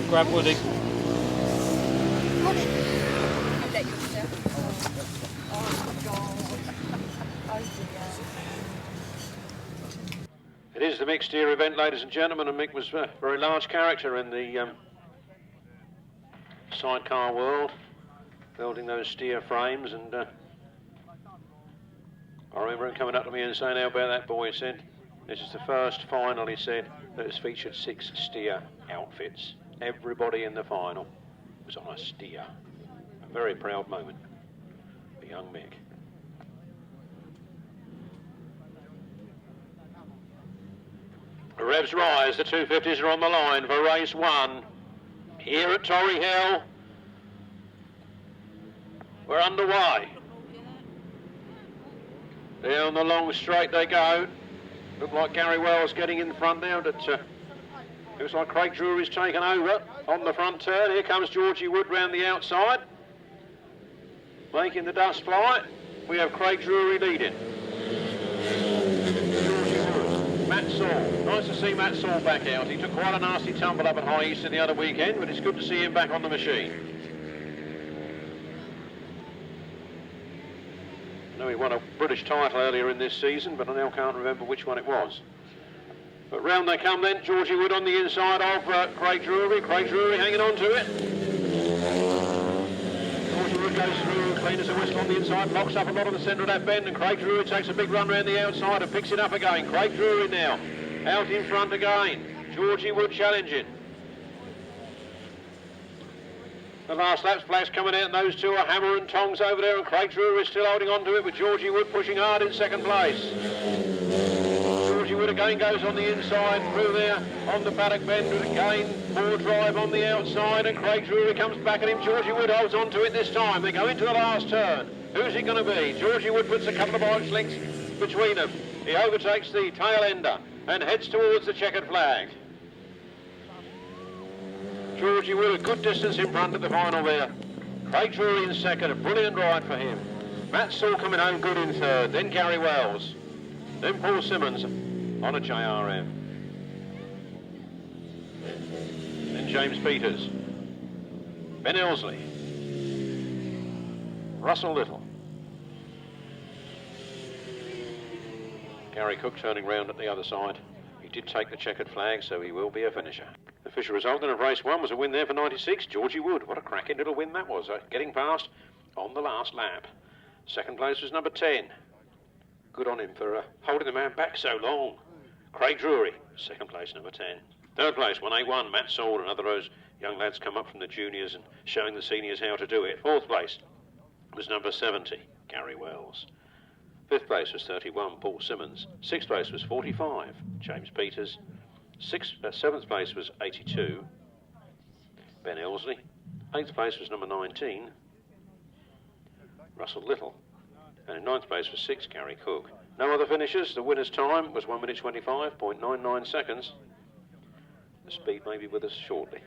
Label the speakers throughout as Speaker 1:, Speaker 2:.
Speaker 1: grab Woody.
Speaker 2: It is the mixed steer event, ladies and gentlemen, and Mick was a very large character in the sidecar world, building those steer frames, and I remember him coming up to me and saying, "How about that, boy?" He said, "This is the first final," he said, "that has featured 6 steer outfits. Everybody in the final was on a steer." A very proud moment for young Mick. The revs rise, the 250s are on the line for race 1. Here at Torry Hill, we're underway. Down the long straight they go. Look like Gary Wells getting in front now. Looks like Craig Drury's taken over on the front turn. Here comes Georgie Wood round the outside, making the dust fly. We have Craig Drury leading. Matt Saul. Nice to see Matt Saul back out. He took quite a nasty tumble up at High Easton the other weekend, but it's good to see him back on the machine. I know he won a British title earlier in this season, but I now can't remember which one it was. But round they come then, Georgie Wood on the inside of Craig Drury. Craig Drury hanging on to it. Georgie Wood goes through, clean as a whistle on the inside, locks up a lot of the centre of that bend, and Craig Drury takes a big run round the outside and picks it up again. Craig Drury now, out in front again. Georgie Wood challenging. The last lap splash coming out, and those two are hammer and tongs over there, and Craig Drury is still holding on to it with Georgie Wood pushing hard in second place. Georgie Wood again goes on the inside through there on the paddock bend, and again more drive on the outside, and Craig Drury comes back at him. Georgie Wood holds on to it this time. They go into the last turn. Who's it going to be? Georgie Wood puts a couple of bikes lengths between them. He overtakes the tail ender and heads towards the checkered flag. Georgie Wood a good distance in front at the final there. Craig Drury in second, a brilliant ride for him. Matt Saul coming home good in third, then Gary Wells, then Paul Simmons on a JRM. Then James Peters, Ben Elsley, Russell Little. Gary Cook turning round at the other side. He did take the checkered flag, so he will be a finisher. The official result then of race 1 was a win there for 96, Georgie Wood. What a cracking little win that was, getting past on the last lap. Second place was number 10. Good on him for holding the man back so long. Craig Drury, second place, number 10. Third place, 181, Matt Saul. Another of those young lads come up from the juniors and showing the seniors how to do it. Fourth place was number 70, Gary Wells. Fifth place was 31, Paul Simmons. Sixth place was 45, James Peters. Seventh place was 82, Ben Elsley. Eighth place was number 19, Russell Little. And in ninth place was 6, Gary Cook. No other finishers. The winner's time was 1 minute 25.99 seconds. The speed may be with us shortly.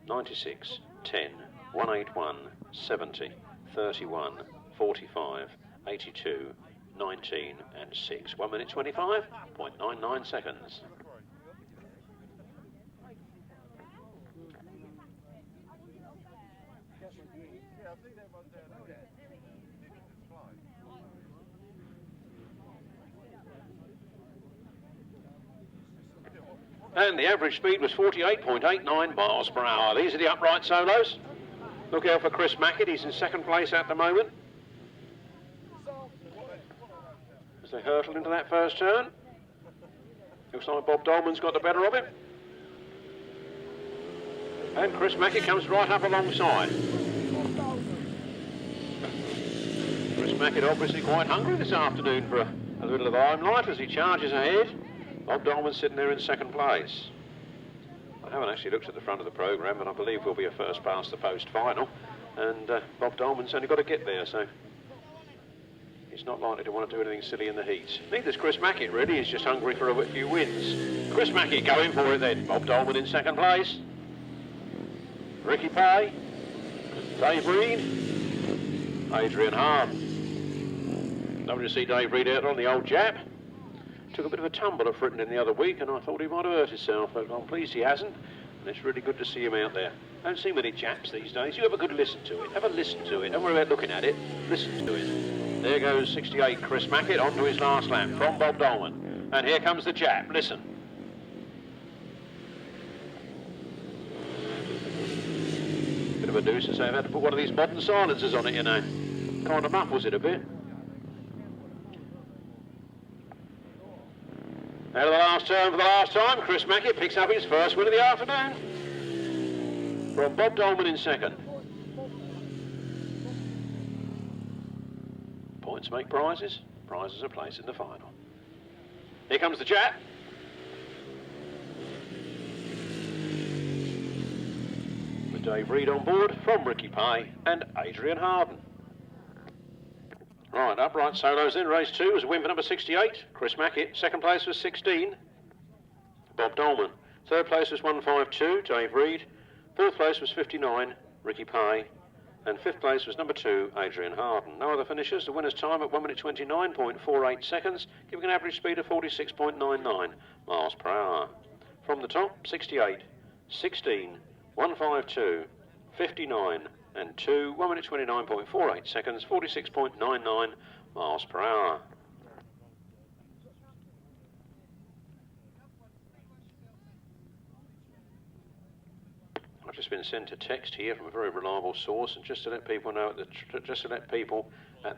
Speaker 2: 96, 10, 181, 70, 31, 45, 82, 19 and 6. 1 minute 25.99 seconds. And the average speed was 48.89 miles per hour. These are the upright solos. Look out for Chris Mackett. He's in second place at the moment. As they hurtle into that first turn. Looks like Bob Dolman's got the better of him. And Chris Mackett comes right up alongside. Chris Mackett obviously quite hungry this afternoon for a little of limelight as he charges ahead. Bob Dolman's sitting there in second place. I haven't actually looked at the front of the programme, but I believe we'll be a first past the post final. And Bob Dolman's only got to get there, so he's not likely to want to do anything silly in the heats. Neither's Chris Mackett, really. He's just hungry for a few wins. Chris Mackett going for it then. Bob Dolman in second place. Ricky Pay, Dave Reed, Adrian Harden. Lovely to see Dave Reed out on the old Jap. Took a bit of a tumble at Fritton in the other week, and I thought he might have hurt himself, but I'm pleased he hasn't. And it's really good to see him out there. Don't see many chaps these days. You have a good listen to it. Have a listen to it. Don't worry about looking at it. Listen to it. There goes 68, Chris Mackett, onto his last lap from Bob Dolman. And here comes the chap. Listen. Bit of a nuisance. I've had to put one of these modern silencers on it, you know. Kind of muffles it a bit. Out of the last turn for the last time, Chris Mackett picks up his first win of the afternoon. From Bob Dolman in second. Points make prizes. Prizes are placed in the final. Here comes the chap. With Dave Reed on board from Ricky Pay and Adrian Harden. Right, upright solos in. Race 2 was a win for number 68, Chris Mackett. Second place was 16, Bob Dolman. Third place was 152, Dave Reed. Fourth place was 59, Ricky Pay. And fifth place was number 2, Adrian Harden. No other finishers. The winner's time at 1 minute 29.48 seconds, giving an average speed of 46.99 miles per hour. From the top, 68, 16, 152, 59, and 2, 1 minute 29.48 seconds, 46.99 miles per hour. I've just been sent a text here from a very reliable source, and just to let people know at the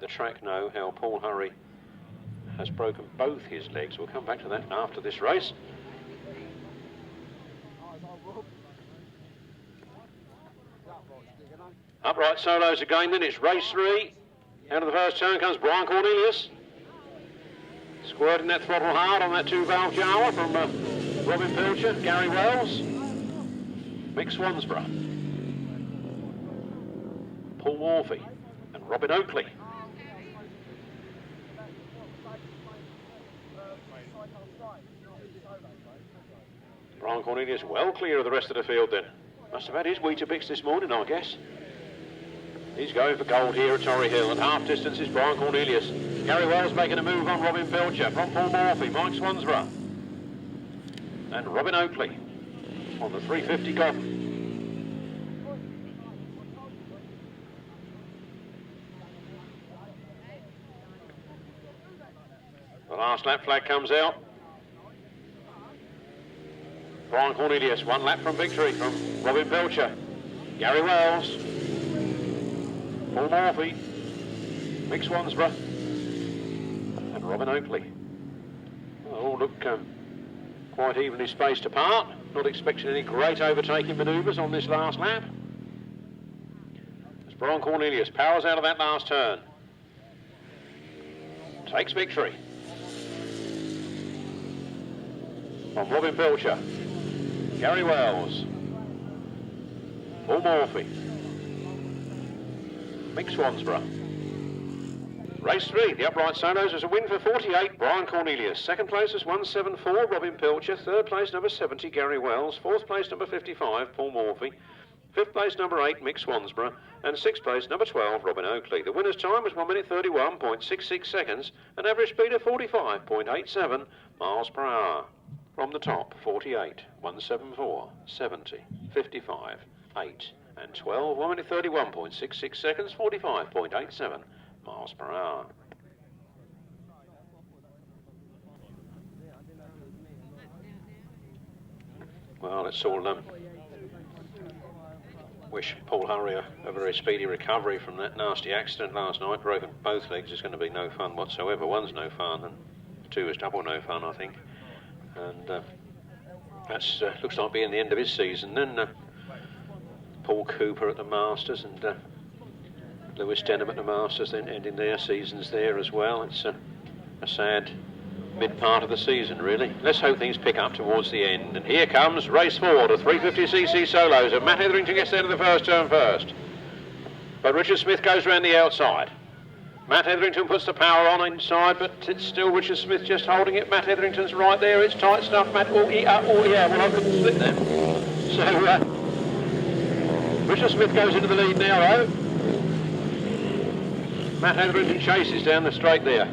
Speaker 2: track know how Paul Hurry has broken both his legs. We'll come back to that after this race. Upright solos again then, it's race 3. Out of the first turn comes Brian Cornelius. Squirting that throttle hard on that 2-valve Jawa from Robin Pilcher, Gary Wells, Mick Swansborough, Paul Morfey and Robin Oakley. Brian Cornelius well clear of the rest of the field then. Must have had his Weetabix this morning, I guess. He's going for gold here at Torrey Hill. At half distance is Brian Cornelius. Gary Wells making a move on Robin Pilcher from Paul Morfey, Mike Swansborough. And Robin Oakley on the 350 golf. The last lap flag comes out. Brian Cornelius, 1 lap from victory from Robin Pilcher. Gary Wells, Paul Morfey, Mick Swansborough and Robin Oakley. All look quite evenly spaced apart. Not expecting any great overtaking manoeuvres on this last lap. As Brian Cornelius powers out of that last turn. Takes victory. From Robin Pilcher, Gary Wells, Paul Morfey, Mick Swansborough. Race 3, the upright solos was a win for 48, Brian Cornelius. Second place was 174, Robin Pilcher. Third place, number 70, Gary Wells. Fourth place, number 55, Paul Morfey. Fifth place, number 8, Mick Swansborough. And sixth place, number 12, Robin Oakley. The winner's time was 1 minute 31.66 seconds, an average speed of 45.87 miles per hour. From the top, 48, 174, 70, 55, 8 and 12, 1 minute 31.66 seconds, 45.87 miles per hour. Well, let's all wish Paul Hurry a very speedy recovery from that nasty accident last night. Broken both legs is going to be no fun whatsoever. One's no fun and 2 is double no fun, I think. And that's looks like being the end of his season. Then Paul Cooper at the Masters and Lewis Denham at the Masters, then ending their seasons there as well. It's a sad mid-part of the season, really. Let's hope things pick up towards the end. And here comes race 4, the 350cc solos, and Matt Etherington gets there to the first turn first. But Richard Smith goes round the outside. Matt Etherington puts the power on inside, but it's still Richard Smith just holding it. Matt Etherington's right there. It's tight stuff. Matt, well, I couldn't slip them. So, Richard Smith goes into the lead now, though. Matt Etherington chases down the straight there.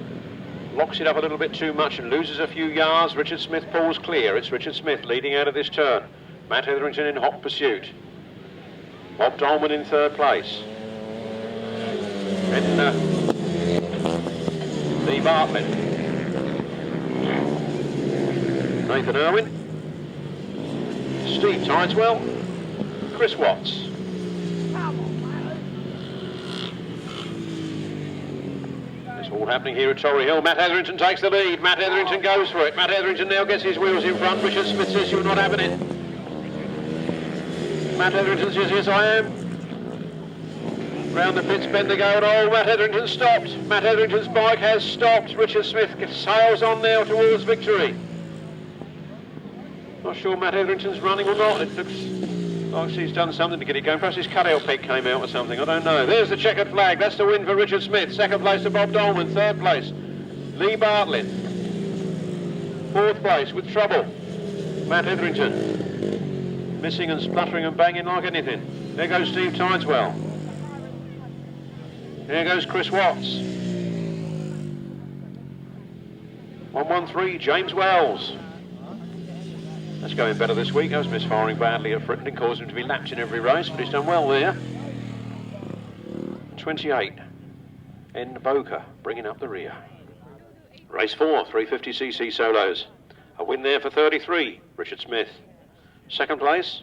Speaker 2: Locks it up a little bit too much and loses a few yards. Richard Smith pulls clear. It's Richard Smith leading out of this turn. Matt Etherington in hot pursuit. Bob Dolman in third place. Then Lee Bartlett. Nathan Irwin. Steve Tideswell. Chris Watts. It's all happening here at Drury Hill. Matt Etherington takes the lead. Matt Etherington goes for it. Matt Etherington now gets his wheels in front. Richard Smith says you're not having it. Matt Etherington says yes I am. Round the pits bend they go, and oh, Matt Etherington stopped. Matt Etherington's bike has stopped. Richard Smith sails on now towards victory. Not sure Matt Etherington's running or not. It looks like he's done something to get it going. Perhaps his cutout peg came out or something. I don't know. There's the checkered flag. That's the win for Richard Smith. Second place to Bob Dolman. Third place, Lee Bartlett. Fourth place with trouble, Matt Etherington. Missing and spluttering and banging like anything. There goes Steve Tideswell. Here goes Chris Watts. 113, James Wells. That's going better this week. I was misfiring badly at Fritton, caused him to be lapped in every race, but he's done well there. 28, N. Boker, bringing up the rear. Race 4, 350cc solos. A win there for 33, Richard Smith. Second place,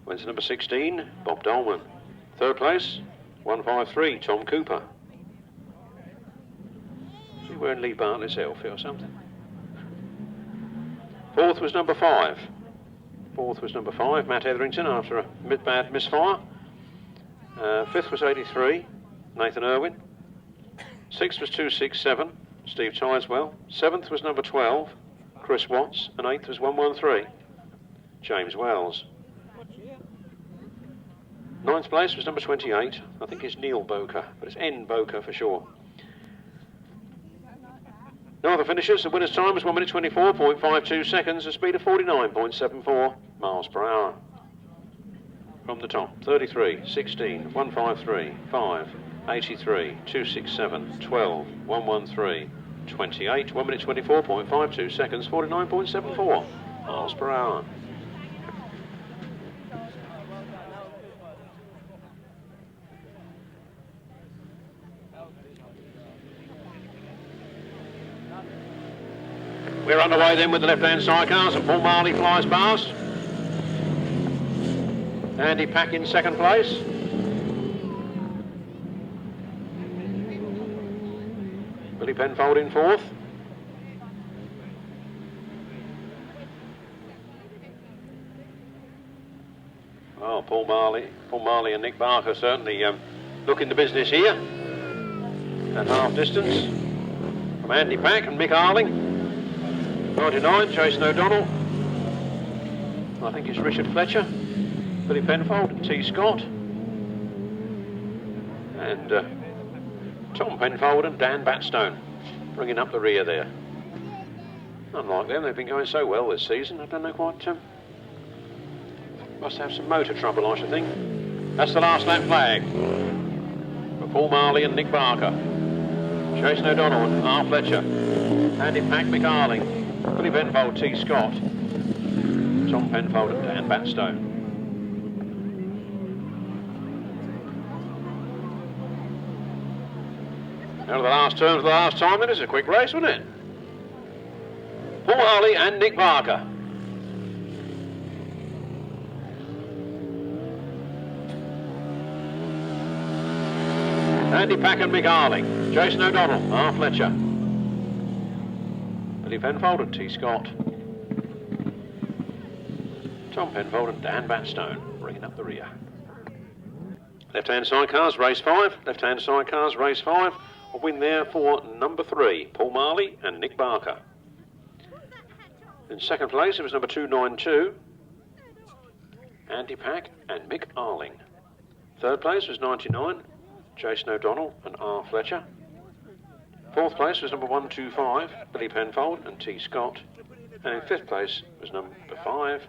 Speaker 2: wins to number 16, Bob Dolman. Third place, 153, Tom Cooper. Is he wearing Lee Bartlett's outfit or something? Fourth was number 5. Matt Etherington after a bad misfire. Fifth was 83, Nathan Irwin. Sixth was 267, Steve Tideswell. Seventh was number 12, Chris Watts. And eighth was 113, James Wells. Ninth place was number 28. I think it's Neil Boker, but it's N. Boker for sure. No other finishers. The winner's time was 1 minute 24.52 seconds, a speed of 49.74 miles per hour. From the top, 33, 16, 153, 5, 83, 267, 12, 113, 28, 1 minute 24.52 seconds, 49.74 miles per hour. We're underway then with the left-hand sidecars, and Paul Marley flies past. Andy Pack in second place. Billy Penfold in fourth. Oh, Paul Marley and Nick Barker certainly looking the business here. At half distance from Andy Pack and Mick Arling. 99, Jason O'Donnell. I think it's Richard Fletcher, Billy Penfold and T. Scott. And Tom Penfold and Dan Batstone bringing up the rear there. Unlike them, they've been going so well this season. I don't know quite. Must have some motor trouble, I should think. That's the last lap flag for Paul Marley and Nick Barker. Jason O'Donnell and R. Fletcher. Andy Pack, Mick Arling. Billy Penfold, T. Scott, Tom Penfold and Dan Batstone. Now to the last turn for the last time, it is a quick race, wasn't it? Paul Marley and Nick Barker. Andy Pack and Mick Arling. Jason O'Donnell, R. Fletcher. Billy Penfold and T. Scott. Tom Penfold and Dan Batstone bringing up the rear. Left-hand sidecars, race 5. Left-hand sidecars, race 5. A win there for number 3, Paul Marley and Nick Barker. In second place, it was number 292, Andy Pack and Mick Arling. Third place was 99, Jason O'Donnell and R. Fletcher. Fourth place was number 125, Billy Penfold and T. Scott. And in fifth place was number 5,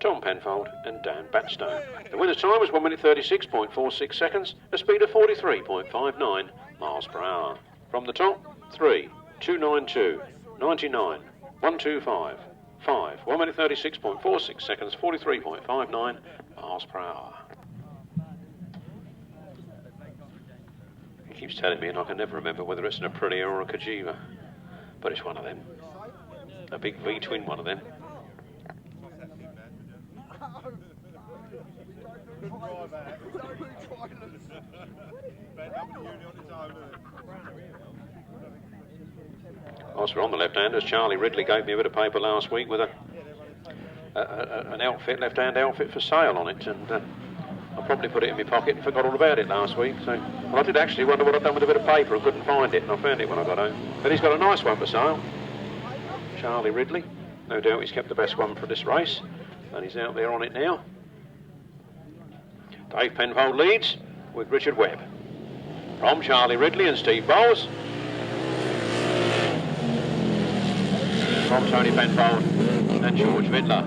Speaker 2: Tom Penfold and Dan Batstone. The winner's time was 1 minute 36.46 seconds, a speed of 43.59 miles per hour. From the top, 3, 292, 99, 125, 5. 1 minute 36.46 seconds, 43.59 miles per hour. He keeps telling me, and I can never remember whether it's an Aprilia or a Cajiva, but it's one of them. A big V-twin one of them. Whilst we're on the left-handers, Charlie Ridley gave me a bit of paper last week with an outfit, left-hand outfit for sale on it, and I probably put it in my pocket and forgot all about it last week. So well, I did actually wonder what I'd done with a bit of paper and couldn't find it, and I found it when I got home. But he's got a nice one for sale. Charlie Ridley. No doubt he's kept the best one for this race, and he's out there on it now. Dave Penfold leads with Richard Webb. From Charlie Ridley and Steve Bowles. From Tony Penfold and George Vidler.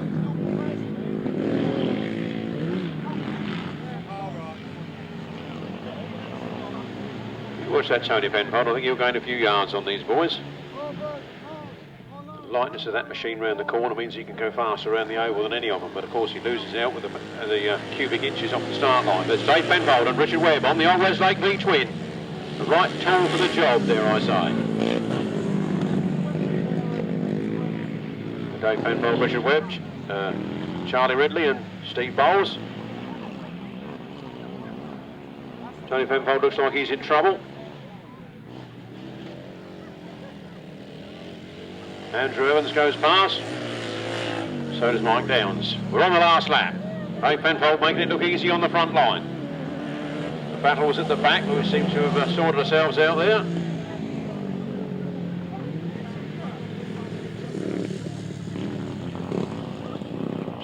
Speaker 2: Watch that Tony Penfold. I think he'll gain a few yards on these boys. The lightness of that machine round the corner means he can go faster around the oval than any of them, but of course he loses out with the cubic inches off the start line. There's Dave Penfold and Richard Webb on the Old Westlake V-twin. The right tool for the job, dare I say. Dave Penfold, Richard Webb, Charlie Ridley and Steve Bowles. Tony Penfold looks like he's in trouble. Andrew Evans goes past. So does Mike Downs. We're on the last lap. Dave Penfold making it look easy on the front line. The battle was at the back, but we seem to have sorted ourselves out there.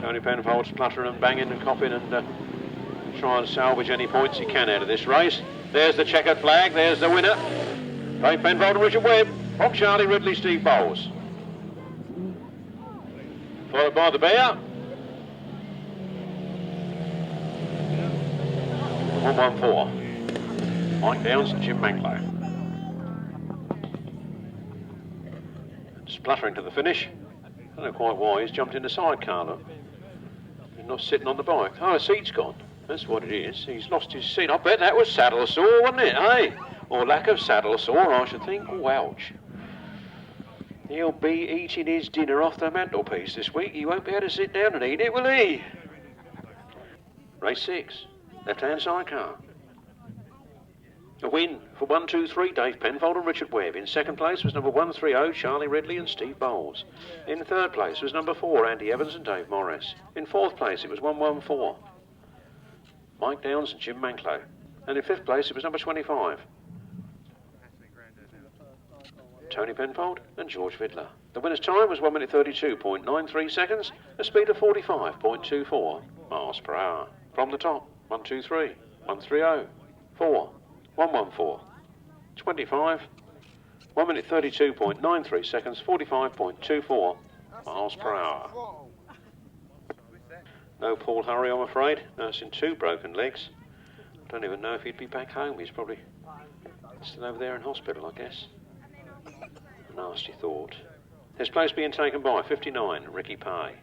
Speaker 2: Tony Penfold's spluttering and banging and coughing and trying to salvage any points he can out of this race. There's the checkered flag, there's the winner. Dave Penfold and Richard Webb from Charlie Ridley, Steve Bowles. Followed by the Bear. 114. Mike Downs and Jim Manklow. Spluttering to the finish. I don't know quite why he's jumped in the sidecar, look. He's not sitting on the bike. Oh, the seat's gone. That's what it is. He's lost his seat. I bet that was saddle sore, wasn't it, eh? Or lack of saddle sore, I should think. Oh, ouch. He'll be eating his dinner off the mantelpiece this week. He won't be able to sit down and eat it, will he? Race 6. Left-hand sidecar. A win for 1, 2, 3, Dave Penfold and Richard Webb. In second place was number 130, Charlie Ridley and Steve Bowles. In third place was number 4, Andy Evans and Dave Morris. In fourth place it was 114, Mike Downs and Jim Manklow. And in fifth place it was number 25, Tony Penfold and George Vidler. The winner's time was 1 minute 32.93 seconds, a speed of 45.24 miles per hour. From the top, 1, 2, 3, 130, 4, 114, 25, 1 minute 32.93 seconds, 45.24 miles per hour. No Paul Hurry, I'm afraid, nursing 2 broken legs. I don't even know if he'd be back home. He's probably still over there in hospital, I guess. A nasty thought. His place being taken by 59, Ricky Pye.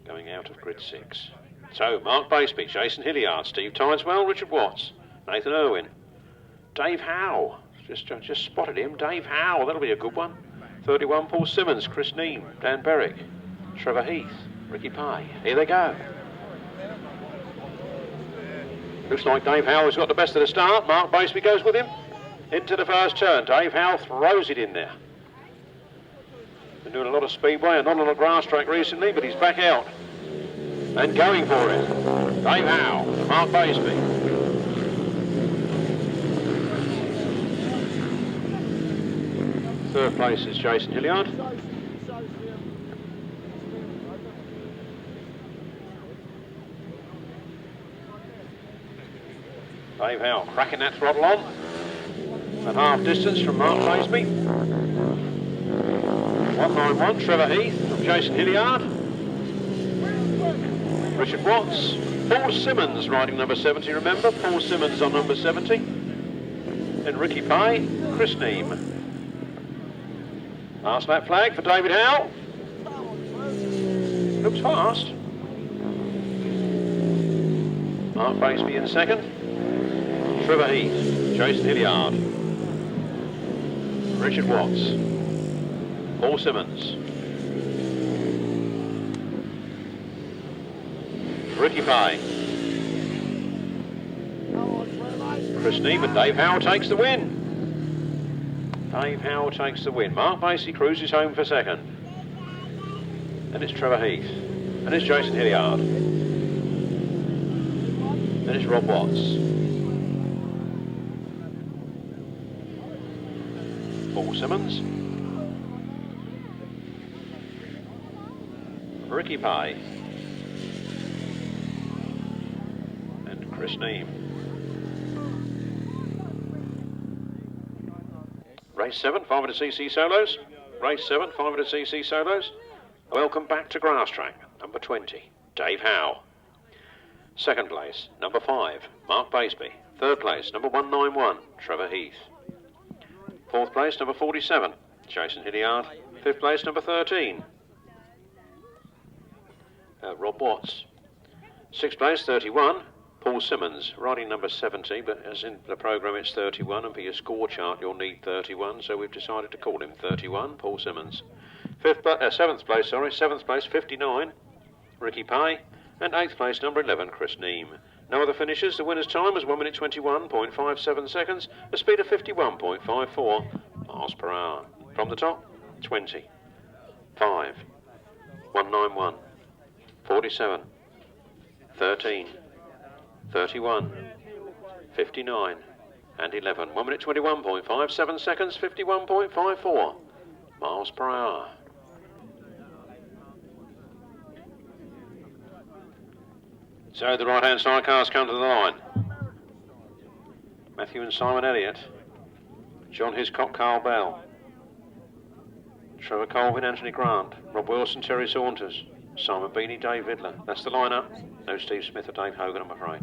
Speaker 2: Going out of grid 6. So, Mark Baseby, Jason Hilliard, Steve Tideswell, Richard Watts, Nathan Irwin, Dave Howe. Just spotted him, Dave Howe, that'll be a good one. 31, Paul Simmons, Chris Neame, Dan Berwick, Trevor Heath, Ricky Pye. Here they go. Looks like Dave Howe has got the best of the start. Mark Baseby goes with him into the first turn. Dave Howe throws it in there. Been doing a lot of speedway and not a lot of grass track recently, but he's back out and going for it. Dave Howe, Mark Baseby. Third place is Jason Hilliard. Dave Howe cracking that throttle on at half distance from Mark Baseby. 191, Trevor Heath from Jason Hilliard. Richard Watts. Paul Simmons riding number 70, remember? Paul Simmons on number 70. Then Ricky Pye, Chris Neame. Last lap flag for David Howe. Looks fast. Mark Baseby in second. Trevor Heath, Jason Hilliard, Richard Watts, Paul Simmons, Ricky Pay, Chris Neame, and Dave Howe takes the win. Dave Howe takes the win. Mark Baseby cruises home for second. Then it's Trevor Heath. Then it's Jason Hilliard. Then it's Rob Watts. Paul Simmons. Ricky Pay. And Chris Neame. Race 7, 500cc solos. Race 7, 500cc solos. Welcome back to Grasstrack, number 20, Dave Howe. Second place, number 5, Mark Baseby. Third place, number 191, Trevor Heath. Fourth place, number 47, Jason Hilliard. Fifth place, number 13, Rob Watts. Sixth place, 31, Paul Simmons, riding number 70, but as in the programme it's 31, and for your score chart you'll need 31, so we've decided to call him 31, Paul Simmons. Seventh place, 59, Ricky Pay, and 8th place, number 11, Chris Neame. No other finishes. The winner's time was 1 minute 21.57 seconds, a speed of 51.54 miles per hour. From the top, 20, 5, 191, 47, 13, 31, 59, and 11. 1 minute 21.57 seconds, 51.54 miles per hour. So the right-hand side cars come to the line. Matthew and Simon Elliott, John Hiscock, Carl Bell, Trevor Colvin, Anthony Grant, Rob Wilson, Terry Saunders, Simon Beanie, Dave Vidler. That's the lineup. No Steve Smith or Dave Hogan, I'm afraid.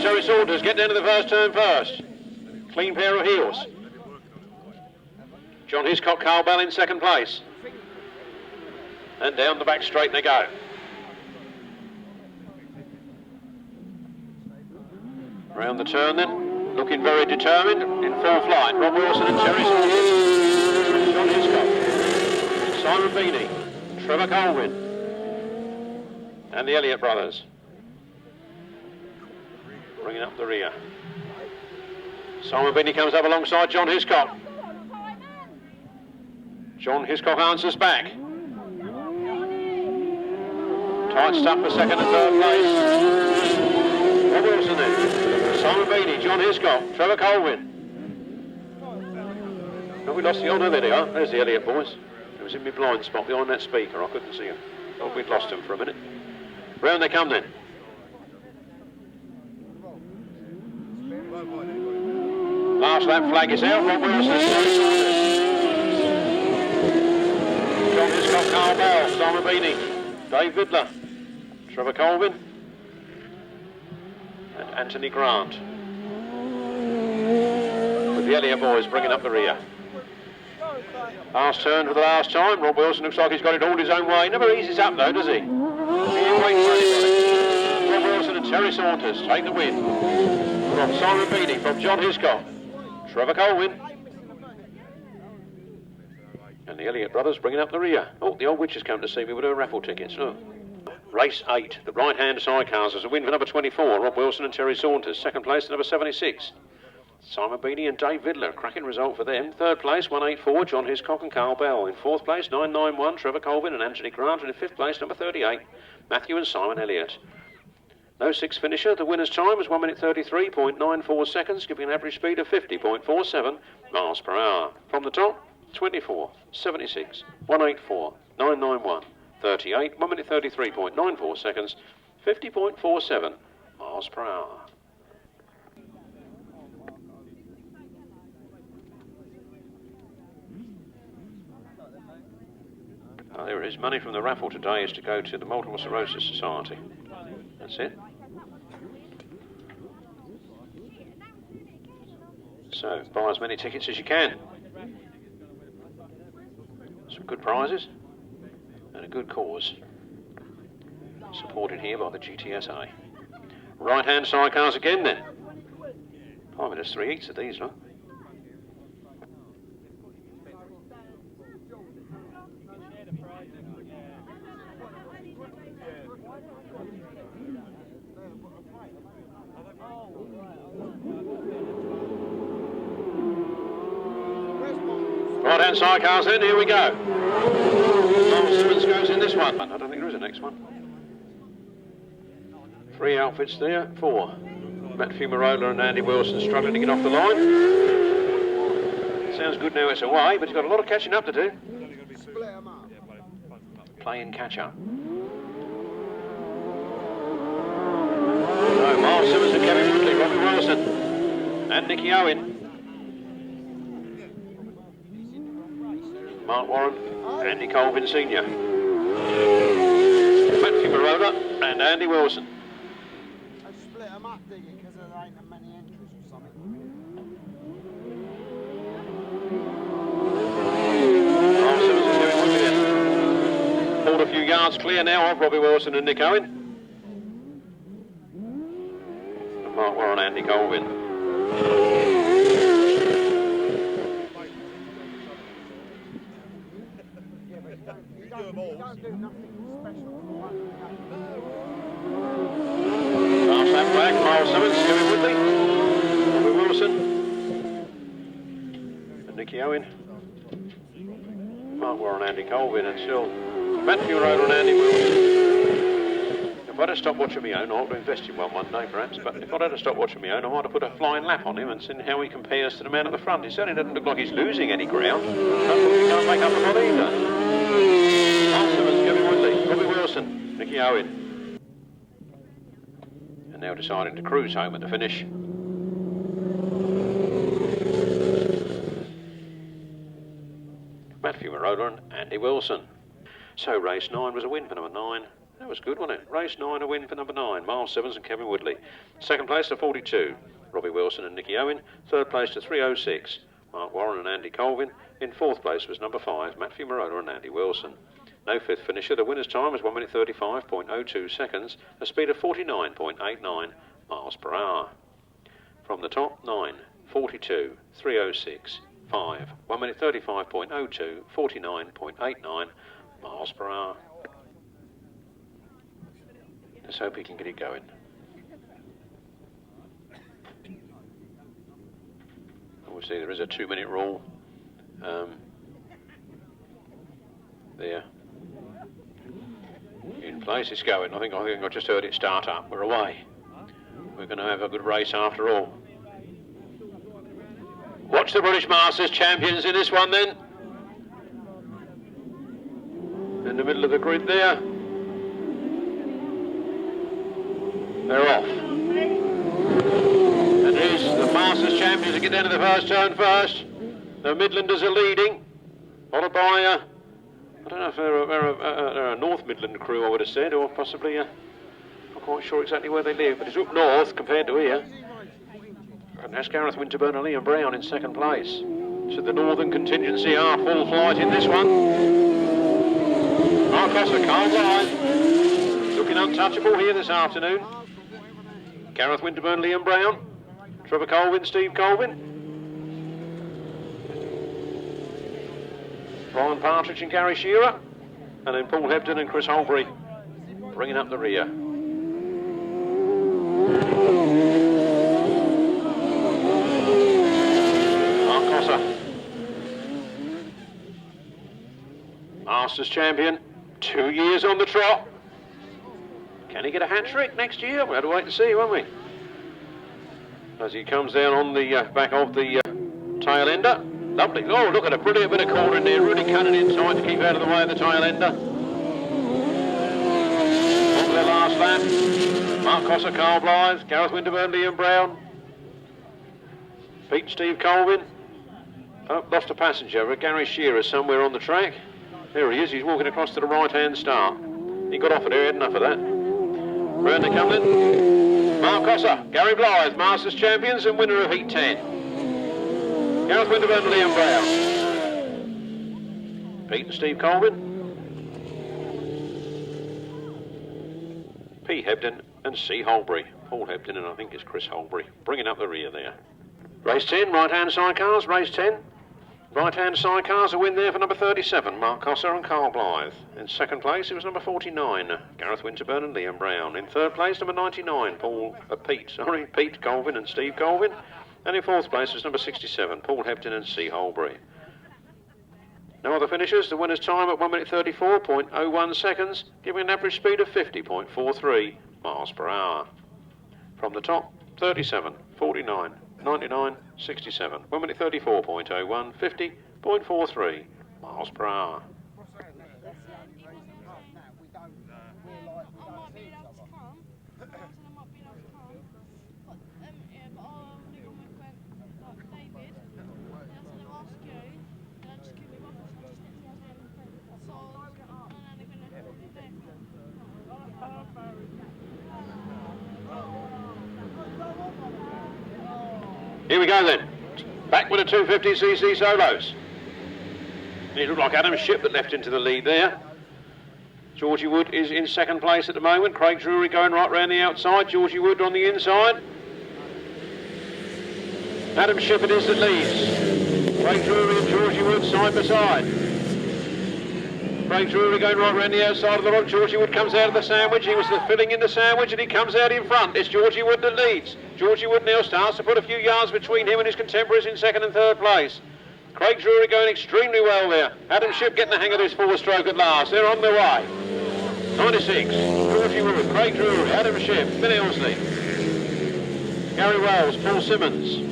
Speaker 2: Terry Saunders get down to the first turn first. Clean pair of heels. John Hiscock, Carl Bell in second place. And down the back straight they go. Round the turn then, looking very determined, in full flight. Rob Wilson and Terry Saunders. John Hiscock, Simon Beanie, Trevor Colvin, and the Elliott brothers. Bringing up the rear. Simon Beanie comes up alongside John Hiscock. John Hiscock answers back. Tight stuff for second and third place. Rob Wilson then. Simon Beanie, John Hiscock, Trevor Colvin. Have we lost the honour? There they are. There's the Elliott boys. It was in my blind spot behind that speaker. I couldn't see him. Thought we'd lost him for a minute. Round they come then. Last lap flag is out. Rob Wilson, John Hiscock, Carl Bell, Simon Beanie, Dave Vidler, Trevor Colvin, and Anthony Grant. With the Elliott boys bringing up the rear. Last turn for the last time. Rob Wilson looks like he's got it all his own way. Never eases up though, does he? He ain't waiting for anybody. Rob Wilson and Terry Saunders take the win. From Simon Beanie, from John Hiscock, Trevor Colvin, and the Elliott brothers bringing up the rear. Oh, the old witch has come to see me with her raffle tickets. Look. Race 8, the right-hand sidecars. There's a win for number 24, Rob Wilson and Terry Saunders. Second place, number 76, Simon Beanie and Dave Vidler. Cracking result for them. Third place, 184, John Hiscock and Carl Bell. In fourth place, 991, Trevor Colvin and Anthony Grant. And in fifth place, number 38, Matthew and Simon Elliott. No sixth finisher. The winner's time was 1 minute 33.94 seconds, giving an average speed of 50.47 miles per hour. From the top, 24, 76, 184, 991, 38, 1 minute 33.94 seconds, 50.47 miles miles per hour. There is money from the raffle today is to go to the Multiple Sclerosis Society. That's it. So, buy as many tickets as you can. Some good prizes and a good cause. Supported here by the GTSA. Right-hand sidecars again then. I mean, there's 3 heats of these, right? Right-hand sidecars then, here we go. Simmons goes in this one. I don't think there is a next one. 3 outfits there, 4. Matthew Marola and Andy Wilson struggling to get off the line. Sounds good now it's away, but he's got a lot of catching up to do. Playing catch up. So, Miles Simmons and Kevin Woodley, Robbie Wilson and Nicky Owen. Mark Warren, Andy Colvin Sr. Matthew Marola and Andy Wilson.
Speaker 1: I split them up, did you, because there ain't many entries or something?
Speaker 2: Miles Simmons and Kevin Woodley then. Pulled a few yards clear now of Robbie Wilson and Nick Owen. And Mark Warren and Andy Colvin. Last lap back, Miles Simmons, Kevin Woodley, Robbie Wilson, and Nicky Owen, Mark Warren, Andy Colvin, and still Matthew Roder and Andy Wilson. If I'd have stopped watching my own, I ought to invest in one day perhaps, but if I'd have stopped watching my own, I might have put a flying lap on him and seen how he compares to the man at the front. He certainly doesn't look like he's losing any ground. He can't make up the lot either. Miles Simmons, Kevin Woodley, Robbie Wilson, Nicky Owen. And now deciding to cruise home at the finish. Matthew Marola and Andy Wilson. So race 9 was a win for number 9. That was good, wasn't it? Race 9, a win for number 9, Miles Simmons and Kevin Woodley. Second place to 42, Robbie Wilson and Nicky Owen. Third place to 306, Mark Warren and Andy Colvin. In fourth place was number 5, Matthew Marola and Andy Wilson. No fifth finisher. The winner's time was 1 minute 35.02 seconds, a speed of 49.89 miles per hour. From the top, 9, 42, 306, 5, 1 minute 35.02, 49.89 miles per hour. Let's hope he can get it going. Obviously there is a 2-minute rule there in place. It's going. I think I just heard it start up. We're away. We're going to have a good race after all. Watch the British Masters champions in this one then. In the middle of the grid there. They're off. And here's the Masters champions to get down to the first turn first. The Midlanders are leading, followed by, I don't know if they're a North Midland crew, I would have said, or possibly, not quite sure exactly where they live, but it's up north compared to here. And that's Gareth Winterburn and Liam Brown in second place. So the Northern contingency are full flight in this one. Marcos can't lie. Looking untouchable here this afternoon. Gareth Winterburn, Liam Brown, Trevor Colvin, Steve Colvin, Brian Partridge and Gary Shearer, and then Paul Hebden and Chris Holbury bringing up the rear. Mark Cosser, Masters champion, 2 years on the trot. Can he get a hat-trick next year? We'll have to wait and see, won't we? As he comes down on the back of the tail ender. Lovely. Oh, look at a brilliant bit of corner in there. Really cutting in tight to keep out of the way of the tail ender. On their last last lap. Mark Cosser, Carl Blythe, Gareth Winterburn, Liam Brown, Pete Steve Colvin. Oh, lost a passenger, Gary Shearer somewhere on the track. There he is, he's walking across to the right-hand start. He got off it, he had enough of that. Round they come then. Mark Cosser, Gary Blythe, Masters champions and winner of Heat 10. Gareth Winterburn and Liam Brown. Pete and Steve Colvin. P. Hebden and C. Holbury. Paul Hebden and I think it's Chris Holbury. Bringing up the rear there. Race 10, right-hand sidecars, race 10. Right-hand sidecars, a win there for number 37, Mark Cosser and Carl Blythe. In second place, it was number 49, Gareth Winterburn and Liam Brown. In third place, number 99, Pete Colvin and Steve Colvin. And in fourth place was number 67, Paul Hebden and C. Holbury. No other finishers. The winner's time at 1 minute 34.01 seconds, giving an average speed of 50.43 miles per hour. From the top, 37, 49, 99, 67. 1 minute 34.01, 50.43 miles per hour. Here we go then. Back with the 250cc solos. It looked like Adam Shipp that left into the lead there. Georgie Wood is in second place at the moment. Craig Drury going right round the outside. Georgie Wood on the inside. Adam Shipp it is that leads. Craig Drury and Georgie Wood side by side. Craig Drury going right round the outside of the rock. Georgie Wood comes out of the sandwich. He was filling in the sandwich and he comes out in front. It's Georgie Wood that leads. Georgie Wood now starts to put a few yards between him and his contemporaries in second and third place. Craig Drury going extremely well there. Adam Shipp getting the hang of this four-stroke at last. They're on their way. 96, Georgie Wood, Craig Drury, Adam Shipp, Ben Ilsley, Gary Wells, Paul Simmons.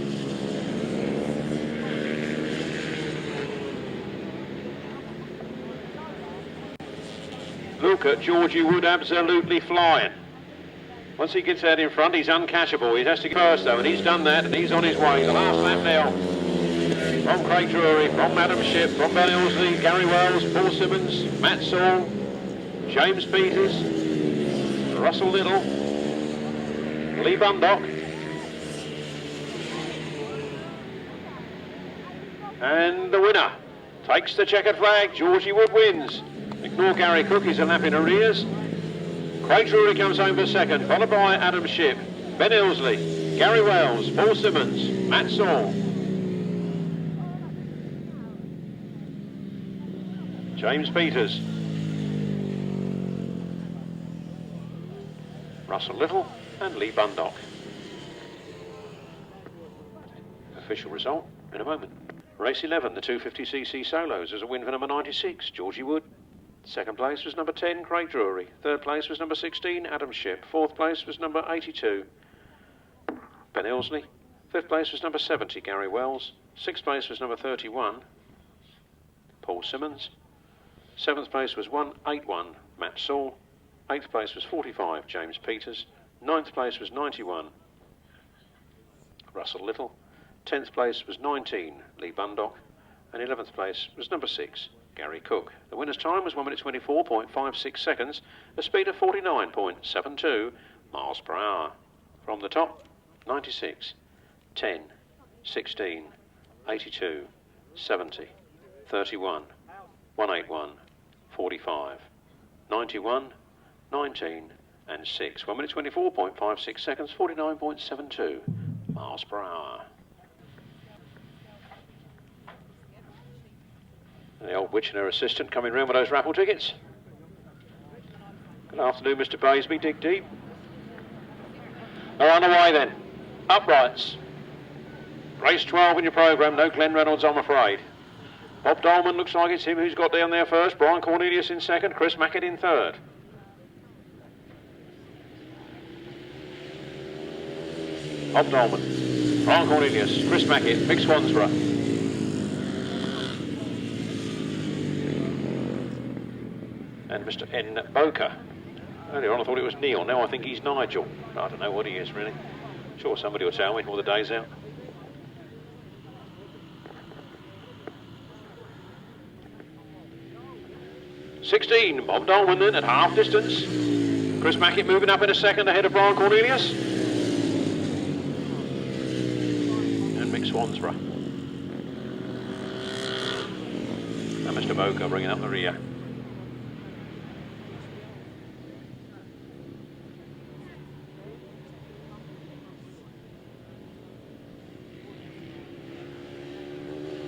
Speaker 2: Look at Georgie Wood absolutely flying. Once he gets out in front, he's uncatchable. He has to go first though, and he's done that, and he's on his way. The last lap now. From Craig Drury, from Adam Shipp, from Ben Ilsley, Gary Wells, Paul Simmons, Matt Saul, James Peters, Russell Little, Lee Bundock, and the winner takes the checkered flag. Georgie Wood wins. Ignore Gary Cook, he's a lap in arrears. Craig Drury comes home for second, followed by Adam Shipp, Ben Ilsley, Gary Wells, Paul Simmons, Matt Saul, James Peters, Russell Little and Lee Bundock. Official result in a moment. Race 11, the 250cc solos, as a win for number 96, Georgie Wood. Second place was number 10, Craig Drury. Third place was number 16, Adam Shipp. Fourth place was number 82, Ben Ilsley. Fifth place was number 70, Gary Wells. Sixth place was number 31, Paul Simmons. Seventh place was 181, Matt Saul. Eighth place was 45, James Peters. Ninth place was 91, Russell Little. 10th place was 19, Lee Bundock. And 11th place was number 6, Gary Cook. The winner's time was 1 minute 24.56 seconds, a speed of 49.72 miles per hour. From the top, 96, 10, 16, 82, 70, 31, 181, 45, 91, 19 and 6. 1 minute 24.56 seconds, 49.72 miles per hour. The old witch and her assistant coming round with those raffle tickets. Good afternoon, Mr. Baseby. Dig deep. They're on the way then. Uprights. Race 12 in your programme. No Glenn Reynolds, I'm afraid. Bob Dolman looks like it's him who's got down there first. Brian Cornelius in second. Chris Mackett in third. Bob Dolman, Brian Cornelius, Chris Mackett, Mick Swansborough. And Mr. N. Boker. Earlier on I thought it was Neil, now I think he's Nigel. I don't know what he is really. Sure somebody will tell me before the day's out. "16, Bob Dolman then at half distance. Chris Mackett moving up in a second ahead of Brian Cornelius. And Mick Swansborough. And Mr. Boker bringing up the rear.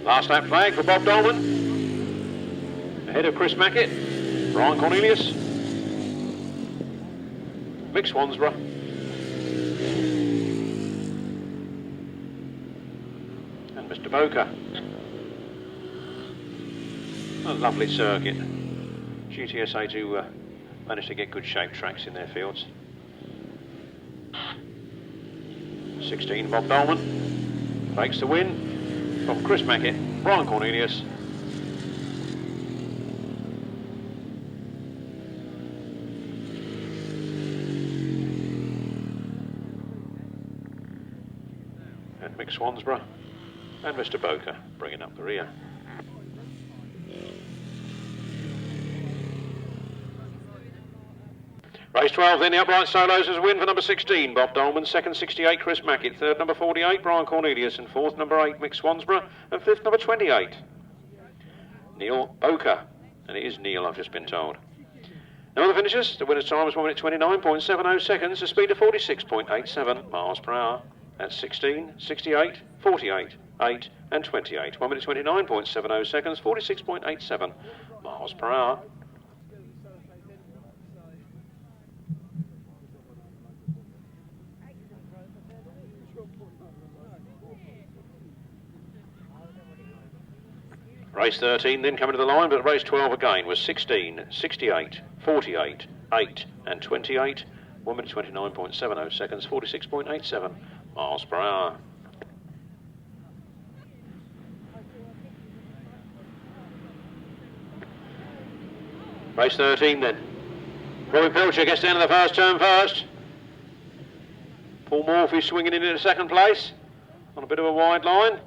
Speaker 2: Last lap flag for Bob Dolman. Ahead of Chris Mackett, Brian Cornelius, Mick Swansborough, and Mr. Boker. A lovely circuit. GTSA do manage to get good shaped tracks in their fields. 16, Bob Dolman takes the win from Chris Mackett, Brian Cornelius, and Mick Swansborough, and Mr. Boker bringing up the rear. Race 12 then, the upright solos as a win for number 16, Bob Dolman, second 68, Chris Mackett, third number 48, Brian Cornelius, and fourth number 8, Mick Swansborough, and fifth number 28, Neil Boker. And it is Neil, I've just been told. No other finishes. The winner's time was 1 minute 29.70 seconds, a speed of 46.87 miles per hour. That's 16, 68, 48, 8 and 28. 1 minute 29.70 seconds, 46.87 miles per hour. Race 13 then coming to the line, but race 12 again was 16, 68, 48, 8 and 28. 1 minute 29.70 seconds, 46.87 miles per hour. Race 13 then. Robin Pilcher gets down to the first turn first. Paul Morfey swinging in into second place on a bit of a wide line.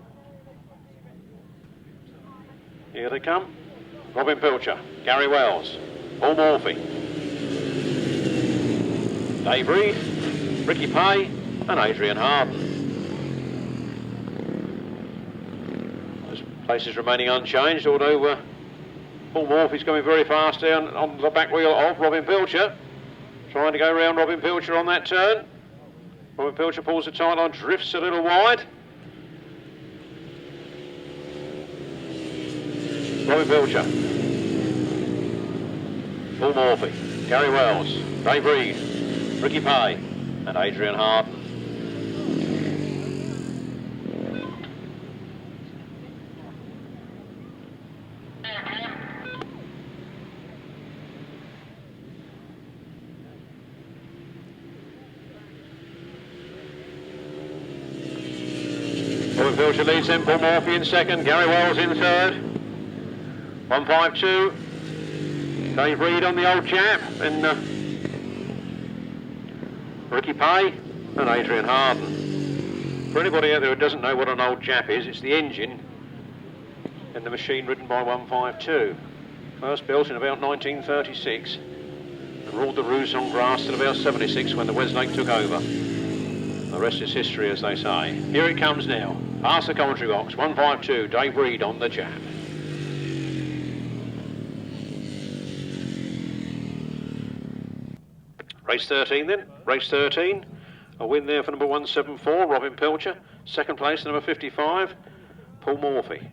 Speaker 2: Here they come. Robin Pilcher, Gary Wells, Paul Morfey, Dave Reed, Ricky Pay and Adrian Harden. Those places remaining unchanged, although Paul Morfey's coming very fast down on the back wheel of Robin Pilcher. Trying to go round Robin Pilcher on that turn. Robin Pilcher pulls the tight line, drifts a little wide. Robin Pilcher, Paul Morfey, Gary Wells, Dave Reed, Ricky Pay and Adrian Harden. Robin Pilcher leads him, Paul Morfey in second, Gary Wells in third. 152, Dave Reed on the old chap, and Ricky Pay and Adrian Harden. For anybody out there who doesn't know what an old chap is, it's the engine in the machine ridden by 152. First built in about 1936 and ruled the roost on grass till about 76 when the Westlake took over. The rest is history, as they say. Here it comes now, past the commentary box, 152, Dave Reed on the chap. Race 13 then, race 13, a win there for number 174, Robin Pilcher. Second place, number 55, Paul Morfey.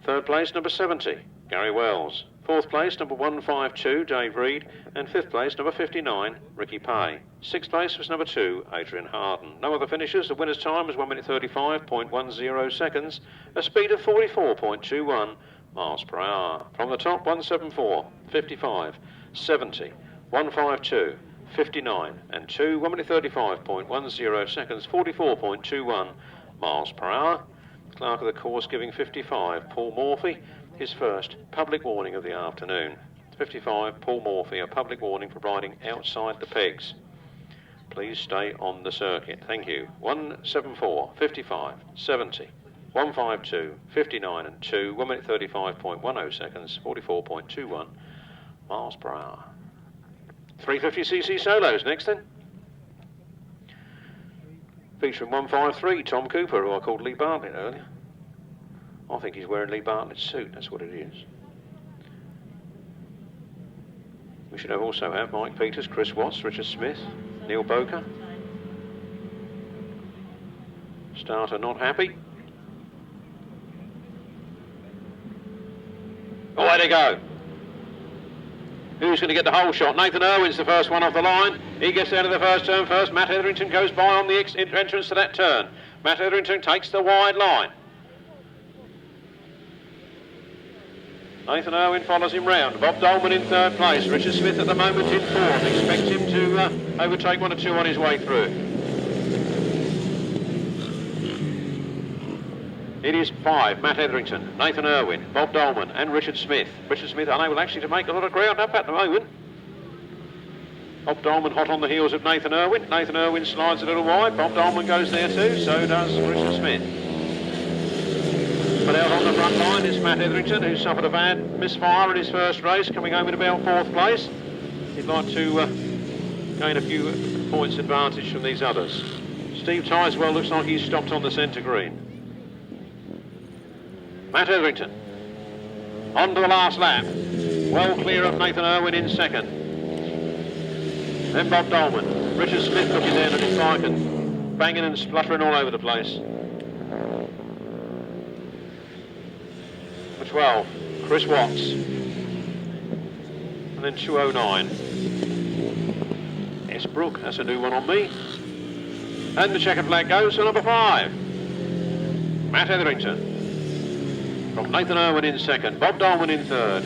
Speaker 2: Third place, number 70, Gary Wells. Fourth place, number 152, Dave Reed. And fifth place, number 59, Ricky Pay. Sixth place was number 2, Adrian Harden. No other finishers. The winner's time was 1 minute 35.10 seconds, a speed of 44.21 miles per hour. From the top, 174, 55, 70, 152, 59 and 2, 1 minute 35.10 seconds, 44.21 miles per hour. Clerk of the course giving 55, Paul Morfey, his first public warning of the afternoon. 55, Paul Morfey, a public warning for riding outside the pegs. Please stay on the circuit. Thank you. 174, 55, 70, 152, 59 and 2, 1 minute 35.10 seconds, 44.21 miles per hour. 350cc solos next then. Featuring 153, Tom Cooper, who I called Lee Bartlett earlier. I think he's wearing Lee Bartlett's suit, that's what it is. We should also have Mike Peters, Chris Watts, Richard Smith, Neil Boker. Starter not happy. Away they go. Who's going to get the whole shot? Nathan Irwin's the first one off the line. He gets out of the first turn first. Matt Etherington goes by on the entrance to that turn. Matt Etherington takes the wide line. Nathan Irwin follows him round. Bob Dolman in third place. Richard Smith at the moment in fourth. Expect him to overtake 1 or 2 on his way through. It is 5, Matt Etherington, Nathan Irwin, Bob Dolman and Richard Smith. Richard Smith unable actually to make a lot of ground up at the moment. Bob Dolman hot on the heels of Nathan Irwin. Nathan Irwin slides a little wide. Bob Dolman goes there too, so does Richard Smith. But out on the front line is Matt Etherington, who suffered a bad misfire in his first race, coming home in about 4th place. He'd like to gain a few points advantage from these others. Steve Tideswell looks like he's stopped on the centre green. Matt Etherington on to the last lap, well clear of Nathan Irwin in second. Then Bob Dolman, Richard Smith looking down at his bike and banging and spluttering all over the place. For 12, Chris Watts, and then 209. S. Brook, that's a new one on me. And the checkered flag goes to number 5, Matt Etherington. From Nathan Irwin in second, Bob Dolman in third,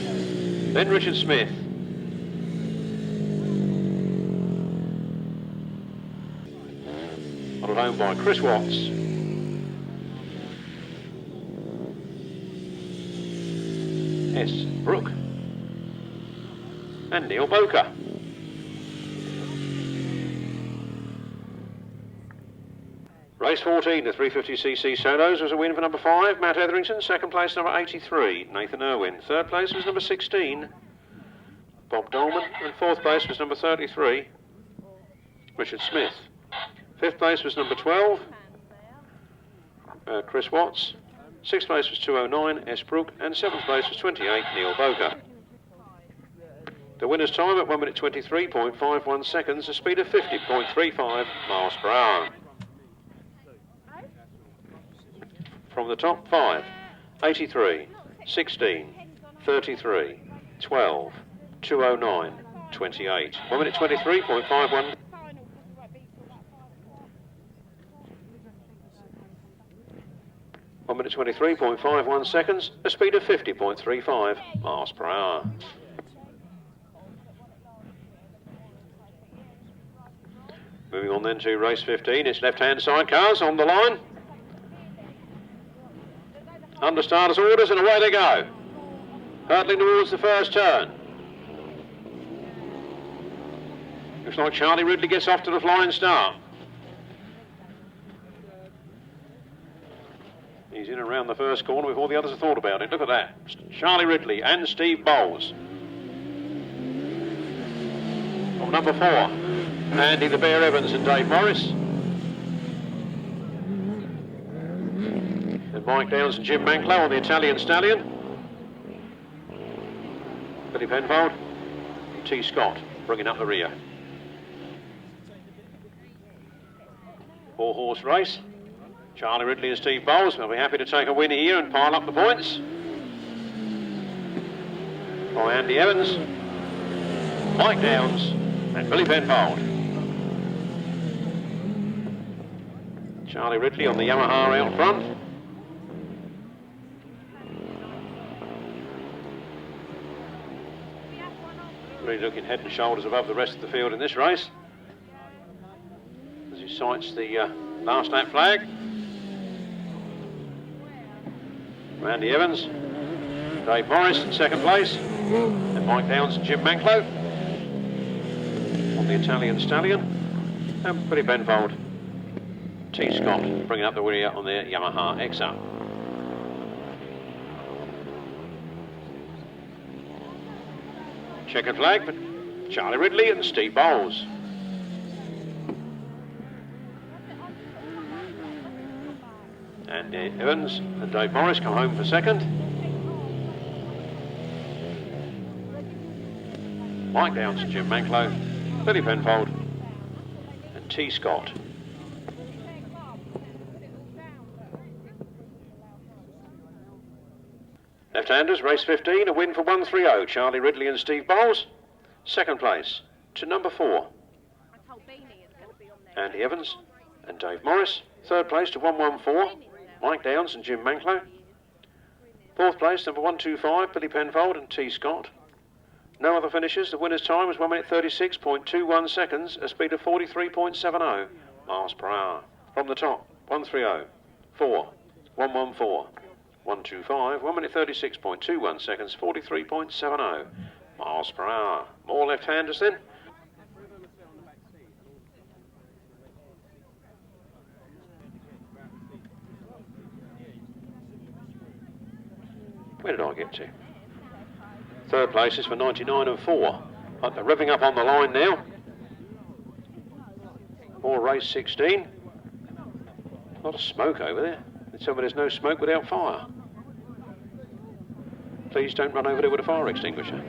Speaker 2: then Richard Smith. Followed home by Chris Watts. S. Brook. And Neil Boker. Race 14, the 350cc solos, was a win for number 5, Matt Etherington. Second place, number 83, Nathan Irwin. Third place was number 16, Bob Dolman. And fourth place was number 33, Richard Smith. Fifth place was number 12, Chris Watts. Sixth place was 209, S. Brook. And seventh place was 28, Neil Boker. The winner's time at 1 minute 23.51 seconds, a speed of 50.35 miles per hour. From the top 5, 83, 16, 33, 12, 209, 28. 1 minute 23.51. One minute 23.51 seconds, a speed of 50.35 miles per hour. Moving on then to race 15, it's left-hand sidecars on the line. Under starters' orders and away they go. Hurtling towards the first turn. Looks like Charlie Ridley gets off to the flying start. He's in around the first corner before the others have thought about it. Look at that. Charlie Ridley and Steve Bowles. From number 4, Andy the Bear Evans and Dave Morris. And Mike Downs and Jim Manklow on the Italian Stallion. Billy Penfold and T. Scott bringing up the rear. 4-horse race. Charlie Ridley and Steve Bowles will be happy to take a win here and pile up the points. By Andy Evans, Mike Downs and Billy Penfold. Charlie Ridley on the Yamaha out front. Really looking head and shoulders above the rest of the field in this race as he sights the last lap flag. Andy Evans, Dave Morris in second place. And Mike Downs and Jim Manklow on the Italian Stallion. And Billy Penfold, T. Scott bringing up the rear on their Yamaha XR. Checkered flag for Charlie Ridley and Steve Bowles. And Evans and Dave Morris come home for second. Mike Downs and Jim Manklow, Billy Penfold and T. Scott. Left-handers, race 15, a win for 130, Charlie Ridley and Steve Bowles. Second place to number 4, Andy Evans and Dave Morris. Third place to 114, Mike Downs and Jim Manklow. Fourth place, number 125, Billy Penfold and T. Scott. No other finishes. The winner's time was 1 minute 36.21 seconds, a speed of 43.70 miles per hour. From the top, 130, 4, 114, 125, 1 minute 36.21 seconds, 43.70 miles per hour. More left-handers then. Where did I get to? Third place is for 99 and 4. They're revving up on the line now. More race 16. A lot of smoke over there. They tell me there's no smoke without fire. Please don't run over there with a fire extinguisher.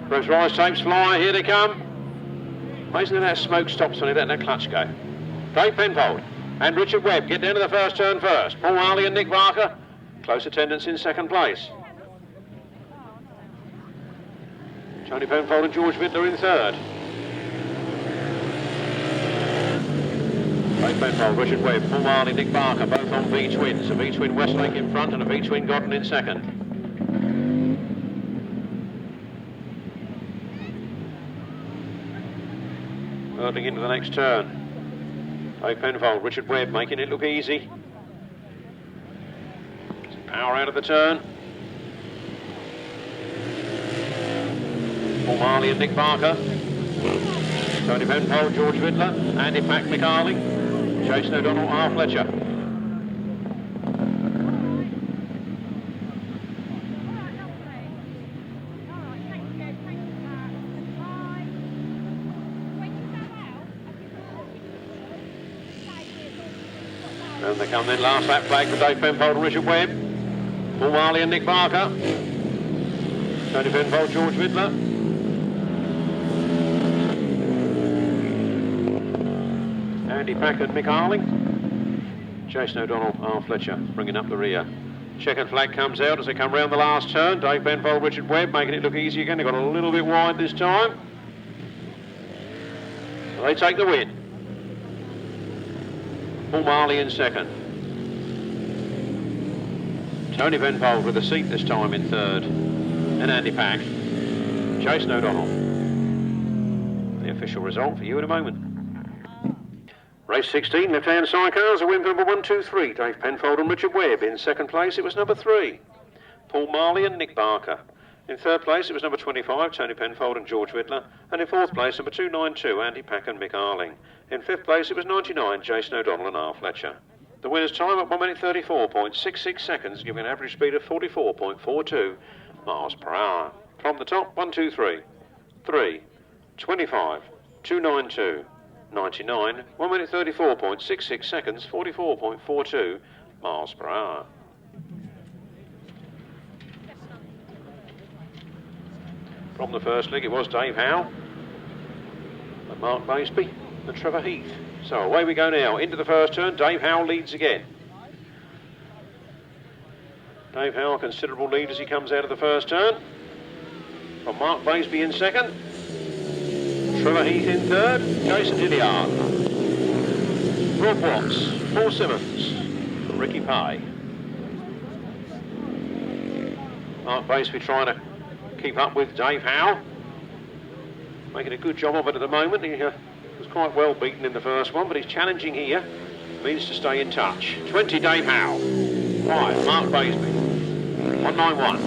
Speaker 2: Pressurised tapes fly, here they come. Amazing that smoke stops when they let that clutch go. Dave Penfold and Richard Webb get down to the first turn first. Paul Marley and Nick Barker, close attendance in second place. Tony Penfold and George Vidler in third. Dave Penfold, Richard Webb, Paul Marley, Nick Barker, both on V-twins. A V-twin Westlake in front and a V-twin Godden in second. Hurtling into the next turn. Dave Penfold, Richard Webb making it look easy. Power out of the turn. Paul Marley and Nick Barker. Tony Penfold, George Vidler, Andy Pack, Mick Arling, Jason O'Donnell, R. Fletcher. And they come then, last lap flag for Dave Penfold and Richard Webb. Paul Marley and Nick Barker. Tony Penfold, George Vidler. Andy Pack and Mick Arling. Jason O'Donnell, R. Fletcher, bringing up the rear. Checkered flag comes out as they come round the last turn. Dave Penfold, Richard Webb, making it look easy again. They got a little bit wide this time. So they take the win. Paul Marley in second. Tony Penfold with a seat this time in third. And Andy Pack. Jason O'Donnell. The official result for you in a moment. Race 16, left-hand sidecars, a win for number 123, Dave Penfold and Richard Webb. In second place, it was number 3, Paul Marley and Nick Barker. In third place, it was number 25, Tony Penfold and George Vidler. And in fourth place, number 292, Andy Pack and Mick Arling. In fifth place, it was 99, Jason O'Donnell and R. Fletcher. The winner's time at 1 minute 34.66 seconds, giving an average speed of 44.42 miles per hour. From the top, 1, 2, 3, 3, 25, 292. 99, 1 minute 34.66 seconds, 44.42 miles per hour. From the first leg, it was Dave Howe and Mark Baseby and Trevor Heath. So away we go now into the first turn. Dave Howe leads again. Dave Howe, a considerable lead as he comes out of the first turn. From Mark Baseby in second. Trevor Heath in third, Jason Hilliard, Rob Watts, Paul Simmons, Ricky Pye. Mark Baseby trying to keep up with Dave Howe, making a good job of it at the moment. He was quite well beaten in the first one, but he's challenging here, means to stay in touch. 20 Dave Howe, 5 Mark Baseby, 191.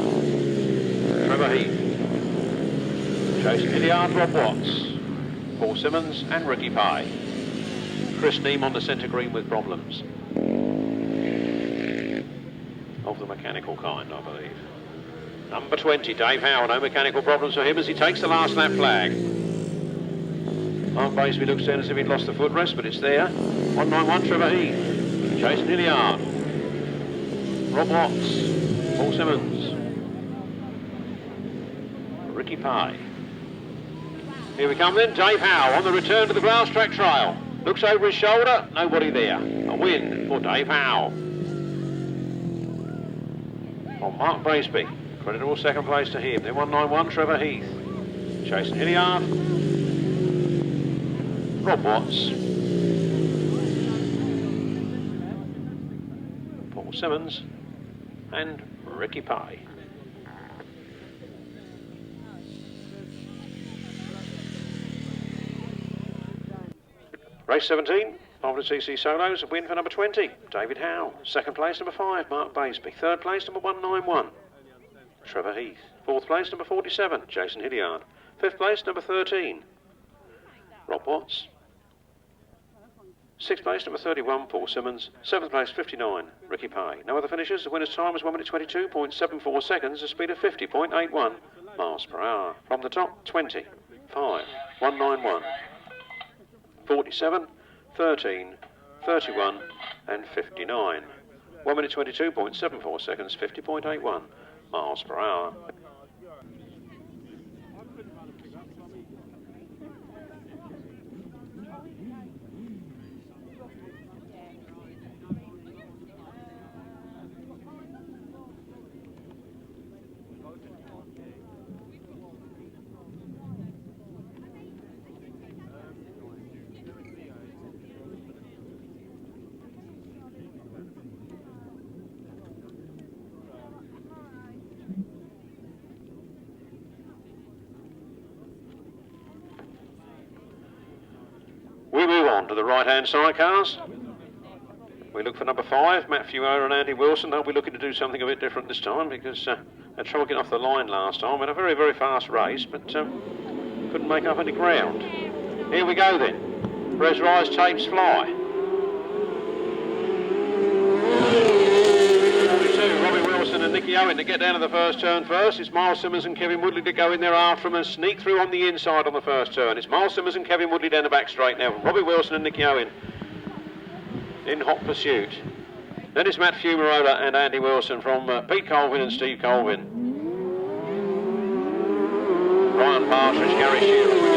Speaker 2: Trevor Heath. Chasing Hilliard, Rob Watts. Paul Simmons and Ricky Pye. Chris Neame on the centre green with problems. Of the mechanical kind, I believe. Number 20, Dave Howe. No mechanical problems for him as he takes the last lap flag. Mark Baseby looks down as if he'd lost the footrest, but it's there. 191, Trevor Heath. Chasing Hilliard. Rob Watts. Paul Simmons. Ricky Pye. Here we come then, Dave Howe on the return to the Grasstrack trail. Looks over his shoulder, nobody there. A win for Dave Howe. On Mark Baseby, creditable second place to him. Then 191, Trevor Heath. Chasing Hilliard. Rob Watts. Paul Simmons. And Ricky Pye. Race 17, Marley CC Solos, a win for number 20, David Howe. Second place, number 5, Mark Baseby. Third place, number 191, Trevor Heath. Fourth place, number 47, Jason Hilliard. Fifth place, number 13, Rob Watts. Sixth place, number 31, Paul Simmons. Seventh place, 59, Ricky Pye. No other finishers. The winner's time was 1 minute 22.74 seconds, a speed of 50.81 miles per hour. From the top, 20, 5, 191. 47, 13, 31 and 59. 1 minute 22.74 seconds, 50.81 miles per hour. We move on to the right-hand side cars. We look for number 5, Matt Fuller and Andy Wilson. They'll be looking to do something a bit different this time because they tried getting off the line last time. We had a very, very fast race, but couldn't make up any ground. Here we go then. Pressurised tapes fly. 42, Robbie Wilson and Nicky Owen to get down to the first turn first. It's Miles Simmons and Kevin Woodley to go in there after him and sneak through on the inside on the first turn. It's Miles Simmons and Kevin Woodley down the back straight now. Robbie Wilson and Nicky Owen in hot pursuit. Then it's Matt Fumarola and Andy Wilson from Pete Colvin and Steve Colvin. Ryan Partridge, Gary Shearer.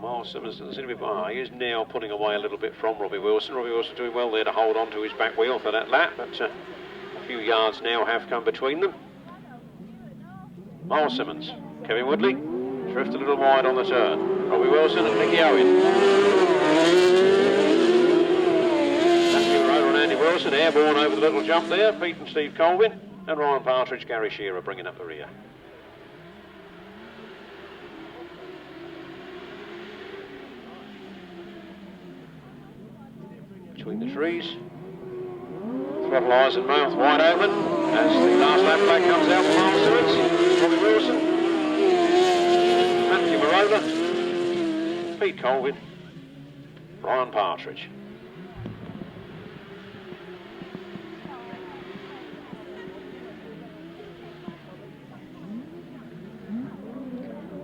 Speaker 2: Miles Simmons doesn't seem to be. He is now pulling away a little bit from Robbie Wilson. Robbie Wilson doing well there to hold on to his back wheel for that lap, but a few yards now have come between them. Miles Simmons, Kevin Woodley, drift a little wide on the turn. Robbie Wilson and Nicky Owen. Matthew Rowe and Andy Wilson airborne over the little jump there. Pete and Steve Colvin, and Ryan Partridge, Gary Shearer bringing up the rear. Between the trees, throttle eyes and mouth wide open as the last lap flag comes out for Miles Simmons, Robbie Wilson, Matthew Marola, Pete Colvin, Ryan Partridge.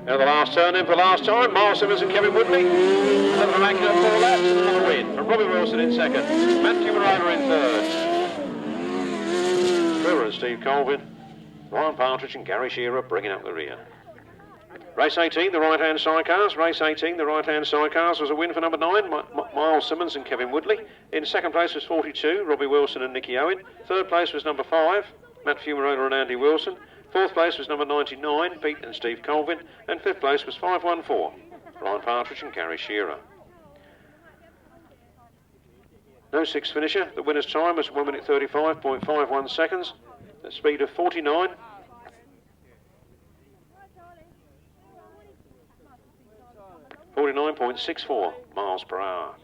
Speaker 2: Now the last turn in for the last time, Miles Simmons and Kevin Woodley. Another Mackett 4 laps and another win. And Robbie Wilson in second. Matthew Marola in third. Trevor and Steve Colvin. Ryan Partridge and Gary Shearer bringing up the rear. Race 18, the right-hand side cars. Race 18, the right-hand side cars was a win for number 9, Miles Simmons and Kevin Woodley. In second place was 42, Robbie Wilson and Nicky Owen. Third place was number 5, Matt Fumarola and Andy Wilson. Fourth place was number 99, Pete and Steve Colvin, and fifth place was 514, Ryan Partridge and Gary Shearer. No sixth finisher. The winner's time was 1 minute 35.51 seconds, a speed of 49. .64 miles per hour.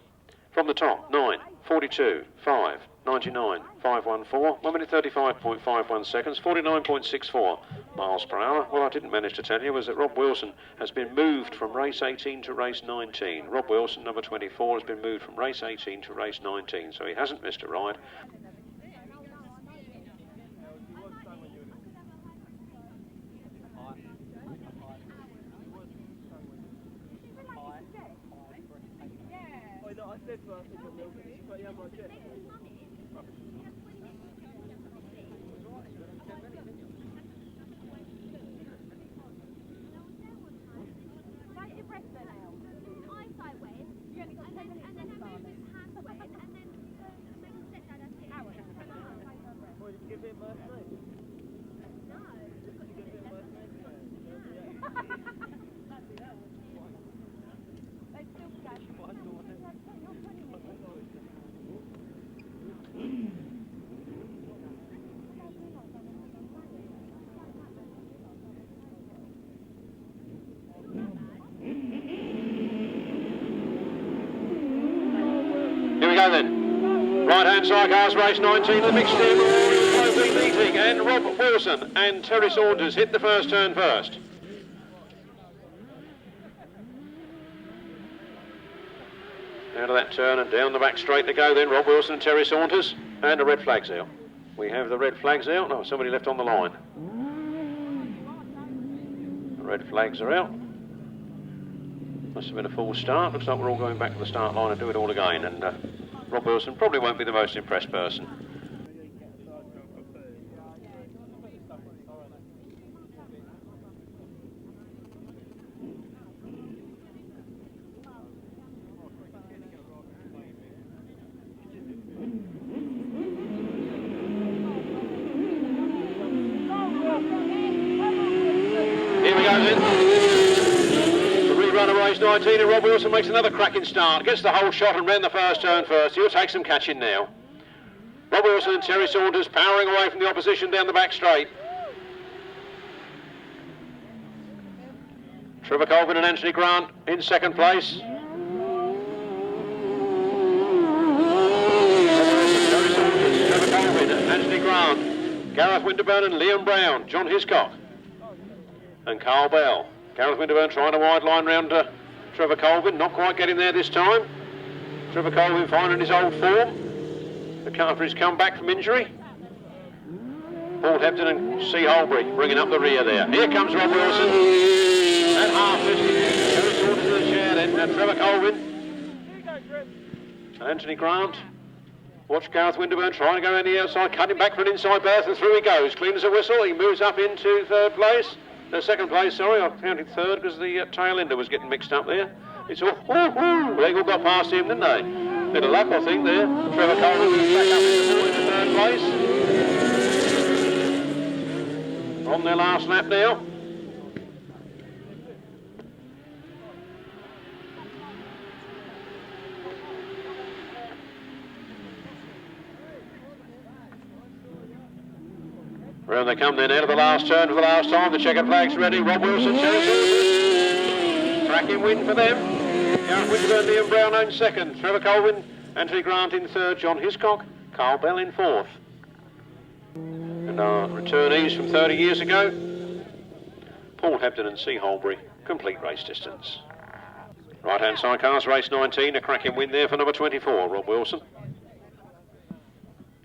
Speaker 2: From the top, 9, 42, 5, 99, 514, 1 minute 35.51 seconds, 49.64 miles per hour. What I didn't manage to tell you was that Rob Wilson has been moved from race 18 to race 19. Rob Wilson, number 24, has been moved from race 18 to race 19, so he hasn't missed a ride. Here we go then. Right-hand Sidecars race 19, the mixed team Oakley leading, and Rob Wilson and Terry Saunders hit the first turn first. Out of that turn and down the back straight they go then, Rob Wilson and Terry Saunders, and the red flag's out. We have the red flags out. No, somebody left on the line. The red flags are out. Must have been a full start. Looks like we're all going back to the start line and do it all again. And Rob Wilson probably won't be the most impressed person. Here we go then. 19 and Rob Wilson makes another cracking start, gets the whole shot and ran the first turn first. He'll take some catching now. Rob Wilson and Terry Saunders powering away from the opposition down the back straight. Trevor Colvin and Anthony Grant in second place. Terry Saunders, Trevor Colvin, Anthony Grant, Gareth Winterburn and Liam Brown, John Hiscock and Carl Bell. Gareth Winterburn trying a wide line round Trevor Colvin, not quite getting there this time. Trevor Colvin finding his old form after he's come back from injury. Paul Hepton and C. Holbury bringing up the rear there. Here comes Rob Wilson and half it. Terry Saunders to the chair then, Trevor Colvin and Anthony Grant. Watch Gareth Winterburn trying to go around the outside, cutting back for an inside berth, and through he goes. Clean as a whistle, he moves up into third place. Second place, sorry, I counted third because the tail ender was getting mixed up there. It's all, they all got past him, didn't they? Bit of luck, I think, there. Trevor Colvin is back up into third place. On their last lap now. Round they come then, out of the last turn for the last time. The checkered flag's ready. Rob Wilson, Terry Saunders. Cracking win for them. Gareth Winterburn, Liam Brown owns second. Trevor Colvin, Anthony Grant in third. John Hiscock, Carl Bell in fourth. And our returnees from 30 years ago, Paul Hepton and C. Holbury, complete race distance. Right-hand side cars, race 19. A cracking win there for number 24, Rob Wilson.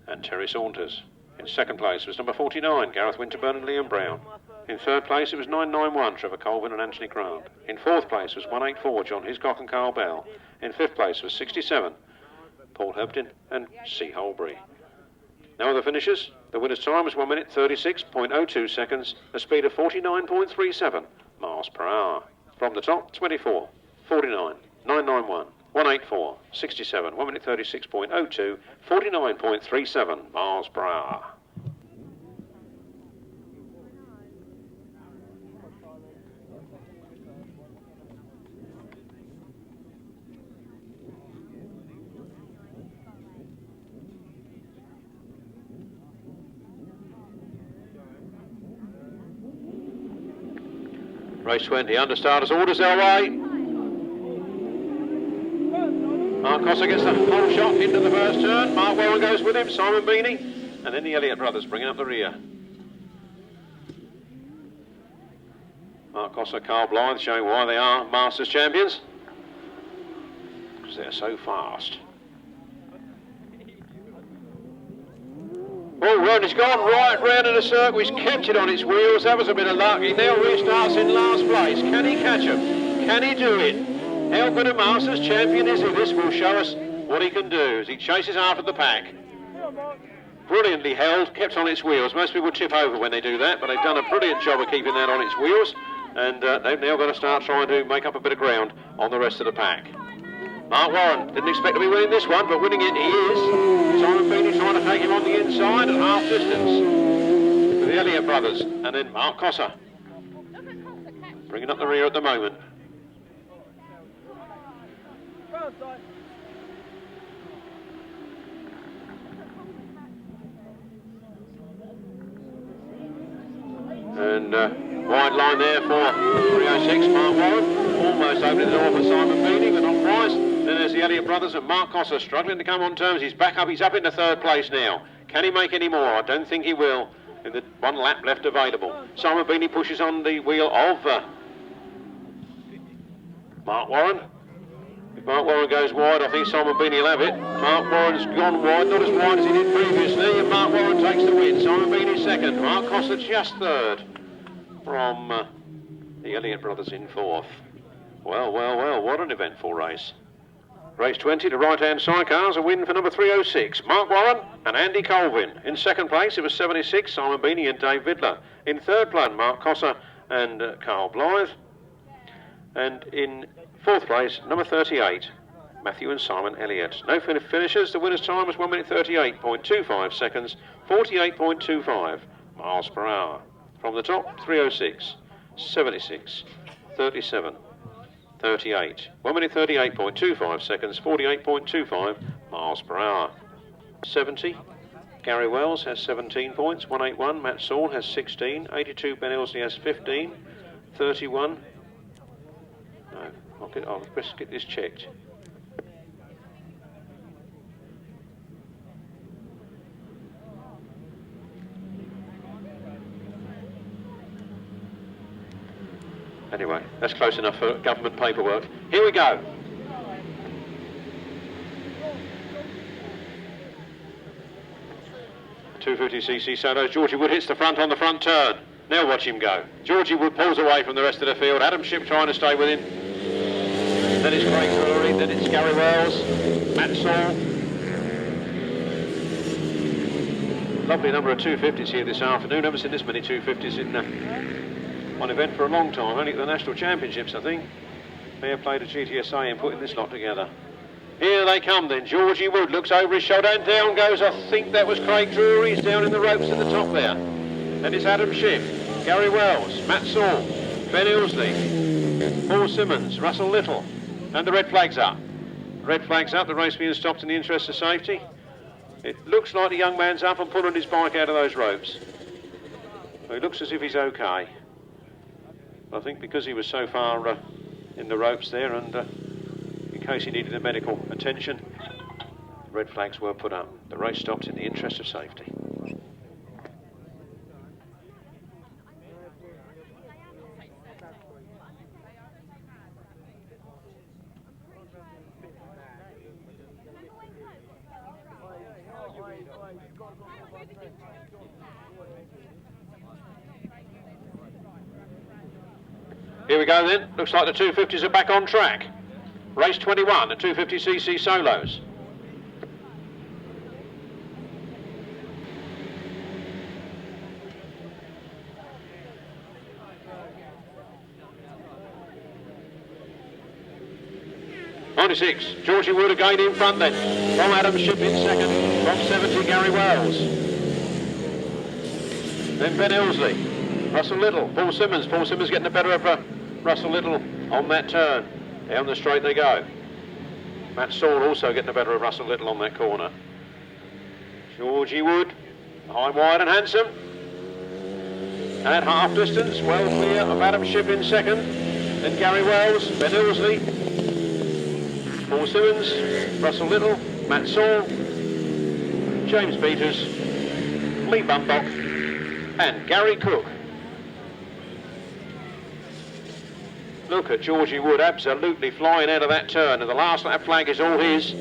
Speaker 2: And Terry Saunders. In second place was number 49, Gareth Winterburn and Liam Brown. In third place it was 991, Trevor Colvin and Anthony Grant. In fourth place was 184, John Hiscock and Carl Bell. In fifth place was 67, Paul Hepton and C. Holbury. Now the finishers. The winner's time was 1 minute 36.02 seconds, a speed of 49.37 miles per hour. From the top, 24, 49, 991. 184, 67, 1 minute 36.02, 49.37 miles per hour. Race 20, understarters, orders our way. Mark Cossa gets the whole shot into the first turn. Mark Warren goes with him, Simon Beanie, and then the Elliott brothers bringing up the rear. Mark Cossa, Carl Blythe showing why they are Masters champions. Because they're so fast. Oh, Ron, he's gone right round in a circle. He's kept it on its wheels. That was a bit of luck. He now restarts in last place. Can he catch him? Can he do it? How good a Masters champion is he? This will show us what he can do as he chases after the pack. Brilliantly held, kept on its wheels. Most people tip over when they do that, but they've done a brilliant job of keeping that on its wheels. And they've now got to start trying to make up a bit of ground on the rest of the pack. Mark Warren didn't expect to be winning this one, but winning it he is. Simon Beanie trying to take him on the inside at half distance. The Elliott brothers, and then Mark Cossa bringing up the rear at the moment. And wide line there for 306, Mark Warren. Almost opening the door for Simon Beanie, but not quite. Then there's the Elliott brothers and Mark Cossa struggling to come on terms. He's back up, he's up into third place now. Can he make any more? I don't think he will. In the one lap left available. Simon Beanie pushes on the wheel of Mark Warren. If Mark Warren goes wide, I think Simon Beanie will have it. Mark Warren's gone wide, not as wide as he did previously, and Mark Warren takes the win. Simon Beanie second, Mark Cossa just third from the Elliott brothers in fourth. Well, well, well, what an eventful race. Race 20 to right-hand Sidecars, a win for number 306, Mark Warren and Andy Colvin. In second place, it was 76, Simon Beanie and Dave Vidler. In third place, Mark Cossa and Carl Blythe. And in fourth place, number 38, Matthew and Simon Elliott. No finishers, the winner's time was 1 minute 38.25 seconds, 48.25 miles per hour. From the top, 306, 76, 37. 38. 1 minute 38.25 seconds, 48.25 miles per hour. 70. Gary Wells has 17 points, 181. Matt Saul has 16. 82. Ben Ilsley has 15. 31. No, I'll best get this checked. Anyway, that's close enough for government paperwork. Here we go. .250cc solos. Georgie Wood hits the front on the front turn. Now watch him go. Georgie Wood pulls away from the rest of the field. Adam Shipp trying to stay with him. Then it's Craig Drury. Then it's Gary Wells. Matt Saul. Lovely number of 250s here this afternoon. Never seen this many 250s in one event for a long time, only at the National Championships, I think. Fair play to GTSA in putting this lot together. Here they come then. Georgie Wood looks over his shoulder and down goes, I think that was Craig Drury. He's down in the ropes at the top there. And it's Adam Shipp, Gary Wells, Matt Saul, Ben Ilsley, Paul Simmons, Russell Little. And the red flag's up. Red flag's up, the race being stopped in the interest of safety. It looks like the young man's up and pulling his bike out of those ropes. Well, he looks as if he's okay. I think because he was so far in the ropes there and in case he needed a medical attention, red flags were put up. The race stopped in the interest of safety. Here we go then. Looks like the 250s are back on track. Race 21, the 250cc solos. .96, Georgie Wood again in front then. From Adam Shipp in second. From 70, Gary Wells. Then Ben Ilsley. Russell Little, Paul Simmons. Paul Simmons getting the better of Russell Little on that turn. Down the straight they go. Matt Saul also getting the better of Russell Little on that corner. Georgie Wood, high, wide and handsome. At half distance, well clear of Adam Shipp in second. Then Gary Wells, Ben Ilsley. Paul Simmons, Russell Little, Matt Saul, James Peters, Lee Bundock and Gary Cook. Look at Georgie Wood absolutely flying out of that turn, and the last lap flag is all his.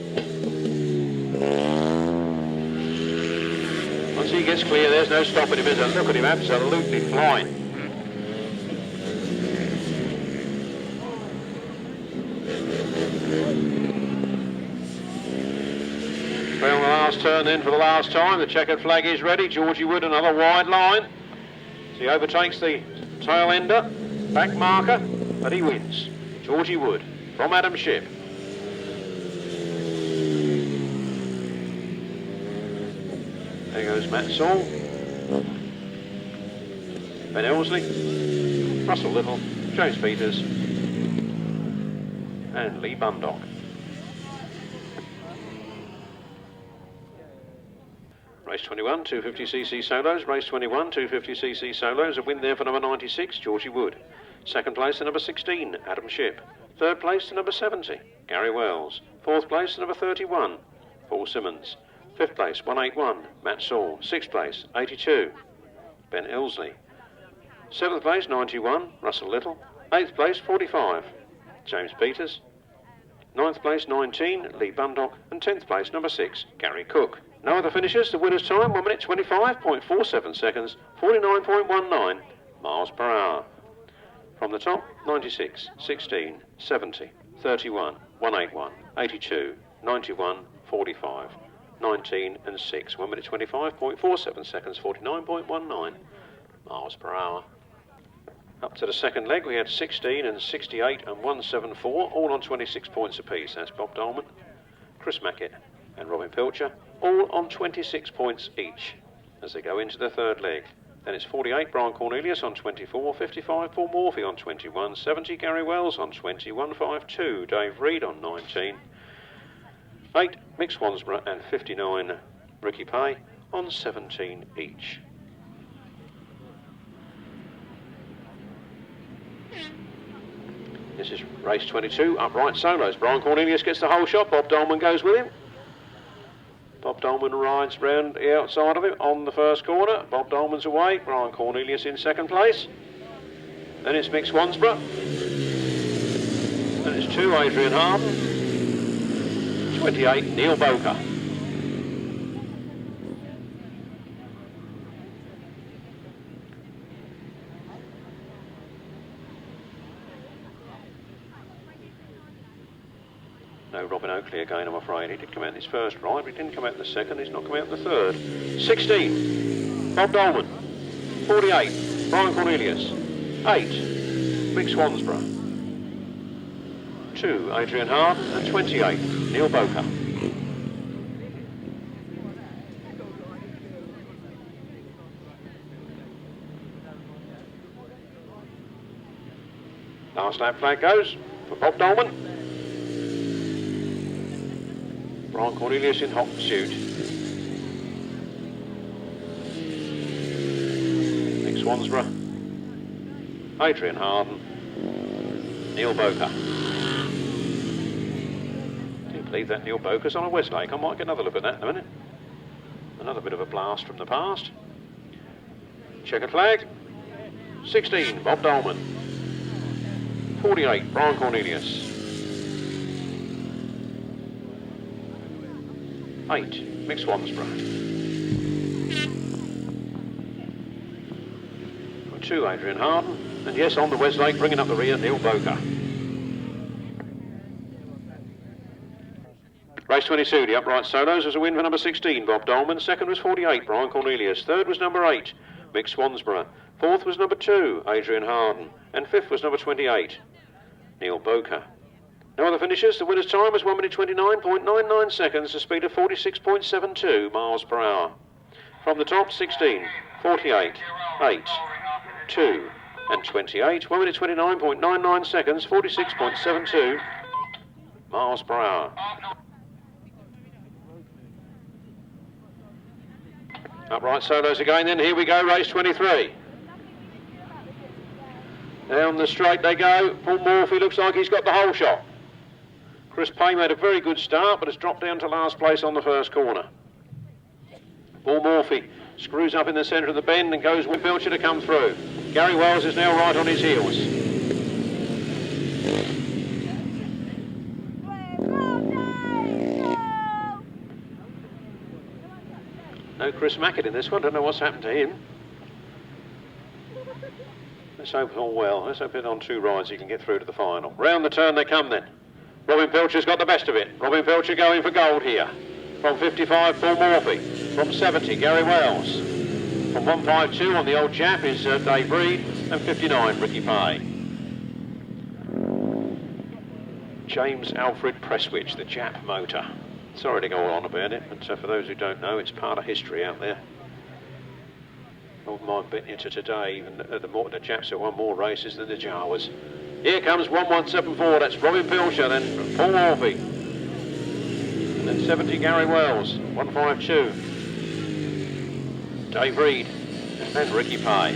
Speaker 2: Once he gets clear, there's no stopping him, is there? Look at him absolutely flying. Well, on the last turn then for the last time, the checkered flag is ready. Georgie Wood, another wide line. So he overtakes the tail ender, back marker, but he wins. Georgie Wood from Adam Ship. There goes Matt Saul, Ben Elsley, Russell Little, James Peters and Lee Bundock. Race 21, 250cc solos. Race 21, 250cc solos. A win there for number 96, Georgie Wood. Second place to number 16, Adam Ship. Third place to number 70, Gary Wells. Fourth place to number 31, Paul Simmons. Fifth place, 181, Matt Saul. Sixth place, 82, Ben Elsley. Seventh place, 91, Russell Little. Eighth place, 45, James Peters. Ninth place, 19, Lee Bundock. And 10th place, number 6, Gary Cook. No other finishers. The winner's time, 1 minute 25.47 seconds, 49.19 miles per hour. From the top, 96, 16, 70, 31, 181, 82, 91, 45, 19 and 6. 1 minute 25.47 seconds, 49.19 miles per hour. Up to the second leg, we had 16 and 68 and 174, all on 26 points apiece. That's Bob Dolman, Chris Mackett and Robin Pilcher, all on 26 points each as they go into the third leg. Then it's 48, Brian Cornelius on 24, 55, Paul Morfey on 21, 70, Gary Wells on 20, 152, Dave Reed on 19, 8, Mick Swansborough and 59, Ricky Pay on 17 each. This is race 22, upright solos. Brian Cornelius gets the whole shot, Bob Dolman goes with him. Bob Dolman rides round the outside of him on the first corner. Bob Dolman's away, Brian Cornelius in second place. Then it's Mick Swansborough. Then it's 2, Adrian Harden. 28, Neil Boker. No Robin Oakley again, I'm afraid. He did come out in his first ride, but he didn't come out in the second. He's not come out in the third. 16, Bob Dolman. 48, Brian Cornelius. 8, Mick Swansborough. 2, Adrian Harden. And 28, Neil Boker. Last lap flag goes for Bob Dolman. Brian Cornelius in hot pursuit. Mick Swansborough, Adrian Harden, Neil Boker. Can't believe that Neil Boker's on a Westlake. I might get another look at that in a minute. Another bit of a blast from the past. Checkered flag. 16, Bob Dolman. 48, Brian Cornelius. 8, Mick Swansborough. 2, Adrian Harden. And yes, on the Westlake, bringing up the rear, Neil Boker. Race 22, the upright solos, was a win for number 16, Bob Dolman. Second was 48, Brian Cornelius. Third was number 8, Mick Swansborough. Fourth was number 2, Adrian Harden. And fifth was number 28, Neil Boker. No other finishers. The winner's time was 1 minute 29.99 seconds, a speed of 46.72 miles per hour. From the top, 16, 48, 8, 2 and 28. 1 minute 29.99 seconds, 46.72 miles per hour. Upright solos again then. Here we go, race 23. Down the straight they go. Paul Morfey looks like he's got the whole shot. Chris Payne made a very good start, but has dropped down to last place on the first corner. Paul Morfey screws up in the centre of the bend and goes with Pilcher to come through. Gary Wells is now right on his heels. No Chris Mackett in this one, don't know what's happened to him. Let's hope all well. Let's hope it on 2 rides he can get through to the final. Round the turn they come then. Robin Pilcher's got the best of it. Robin Pilcher going for gold here. From 55, Paul Morfey. From 70, Gary Wells. From 152 on the old Jap is Dave Reed. And 59, Ricky Pay. James Alfred Prestwich, the Jap motor. Sorry to go on about it, but for those who don't know, it's part of history out there. Not mind been into today, even the Japs have won more races than the Jawas. Here comes 1174, that's Robin Pilcher, then Paul Morfey. And then 70, Gary Wells, 152. Dave Reed, and Ricky Pay.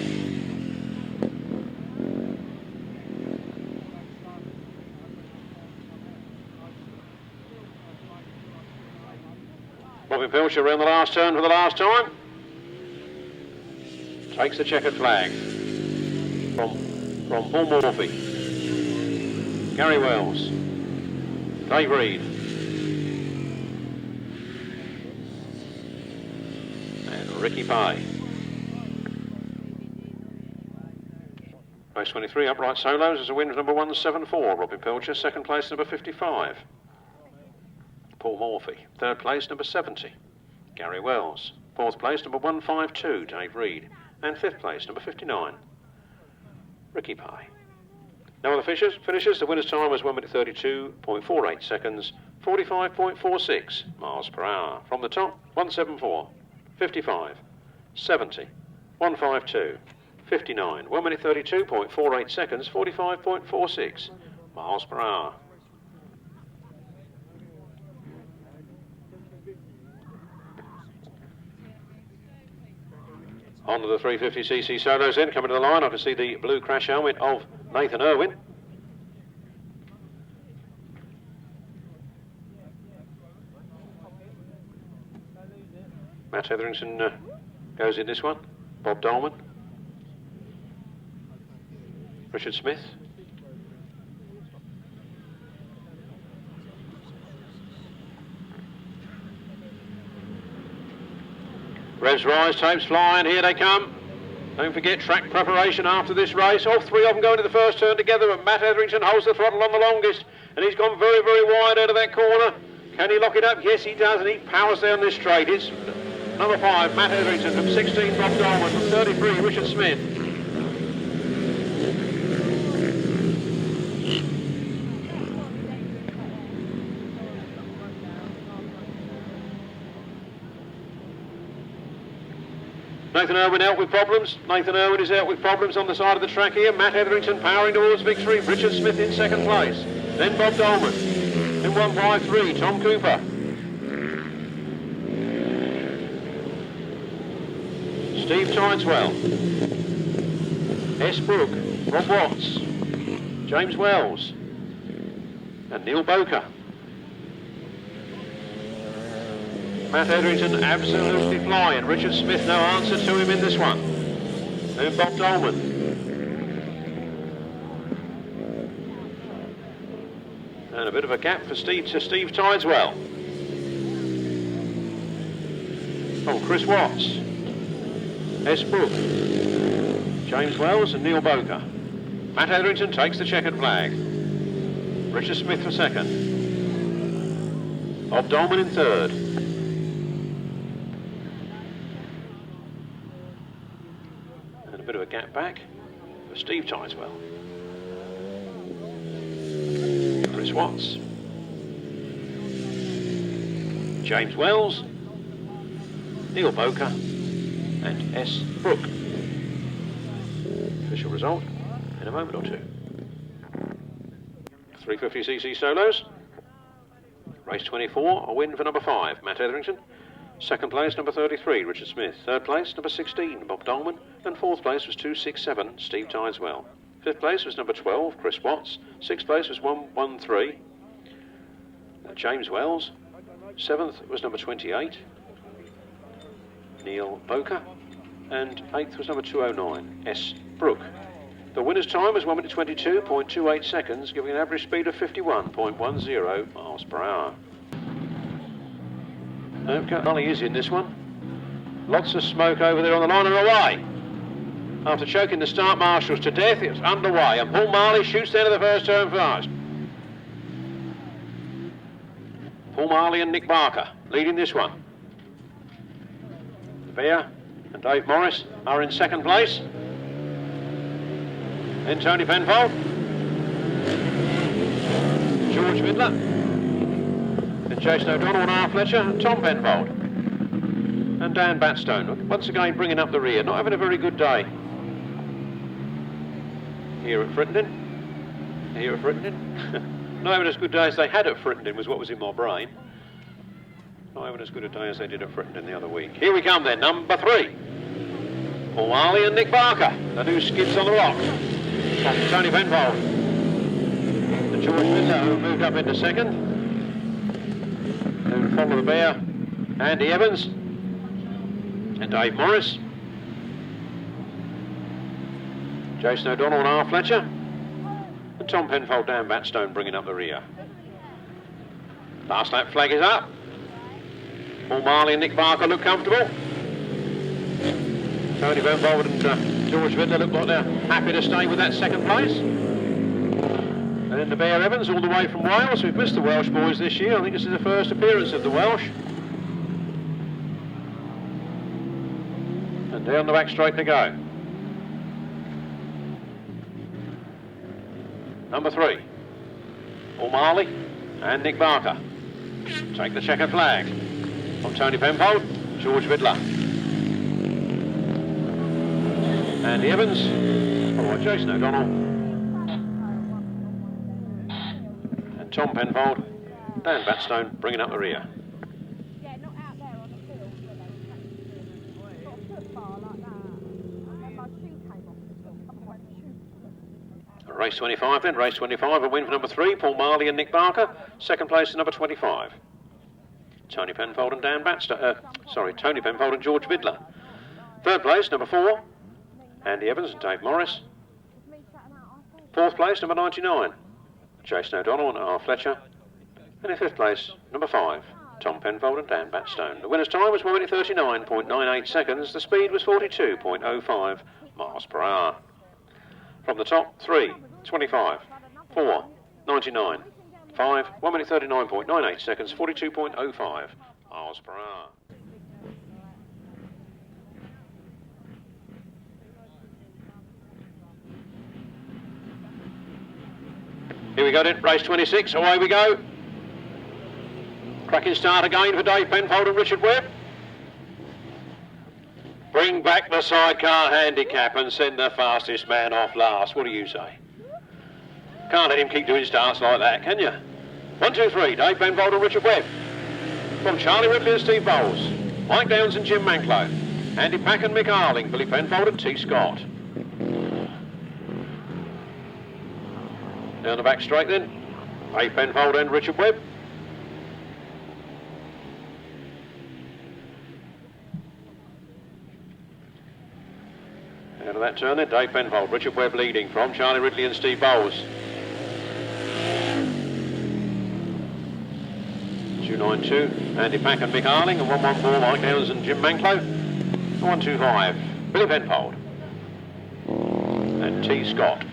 Speaker 2: Robin Pilcher around the last turn for the last time. Takes the checkered flag from Paul Morfey. Gary Wells. Dave Reed. And Ricky Pay. Race 23, Upright Solos, is a win of number 174. Robin Pilcher, second place, number 55. Paul Morfey, third place, number 70. Gary Wells, fourth place, number 152, Dave Reed, and fifth place, number 59, Ricky Pye. No other finishers. The winner's time was 1 minute 32.48 seconds, 45.46 miles per hour. From the top, 174, 55, 70, 152, 59, 1 minute 32.48 seconds, 45.46 miles per hour. On to the 350cc solos then, coming to the line. I can see the blue crash helmet of Nathan Irwin. Matt Etherington goes in this one. Bob Dolman. Richard Smith. Revs rise, tapes flying, here they come. Don't forget track preparation after this race. All 3 of them going to the first turn together, but Matt Etherington holds the throttle on the longest, and he's gone very, very wide out of that corner. Can he lock it up? Yes, he does, and he powers down this straight. It's number 5, Matt Etherington, from 16, Bob Dolman, from 33, Richard Smith. Nathan Irwin out with problems. Nathan Irwin is out with problems on the side of the track here. Matt Etherington powering towards victory. Richard Smith in second place. Then Bob Dolman. Then 153, Tom Cooper. Steve Tideswell. S. Brooke. Rob Watts. James Wells. And Neil Boker. Matt Etherington absolutely flying. Richard Smith, no answer to him in this one. And Bob Dolman. And a bit of a gap for Steve Tideswell. Oh, Chris Watts. S. Brooke. James Wells and Neil Boker. Matt Etherington takes the checkered flag. Richard Smith for second. Bob Dolman in third. A bit of a gap back for Steve Tideswell. Chris Watts. James Wells. Neil Boker. And S. Brooke. Official result in a moment or two. 350cc solos. Race 24, a win for number 5, Matt Etherington. Second place, number 33, Richard Smith. Third place, number 16, Bob Dolman. And fourth place was 267, Steve Tideswell. Fifth place was number 12, Chris Watts. Sixth place was 113, James Wells. 7th was number 28, Neil Boker. And 8th was number 209, S. Brooke. The winner's time was 1 minute 22.28 seconds, giving an average speed of 51.10 miles per hour. Marley is in this one. Lots of smoke over there on the line and away. After choking the start marshals to death, it's underway, and Paul Marley shoots down to the first turn fast. Paul Marley and Nick Barker leading this one. De Beer and Dave Morris are in second place. Then Tony Penfold, George Vidler, then Jason O'Donnell and R. Fletcher, and Tom Penfold, and Dan Batstone. Once again bringing up the rear, not having a very good day here at Frittenden. Not having as good a day as they had at Frittenden was what was in my brain. Not having as good a day as they did at Frittenden the other week. Here we come then, number 3. Paul Marley and Nick Barker, the new skids on the rock. Tony Penfold. And George Vidler, who moved up into second. Then follow the bear, Andy Evans and Dave Morris. Jason O'Donnell and R. Fletcher. And Tom Penfold, Dan Batstone bringing up the rear. Last lap flag is up. Paul Marley and Nick Barker look comfortable. Tony Penfold and George Vidler look like they're happy to stay with that second place. And then the Bear Evans all the way from Wales. We've missed the Welsh boys this year. I think this is the first appearance of the Welsh. And down the back straight they go. Number 3, Paul Marley and Nick Barker. Take the checkered flag from Tony Penfold, George Vidler. Andy Evans, followed by Jason O'Donnell. And Tom Penfold, Dan Batstone bringing up the rear.
Speaker 3: Yeah, not out there on the field, but they got a footbar like that. And my shoe came off the field. Otherwise the shoe.
Speaker 2: Race 25 then, race 25, a win for number 3, Paul Marley and Nick Barker. Second place to number 25. Tony Penfold and Tony Penfold and George Vidler. Third place, number 4, Andy Evans and Dave Morris. Fourth place, number 99, Jason O'Donnell and R. Fletcher. And in fifth place, number 5, Tom Penfold and Dan Batstone. The winner's time was 1 minute 39.98 seconds. The speed was 42.05 miles per hour. From the top, 3, 25, 4, 99, 5, 1 minute 39.98 seconds, 42.05 miles per hour. Here we go then, race 26, away we go. Cracking start again for Dave Penfold and Richard Webb. Bring back the sidecar handicap and send the fastest man off last. What do you say? Can't let him keep doing starts like that, can you? 1, 2, 3, Dave Penfold and Richard Webb. From Charlie Ridley and Steve Bowles, Mike Downs and Jim Manklow, Andy Pack and Mick Arling, Billy Penfold and T. Scott. Down the back straight then, Dave Penfold and Richard Webb. Out of that turn then, Dave Penfold, Richard Webb leading from Charlie Ridley and Steve Bowles. 292, Andy Pack and Mick Arling, and 114, Mike Downs and Jim Manklow. 125, Billy Penfold and T. Scott.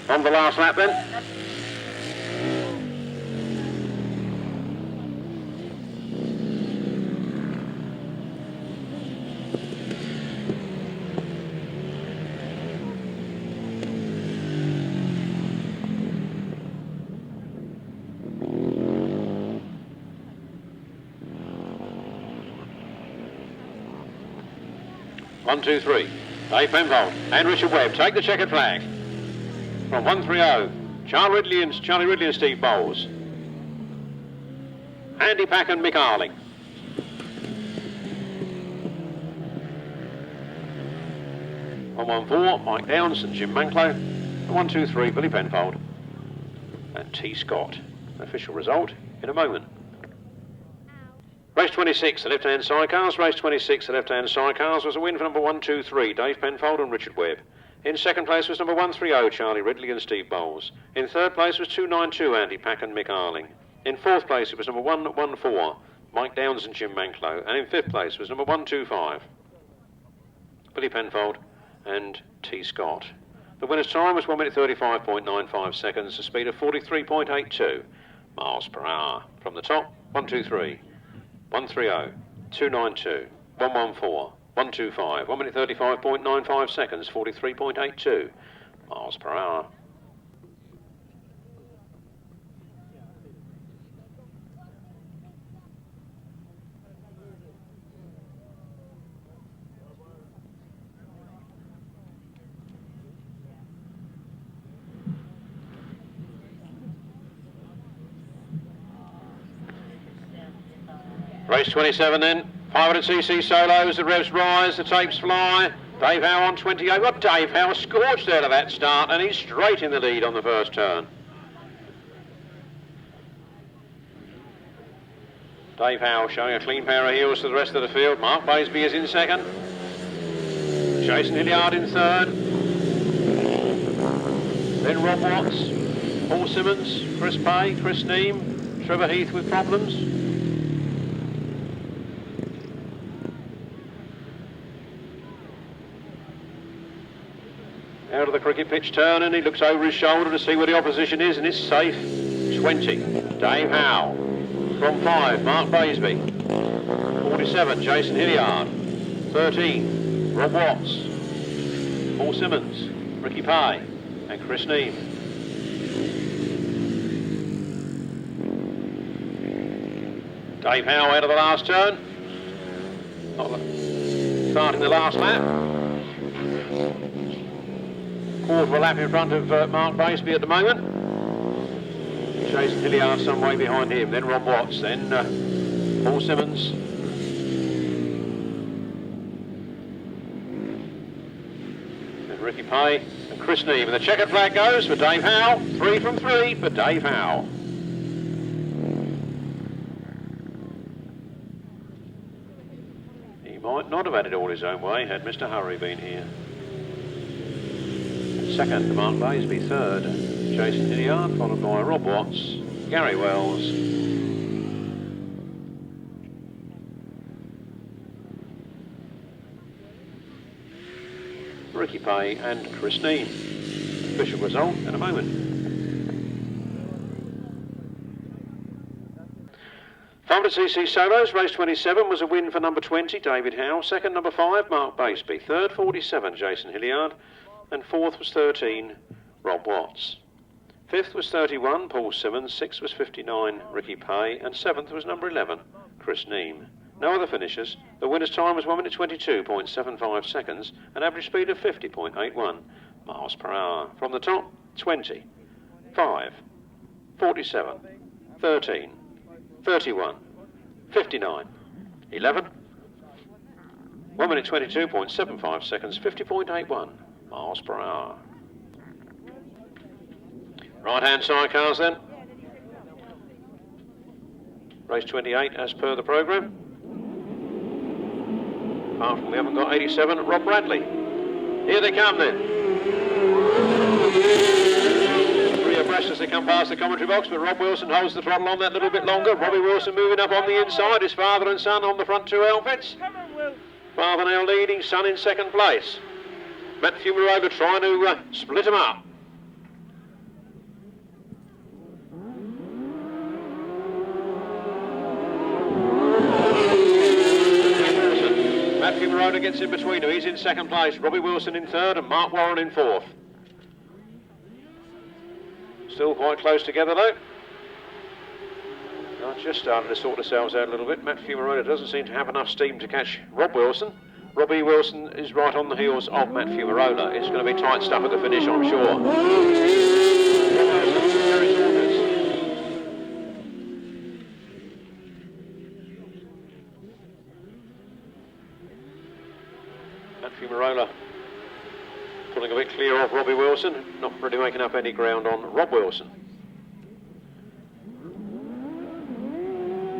Speaker 2: On the last lap then. One, two, three. Dave Penfold and Richard Webb take the checkered flag. From 130, Charlie Ridley and Steve Bowles. Andy Pack and Mick Arling. 114, Mike Downs and Jim Manklow. And 123, Billy Penfold and T. Scott. Official result in a moment. Race 26, the left-hand sidecars. Race 26, the left-hand sidecars was a win for number 123, Dave Penfold and Richard Webb. In second place was number 130, Charlie Ridley and Steve Bowles. In third place was 292, Andy Pack and Mick Arling. In fourth place it was number 114, Mike Downs and Jim Manklow. And in fifth place was number 125, Billy Penfold and T. Scott. The winner's time was 1 minute 35.95 seconds, a speed of 43.82 miles per hour. From the top, 123. 130, 292, 114, 125, 1 minute 35.95 seconds, 43.82 miles per hour. Race 27 then, 500cc solos, the revs rise, the tapes fly. Dave Howe on 28. Well, Dave Howe scorched out of that start and he's straight in the lead on the first turn. Dave Howe showing a clean pair of heels to the rest of the field. Mark Baseby is in second. Jason Hilliard in third. Then Rob Watts, Paul Simmons, Chris Pay, Chris Neame, Trevor Heath with problems. Out of the cricket pitch turn and he looks over his shoulder to see where the opposition is and it's safe. 20, Dave Howe. From 5, Mark Baseby. 47, Jason Hilliard. 13, Rob Watts. Paul Simmons, Ricky Pay and Chris Neame. Dave Howe out of the last turn. Starting the last lap. Quarter of a lap in front of Mark Baseby at the moment. Jason Hilliard some way behind him. Then Rob Watts. Then Paul Simmons. Then Ricky Pay and Chris Neame. And the checkered flag goes for Dave Howe. 3 from 3 for Dave Howe. He might not have had it all his own way had Mr. Hurry been here. Second, Mark Baseby. Third, Jason Hilliard, followed by Rob Watts, Gary Wells, Ricky Pay and Chris Neame. Official result in a moment. cc solos, race 27 was a win for number 20, David Howe. Second, number 5, Mark Baseby. Third, 47, Jason Hilliard. And fourth was 13, Rob Watts. Fifth was 31, Paul Simmons. Sixth was 59, Ricky Pay. And seventh was number 11, Chris Neame. No other finishers. The winner's time was 1 minute 22.75 seconds, an average speed of 50.81 miles per hour. From the top, 20, 5, 47, 13, 31, 59, 11, 1 minute 22.75 seconds, 50.81 miles per hour. Right-hand side cars then. Race 28 as per the programme. Apart from we haven't got 87, Rob Bradley. Here they come then. 3 abreast as they come past the commentary box, but Rob Wilson holds the throttle on that little bit longer. Robbie Wilson moving up on the inside. His father and son on the front 2 outfits. Father now leading, son in second place. Matt Fumarola trying to split them up. Matt Fumarola gets in between them. He's in second place. Robbie Wilson in third and Mark Warren in fourth. Still quite close together though. Just starting to sort themselves out a little bit. Matt Fumarola doesn't seem to have enough steam to catch Rob Wilson. Robbie Wilson is right on the heels of Matt Fumarola. It's going to be tight stuff at the finish, I'm sure. Matt Fumarola Pulling a bit clear off Robbie Wilson, not really making up any ground on Rob Wilson.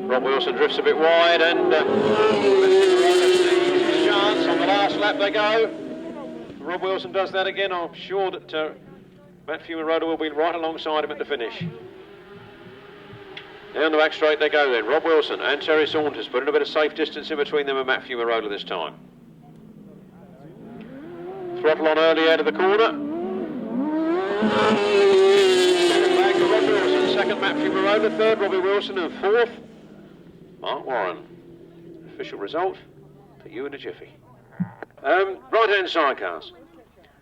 Speaker 2: Rob Wilson drifts a bit wide and his chance. On the last lap they go. Rob Wilson does that again. I'm sure that Matt Fumarola will be right alongside him at the finish. Down the back straight they go then. Rob Wilson and Terry Saunders putting a bit of safe distance in between them and Matt Fumarola this time. Throttle on early out of the corner. Second back to Rob Wilson, second Matt Fumarola, third Robbie Wilson and fourth Mark Warren. Official result for you in a jiffy. Right hand sidecars.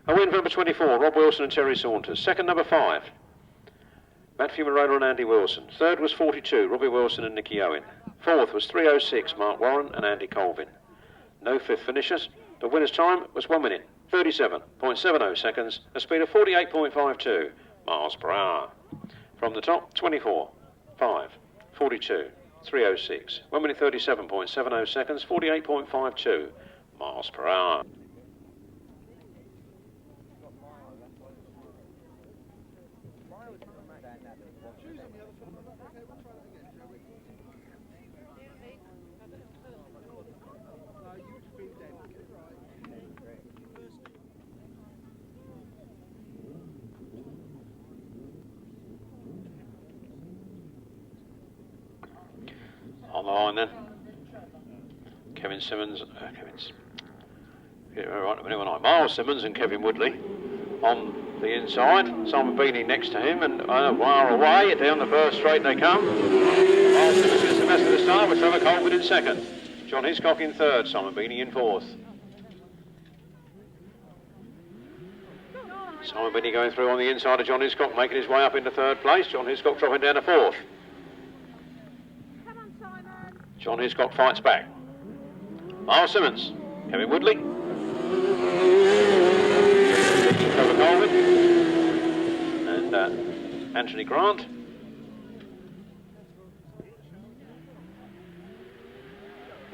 Speaker 2: A win for number 24, Rob Wilson and Terry Saunders. Second, number 5, Matt Fumarola and Andy Wilson. Third was 42, Robbie Wilson and Nicky Owen. Fourth was 3:06, Mark Warren and Andy Colvin. No fifth finishers. The winner's time was 1 minute, 37.70 seconds, a speed of 48.52 miles per hour. From the top, 24, 5, 42, 3:06, 1 minute 37.70 seconds, 48.52 miles per hour. On the line then, Kevin Simmons, Miles Simmons and Kevin Woodley on the inside. Simon Beanie next to him, and wire away down the first straight they come. Miles Simmons gets the best of the start with Trevor Colvin in second. John Hiscock in third, Simon Beanie in fourth. Simon Beanie going through on the inside of John Hiscock, making his way up into third place. John Hiscock dropping down to fourth. John Hiscock fights back. Miles Simmons, Kevin Woodley, Trevor Colvin, and Anthony Grant.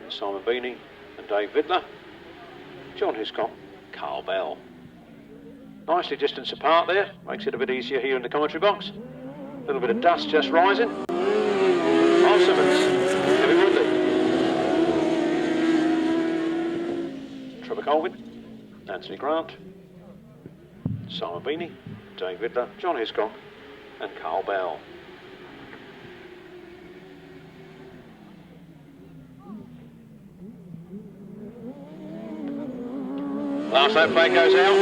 Speaker 2: And Simon Beanie and Dave Vidler. John Hiscock, Carl Bell. Nicely distanced apart there, makes it a bit easier here in the commentary box. A little bit of dust just rising. Miles Simmons, Kevin Woodley, Trevor Colvin, Anthony Grant, Simon Beanie, Dave Vidler, John Hiscock and Carl Bell. Last lap flag goes out.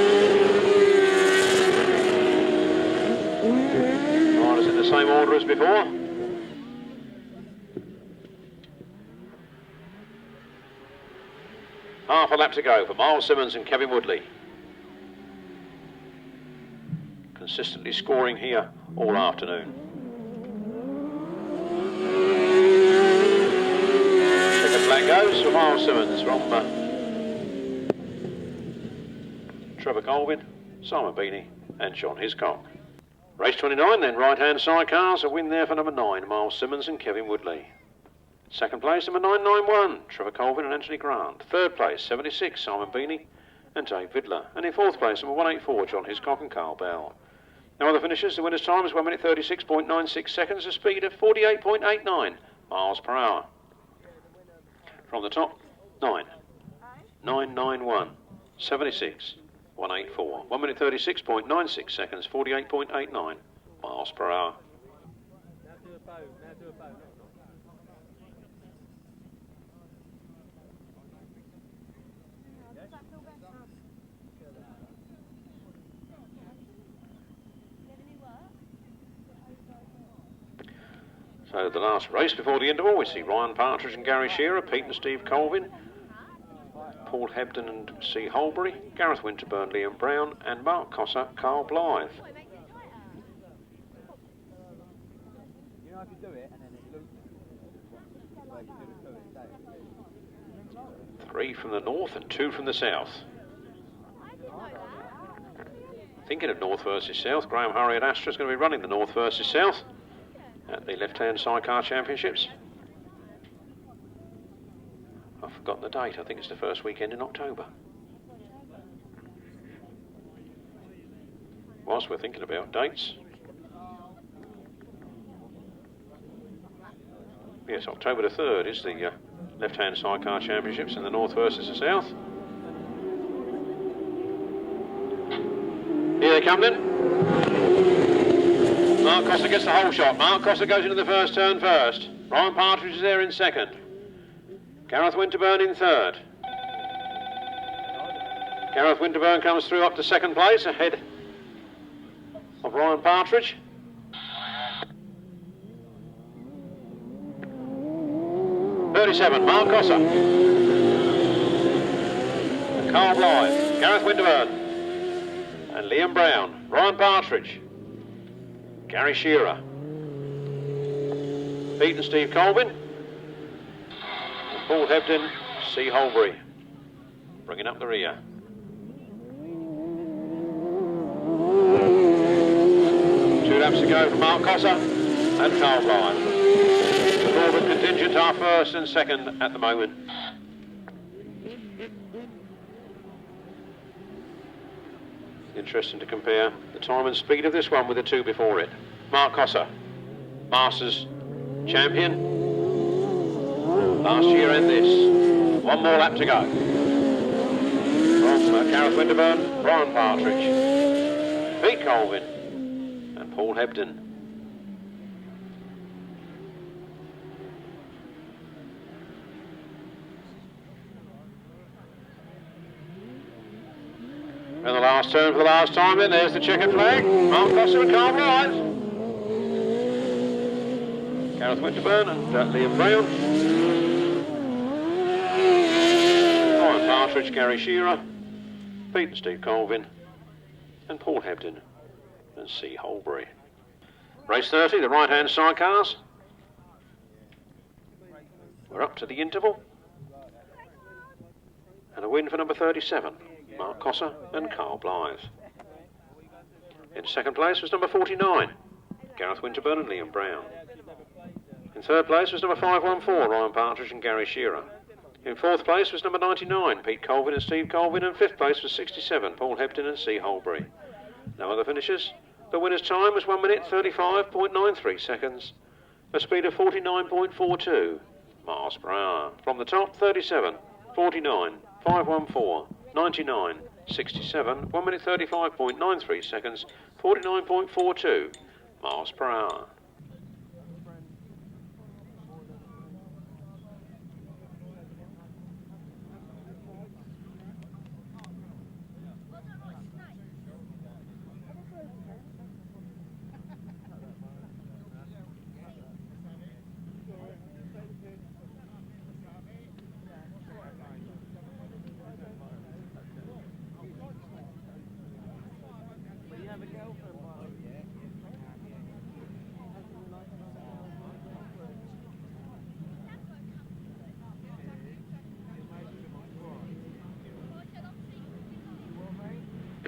Speaker 2: Riders in the same order as before. Half a lap to go for Miles Simmons and Kevin Woodley. Consistently scoring here all afternoon. Second flag goes for Miles Simmons from Trevor Colvin, Simon Beanie and John Hiscock. Race 29 then, right hand sidecars, a win there for number 9, Miles Simmons and Kevin Woodley. Second place, number 991, Trevor Colvin and Anthony Grant. Third place, 76, Simon Beanie and Dave Vidler. And in fourth place, number 184, John Hiscock and Carl Bell. Now other finishers, the winner's time is 1 minute 36.96 seconds, a speed of 48.89 miles per hour. From the top, 9, 991, 76, 184. 1 minute 36.96 seconds, 48.89 miles per hour. So the last race before the interval, we see Ryan Partridge and Gary Shearer, Pete and Steve Colvin, Paul Hebden and C. Holbury, Gareth Winterburn, Liam Brown, and Mark Cosser, Carl Blythe. Three from the north and 2 from the south. Thinking of north versus south, Graham Hurry at Astra is going to be running the north versus south at the left-hand sidecar championships. I've forgotten the date. I think it's the first weekend in October. whilst we're thinking about dates. Yes, October the 3rd is the left-hand sidecar championships in the north versus the south. Here they come then. Mark Costa gets the whole shot. Mark Costa goes into the first turn first. Ryan Partridge is there in second. Gareth Winterburn in third. Gareth Winterburn comes through up to second place ahead of Ryan Partridge. .37, Mark Costa. And Carl Blythe, Gareth Winterburn. And Liam Brown, Ryan Partridge. Gary Shearer. Pete and Steve Colvin. And Paul Hebden, C. Holbury. Bringing up the rear. Two laps to go for Mark Costa and Carl Blythe. The Northern contingent are first and second at the moment. Interesting to compare the time and speed of this one with the two before it. Mark Costa, Masters champion last year and this. One more lap to go. From Gareth Winterburn, Ryan Partridge, Pete Colvin and Paul Hebden. And the last turn for the last time, then there's the checkered flag. Mark Costa and Carl Blythe. Gareth Winterburn and Liam Brown. Ryan Partridge, Gary Shearer, Pete and Steve Colvin, and Paul Hebden and C. Holbury. Race 30, the right-hand sidecars. We're up to the interval. And a win for number 37. Mark Costa and Carl Blythe. In second place was number 49, Gareth Winterburn and Liam Brown. In third place was number 514, Ryan Partridge and Gary Shearer. In fourth place was number 99, Pete Colvin and Steve Colvin, and fifth place was 67, Paul Hebden and C. Holbury. No other finishers. The winner's time was 1 minute 35.93 seconds, a speed of 49.42 miles per hour. From the top, 37, 49, 514, 99, 67, 1 minute 35.93 seconds, 49.42 miles per hour.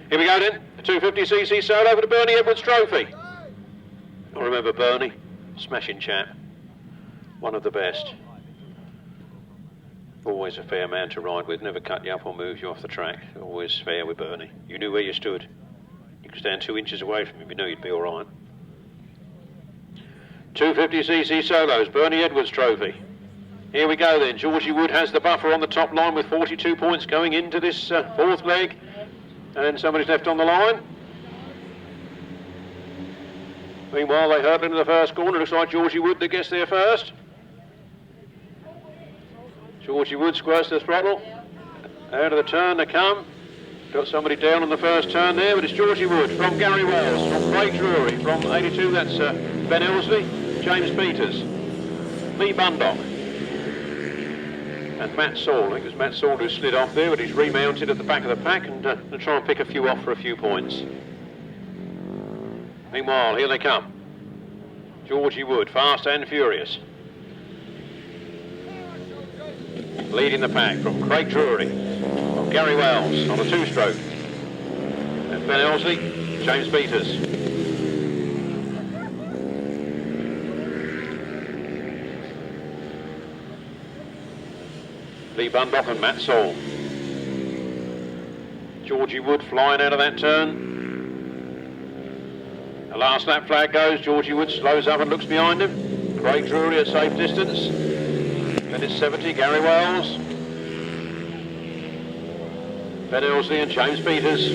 Speaker 2: Here we go then, the 250cc solo for the Bernie Edwards Trophy. I remember Bernie, smashing chap, one of the best. Always a fair man to ride with, never cut you up or move you off the track. Always fair with Bernie. You knew where you stood. You could stand 2 inches away from him, you knew you'd be all right. 250cc solos, Bernie Edwards Trophy. Here we go then, Georgie Wood has the buffer on the top line with 42 points going into this fourth leg. And somebody's left on the line. Meanwhile, they hurtle into the first corner. Looks like Georgie Wood that gets there first. Georgie Wood squirts the throttle. Out of the turn they come. Got somebody down on the first turn there, but it's Georgie Wood from Gary Wells, from Craig Drury, from 82, that's Ben Elsley, James Peters, Lee Bundock, and Matt Saul. I think it was Matt Saul who slid off there, but he's remounted at the back of the pack and try and pick a few off for a few points. Meanwhile, here they come. Georgie Wood, fast and furious. Leading the pack from Craig Drury, from Gary Wells on a two-stroke. And Ben Elsley, James Peters. Lee Bundock and Matt Saul. Georgie Wood flying out of that turn. The last lap flag goes. Georgie Wood slows up and looks behind him. Craig Drury at safe distance. Then it's 70, Gary Wells. Ben Elsley and James Peters.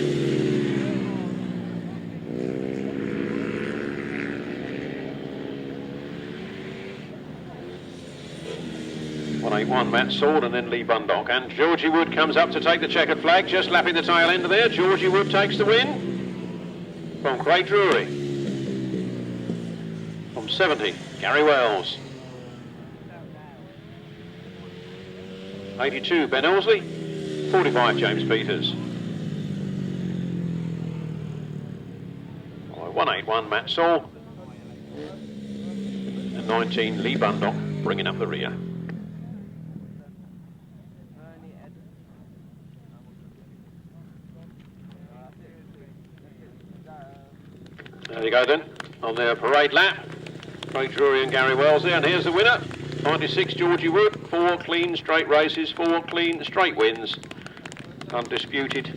Speaker 2: 181 Matt Saul and then Lee Bundock. And Georgie Wood comes up to take the checkered flag, just lapping the tail end there. Georgie Wood takes the win from Craig Drury. From 70, Gary Wells. 82, Ben Elsley. 45, James Peters. 181, Matt Saul. And 19, Lee Bundock, bringing up the rear. There you go then, on their parade lap. Craig Drury and Gary Wells there, and here's the winner. 96, Georgie Wood. 4 clean straight races, 4 clean straight wins. Undisputed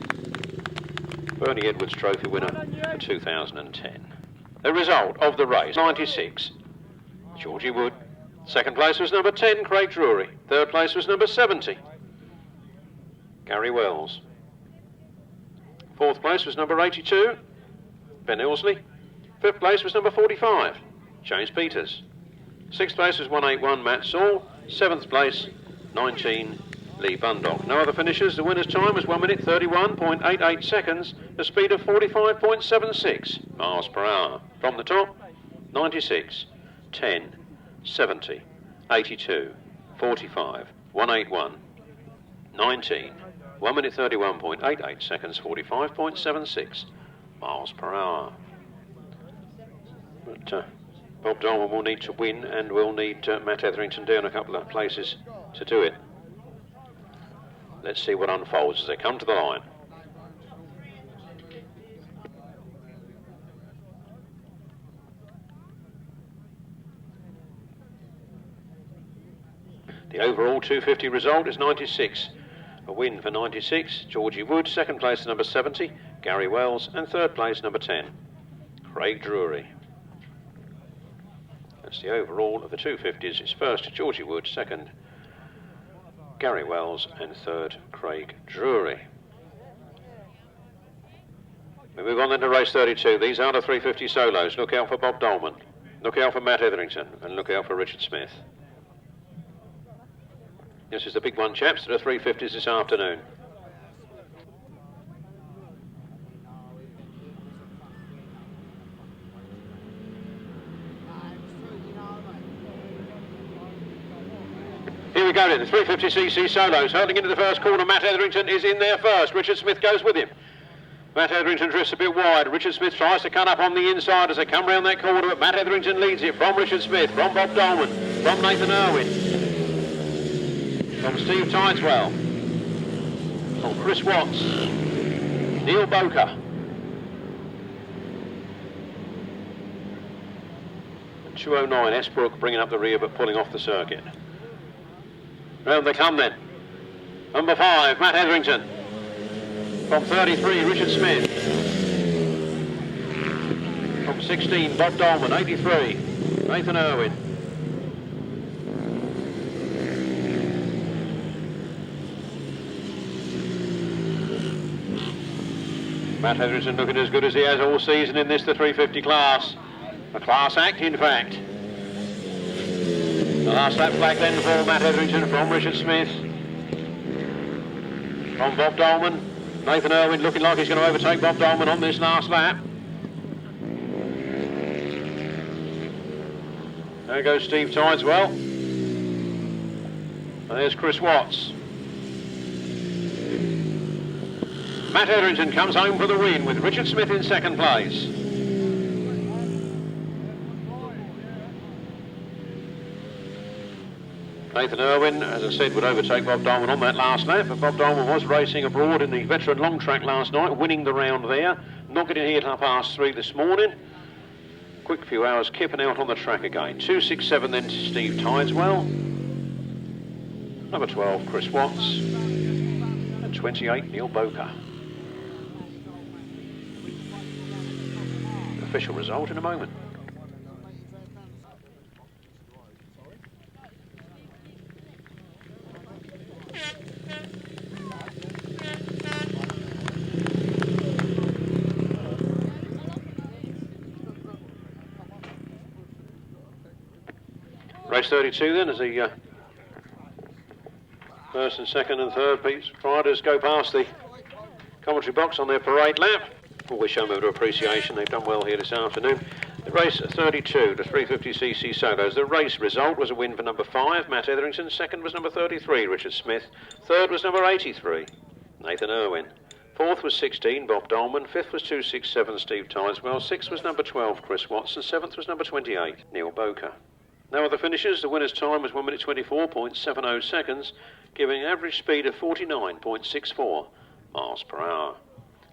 Speaker 2: Bernie Edwards Trophy winner for 2010. The result of the race, 96, Georgie Wood. Second place was number 10, Craig Drury. Third place was number 70, Gary Wells. Fourth place was number 82, Ben Elsley. Fifth place was number 45, James Peters. Sixth place was 181, Matt Saul. Seventh place, 19, Lee Bundock. No other finishers. The winner's time was 1 minute 31.88 seconds, a speed of 45.76 miles per hour. From the top, 96, 10, 70, 82, 45, 181, 19, 1 minute 31.88 seconds, 45.76 miles per hour. But Bob Dolman will need to win, and will need Matt Etherington down a couple of places to do it. Let's see what unfolds as they come to the line. The overall 250 result is 96. A win for 96, Georgie Wood. Second place, number 70, Gary Wells. And third place, number 10, Craig Drury. That's the overall of the 250s. It's first, Georgie Wood. Second, Gary Wells. And third, Craig Drury. We move on then to race 32. These are the 350 solos. Look out for Bob Dolman. Look out for Matt Etherington. And look out for Richard Smith. This is the big one, chaps, to the 350s this afternoon. Here we go then, the 350cc solos. Hurtling into the first corner, Matt Etherington is in there first. Richard Smith goes with him. Matt Etherington drifts a bit wide. Richard Smith tries to cut up on the inside as they come round that corner, but Matt Etherington leads it from Richard Smith, from Bob Dolman, from Nathan Irwin, from Steve Tideswell, from Chris Watts, Neil Boker, and 209 Esbrook bringing up the rear but pulling off the circuit. Round they come then. Number 5, Matt Etherington. From 33, Richard Smith. From 16, Bob Dolman. 83, Nathan Irwin. Matt Etherington looking as good as he has all season in this, the 350 class. A class act, in fact. The last lap flag then for Matt Etherington from Richard Smith. From Bob Dolman. Nathan Irwin looking like he's going to overtake Bob Dolman on this last lap. There goes Steve Tideswell. And there's Chris Watts. Matt Etherington comes home for the win with Richard Smith in second place. Nathan Irwin, as I said, would overtake Bob Dolman on that last lap, but Bob Dolman was racing abroad in the veteran long track last night, winning the round there. Not getting here till 3:30 this morning. Quick few hours kipping out on the track again. 267 then to Steve Tideswell. Number 12, Chris Watts. And 28, Neil Boker. The official result in a moment. Race 32 then, as the first and second and third riders go past the commentary box on their parade lap. Always show them a bit of appreciation. They've done well here this afternoon. The race 32, the 350cc solos. The race result was a win for number 5, Matt Etherington. Second was number 33, Richard Smith. Third was number 83, Nathan Irwin. Fourth was 16, Bob Dolman. Fifth was 267, Steve Tideswell. Sixth was number 12, Chris Watson. Seventh was number 28, Neil Boker. Now other finishes, the winner's time was 1 minute 24.70 seconds, giving an average speed of 49.64 miles per hour.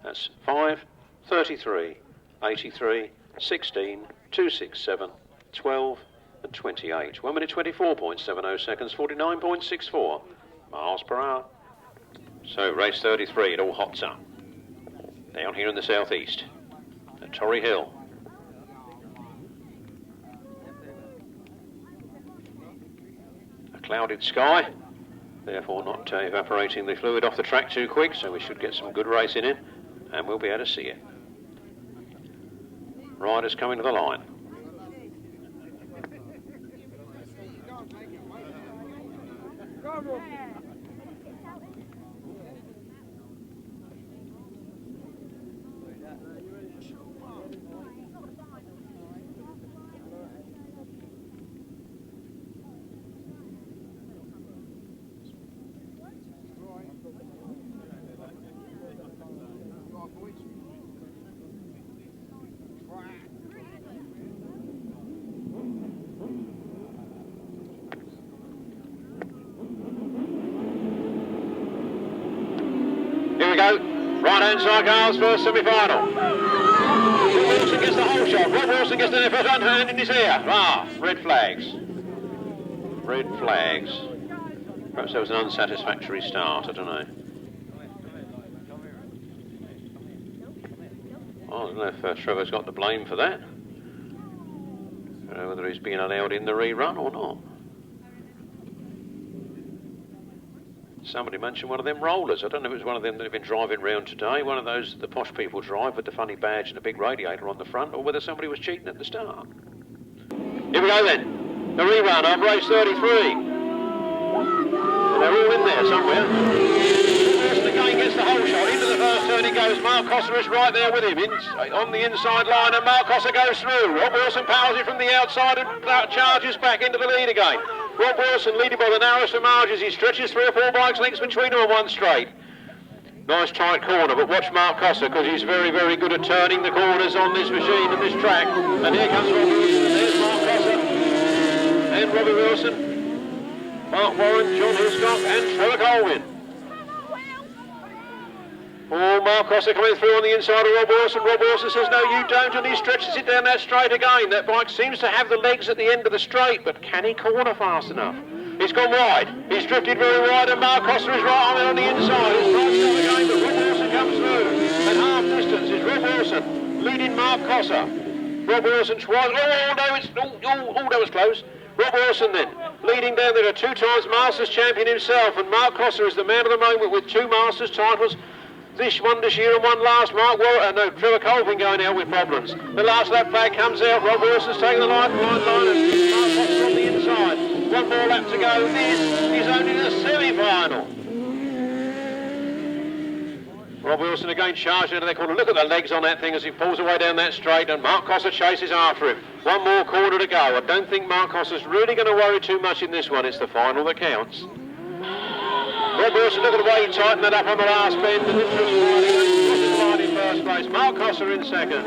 Speaker 2: That's 5, 33, 83, 16, 267, 12 and 28. 1 minute 24.70 seconds, 49.64 miles per hour. So race 33, it all hots up. Down here in the southeast, at Torrey Hill. Clouded sky, therefore not evaporating the fluid off the track too quick, so we should get some good racing in and we'll be able to see it. Riders coming to the line. Right-hand Sidecars first semi-final. Wilson gets the whole shot. Rob Wilson gets the front hand in his ear. Red flags. Red flags. Perhaps there was an unsatisfactory start, I don't know. I don't know if Trevor's got the blame for that. I don't know whether he's been allowed in the rerun or not. Somebody mentioned one of them rollers. I don't know if it was one of them that have been driving round today, one of those that the posh people drive with the funny badge and a big radiator on the front, or whether somebody was cheating at the start. Here we go then. The rerun of race 33. Well, they're all in there somewhere. Wilson again gets the whole shot. Into the first turn he goes. Mark Cossa is right there with him on the inside line, and Mark Cossa goes through. Rob Wilson powers it from the outside and charges back into the lead again. Rob Wilson leading by the narrowest of margins. He stretches 3 or 4 bikes lengths between them on one straight. Nice tight corner, but watch Mark Cossa, because he's very, very good at turning the corners on this machine and this track. And here comes Rob Wilson, and there's Mark Cossa, and Robbie Wilson, Mark Warren, John Hiscock, and Trevor Colvin. Oh, Mark Cossa coming through on the inside of Rob Wilson. Rob Wilson says, no, you don't, and he stretches it down that straight again. That bike seems to have the legs at the end of the straight, but can he corner fast enough? He's gone wide. He's drifted very wide, and Mark Cossa is right on the inside. It's right down again, but Rob Wilson comes through. At half distance is Rob Wilson leading Mark Cossa. Rob Wilson twice. That was close. Rob Wilson then leading down there, a 2 times Masters champion himself, and Mark Cossa is the man of the moment with 2 Masters titles. One this year and one last. Trevor Colvin going out with problems. The last lap flag comes out. Rob Wilson's taking the line, and Mark Cossa on the inside. 1 more lap to go. This is only the semi-final. Rob Wilson again charging into that corner. Look at the legs on that thing as he pulls away down that straight, and Mark Cossa chases after him. 1 more corner to go. I don't think Mark Cossa's really going to worry too much in this one. It's the final that counts. Rob Wilson, look at the way he tightened that up on the last bend, and in first place. Mark Cossa in second.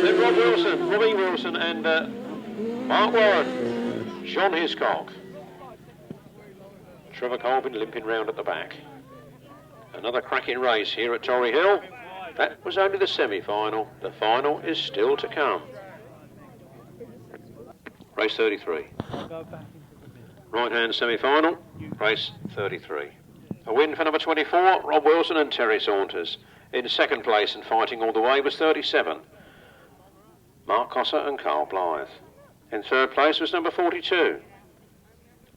Speaker 2: Then Robbie Wilson, and Mark Warren, John Hiscock. Trevor Colvin limping round at the back. Another cracking race here at Torrey Hill. That was only the semi-final. The final is still to come. Race 33. Right-hand semi-final, race 33. A win for number 24, Rob Wilson and Terry Saunders. In second place and fighting all the way was 37, Mark Cossett and Carl Blythe. In third place was number 42,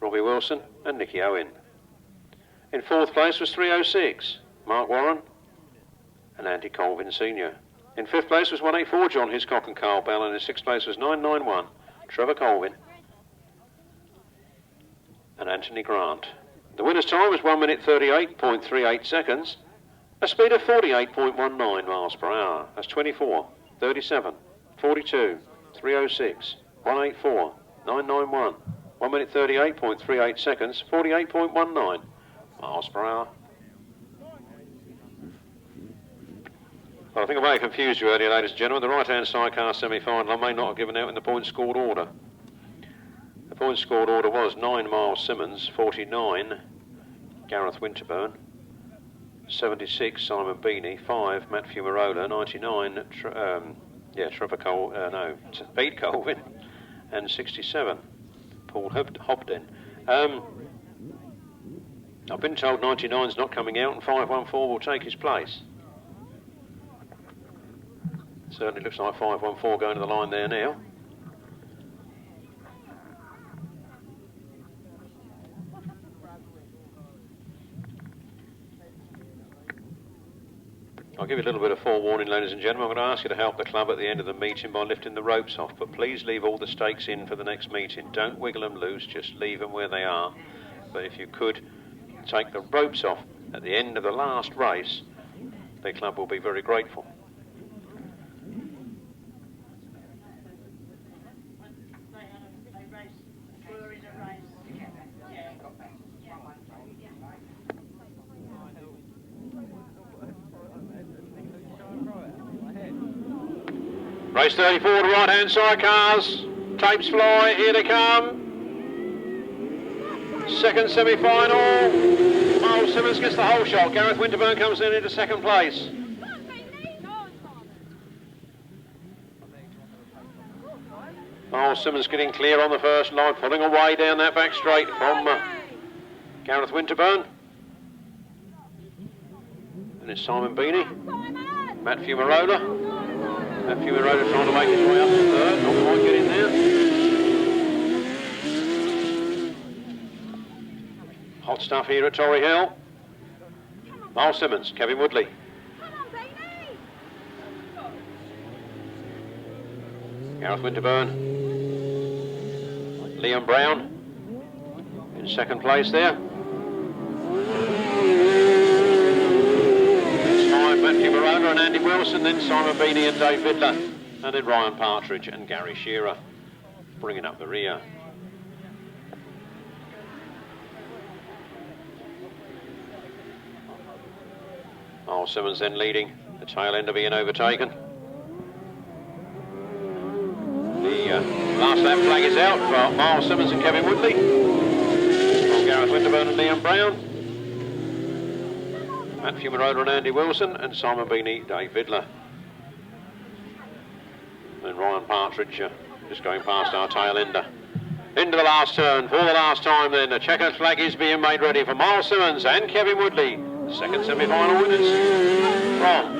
Speaker 2: Robbie Wilson and Nicky Owen. In fourth place was 306, Mark Warren and Andy Colvin Sr. In fifth place was 184, John Hiscock and Carl Bell, and in sixth place was 991, Trevor Colvin and Anthony Grant. The winner's time was 1 minute 38.38 seconds, a speed of 48.19 miles per hour. That's 24, 37, 42, 306, 184, 991, 1 minute 38.38 seconds, 48.19 miles per hour. Well, I think I may have confused you earlier, ladies and gentlemen. The right-hand sidecar semi-final I may not have given out in the points scored order. The points scored order was 9 Miles Simmons, 49 Gareth Winterburn, 76 Simon Beanie, 5 Matt Fumarola, 99 Pete Colvin, and 67 Paul Hobden. I've been told 99's not coming out and 514 will take his place. Certainly looks like 514 going to the line there now. I'll give you a little bit of forewarning, ladies and gentlemen. I'm going to ask you to help the club at the end of the meeting by lifting the ropes off, but please leave all the stakes in for the next meeting. Don't wiggle them loose, just leave them where they are. But if you could take the ropes off at the end of the last race, the club will be very grateful. Race 34 to right-hand side cars. Tapes fly, here they come. Second semi-final. Miles Simmons gets the whole shot. Gareth Winterburn comes in into second place. Miles Simmons getting clear on the first line, pulling away down that back straight from Gareth Winterburn. And it's Simon Beanie. Matt Fumarola. Matt Fumarola trying to make his way up to third, not quite getting there. Hot stuff here at Torrey Hill. Miles Simmons, Kevin Woodley. Gareth Winterburn. Liam Brown in second place there. Matthew Morona and Andy Wilson, then Simon Beanie and Dave Vidler, and then Ryan Partridge and Gary Shearer bringing up the rear. Miles Simmons then leading, the tail end of being overtaken. The last lap flag is out for Miles Simmons and Kevin Woodley, from Gareth Winterburn and Liam Brown. Matt Fumarola and Andy Wilson, and Simon Beanie, Dave Vidler. And Ryan Partridge just going past our tail ender. Into the last turn for the last time then. The checkered flag is being made ready for Miles Simmons and Kevin Woodley. Second semi-final winners from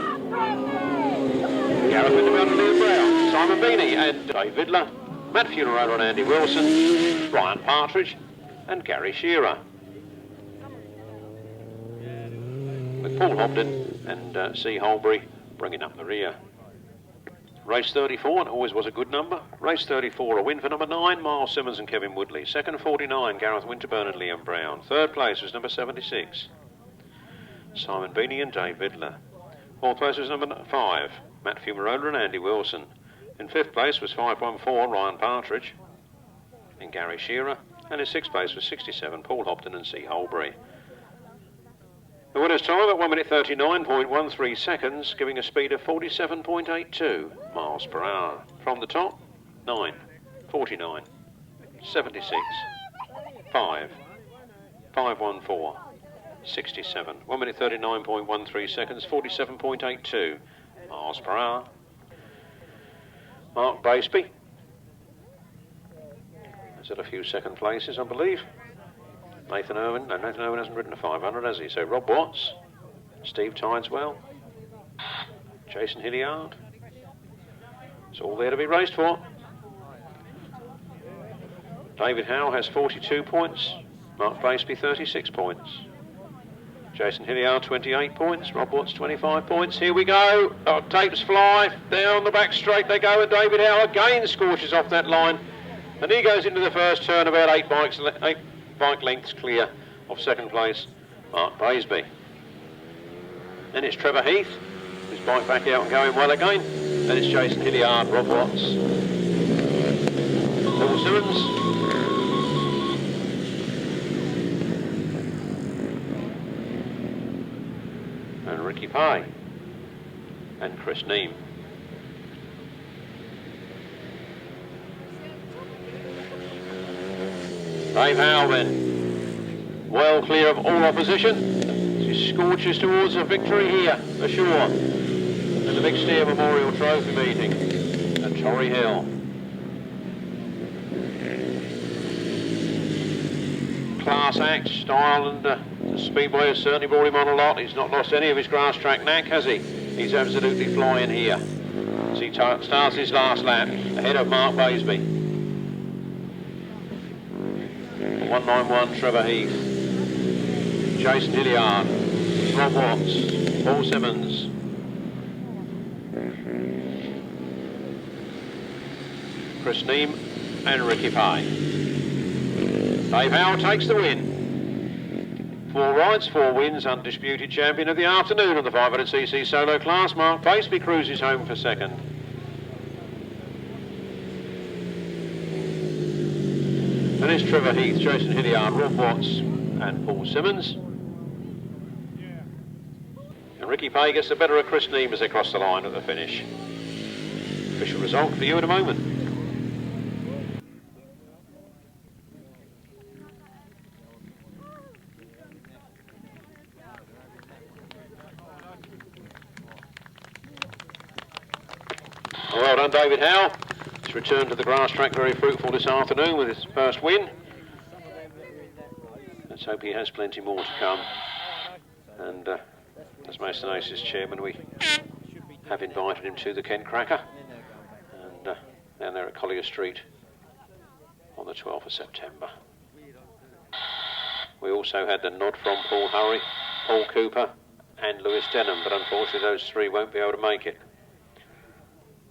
Speaker 2: Gareth Winterburn and Liam Brown, Simon Beanie and Dave Vidler, Matt Fumarola and Andy Wilson, Ryan Partridge and Gary Shearer. With Paul Hobden and C. Holbury bringing up the rear. Race 34, and always was a good number. Race 34, a win for number 9, Miles Simmons and Kevin Woodley. Second, 49, Gareth Winterburn and Liam Brown. Third place was number 76, Simon Beanie and Dave Vidler. Fourth place was number 5, Matt Fumarola and Andy Wilson. In fifth place was 514, Ryan Partridge and Gary Shearer. And in sixth place was 67, Paul Hobden and C. Holbury. The winner's time at 1 minute 39.13 seconds, giving a speed of 47.82 miles per hour. From the top, 9, 49, 76, 5, 514, 67. 1 minute 39.13 seconds, 47.82 miles per hour. Mark Baseby has had a few second places, I believe. Nathan Irwin hasn't ridden a 500, has he? So Rob Watts, Steve Tideswell, Jason Hilliard, It's all there to be raced for. David Howe has 42 points. Mark Baseby 36 points. Jason Hilliard 28 points. Rob Watts 25 points. Here we go. Oh, tapes fly. Down the back straight they go, and David Howe again scorches off that line. And he goes into the first turn about 8 bike lengths clear of second place, Mark Baseby. Then it's Trevor Heath, his bike back out and going well again. Then it's Jason Hilliard, Rob Watts, Paul Simmons, and Ricky Pye, and Chris Neame. Dave Howe then, well clear of all opposition. She scorches towards a victory here, ashore, in the Big Steer Memorial Trophy meeting at Torrey Hill. Class act, style and the speedway has certainly brought him on a lot. He's not lost any of his grass track knack, has he? He's absolutely flying here. As he starts his last lap ahead of Mark Baseby. 191 Trevor Heath, Jason Hilliard, Rob Watts, Paul Simmons, Chris Neame and Ricky Pye. Dave Howe takes the win. 4 rides, 4 wins, undisputed champion of the afternoon on the 500cc solo class. Mark Baseby cruises home for second. And it's Trevor Heath, Jason Hilliard, Rob Watts and Paul Simmons. And Ricky Pye gets the better of Chris Neame as they cross the line at the finish. Official result for you in a moment. Well done, David Howe. His return to the grass track very fruitful this afternoon with his first win. Let's hope he has plenty more to come. And as Mason Ace's chairman, we have invited him to the Kent Cracker. And down there at Collier Street on the 12th of September. We also had the nod from Paul Hurry, Paul Cooper and Lewis Denham, but unfortunately those 3 won't be able to make it.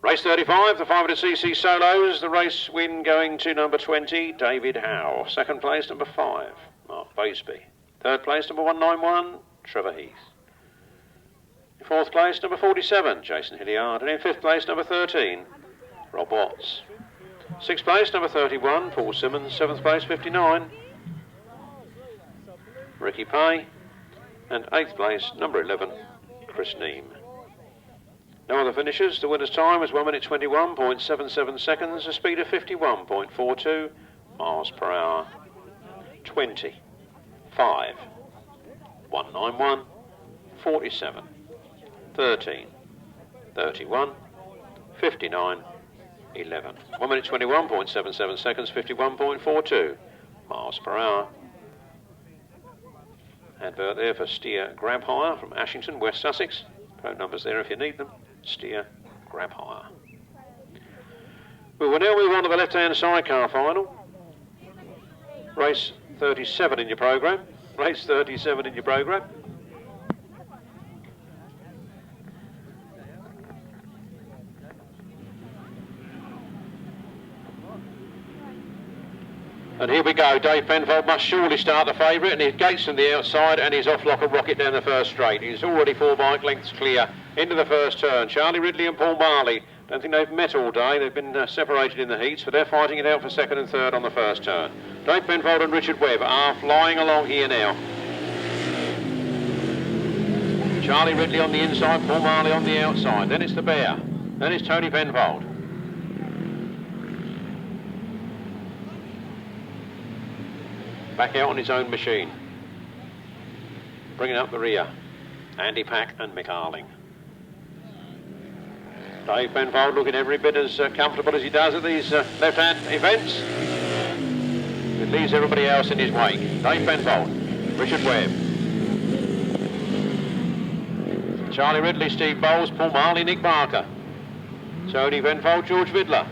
Speaker 2: Race 35, the 500cc solos, the race win going to number 20, David Howe. Second place, number 5, Mark Baseby. Third place, number 191, Trevor Heath. In fourth place, number 47, Jason Hilliard. And in fifth place, number 13, Rob Watts. Sixth place, number 31, Paul Simmons. Seventh place, 59, Ricky Pye. And eighth place, number 11, Chris Neame. No other finishes. The winner's time was 1 minute 21.77 seconds, a speed of 51.42 miles per hour. 20, 5, 191, 47, 13, 31, 59, 11. 1 minute 21.77 seconds, 51.42 miles per hour. Advert there for Steer Grab Hire from Ashington, West Sussex. Phone numbers there if you need them. Steer Grab Hire. We will now move on to the left-hand sidecar final. Race 37 in your programme. Race 37 in your programme. And here we go. Dave Penfold must surely start the favourite, and he gates from the outside and he's off like a rocket down the first straight. He's already 4 bike lengths clear into the first turn. Charlie Ridley and Paul Marley, don't think they've met all day. They've been separated in the heats, but they're fighting it out for second and third on the first turn. Dave Penfold and Richard Webb are flying along here now. Charlie Ridley on the inside, Paul Marley on the outside. Then it's the Bear. Then it's Tony Penfold. Back out on his own machine. Bringing up the rear, Andy Pack and Mick Arling. Dave Penfold looking every bit as comfortable as he does at these left-hand events. It leaves everybody else in his wake. Dave Penfold, Richard Webb, Charlie Ridley, Steve Bowles, Paul Marley, Nick Barker. Tony Penfold, George Vidler.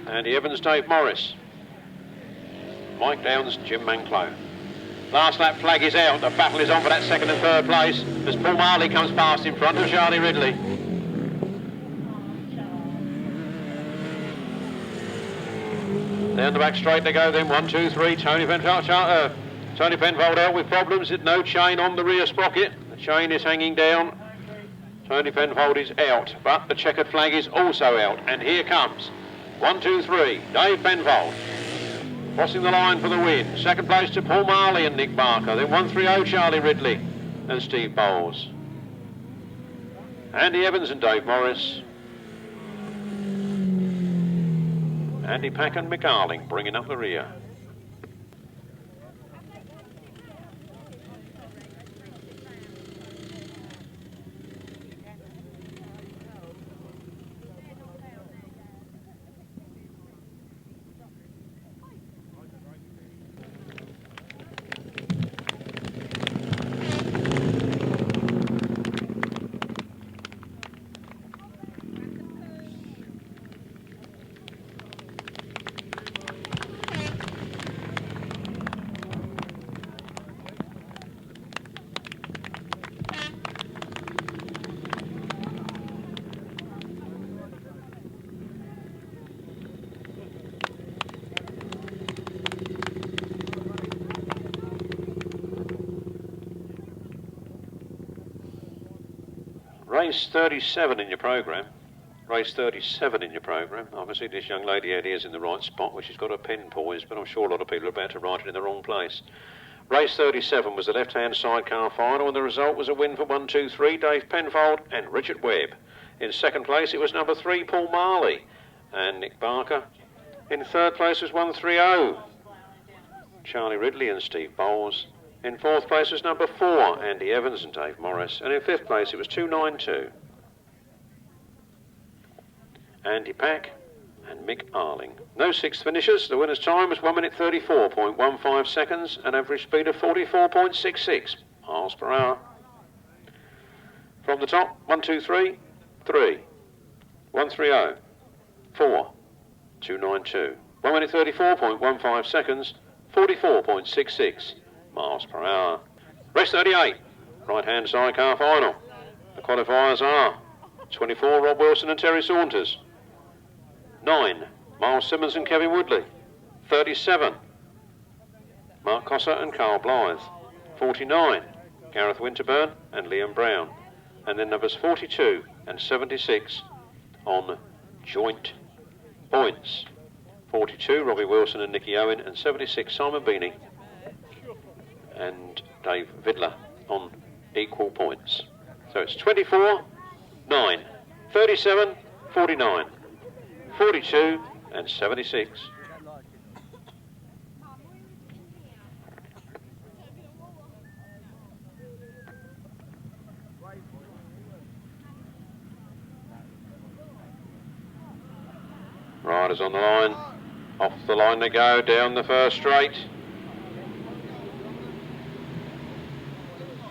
Speaker 2: Andy Evans, Dave Morris. Mike Downs, Jim Manclow. Last lap flag is out. The battle is on for that second and third place as Paul Marley comes past in front of Charlie Ridley. Down the back straight they go then. 1, 2, 3. Tony Penfold out with problems. No chain on the rear sprocket. The chain is hanging down. Tony Penfold is out, but the checkered flag is also out. And here comes 1, 2, 3. Dave Penfold crossing the line for the win. Second place to Paul Marley and Nick Barker. Then 1-3-0 Charlie Ridley and Steve Bowles. Andy Evans and Dave Morris. Andy Pack and Mick Arling bringing up the rear. Race 37 in your programme. Race 37 in your programme. Obviously this young lady out here is in the right spot, which has got her pen poised, but I'm sure a lot of people are about to write it in the wrong place. Race 37 was the left-hand sidecar final, and the result was a win for 1, 2, 3, Dave Penfold and Richard Webb. In second place it was number 3, Paul Marley and Nick Barker. In third place was 1-3-0, Charlie Ridley and Steve Bowles. In fourth place was number 4, Andy Evans and Dave Morris. And in fifth place it was 292, Andy Pack and Mick Arling. No sixth finishers. The winner's time was 1 minute 34.15 seconds, an average speed of 44.66 miles per hour. From the top, 1, 2, 3, 3, 1-3-0, 4, 292. 1 minute 34.15 seconds, 44.66 miles per hour. Race 38, right-hand sidecar final. The qualifiers are 24, Rob Wilson and Terry Saunders. 9, Miles Simmons and Kevin Woodley. 37, Mark Cosser and Carl Blythe. 49, Gareth Winterburn and Liam Brown. And then numbers 42 and 76 on joint points. 42, Robbie Wilson and Nicky Owen, and 76, Simon Beanie and Dave Vidler on equal points. So it's 24, 9, 37, 49, 42 and 76. Riders on the line. Off the line they go, down the first straight.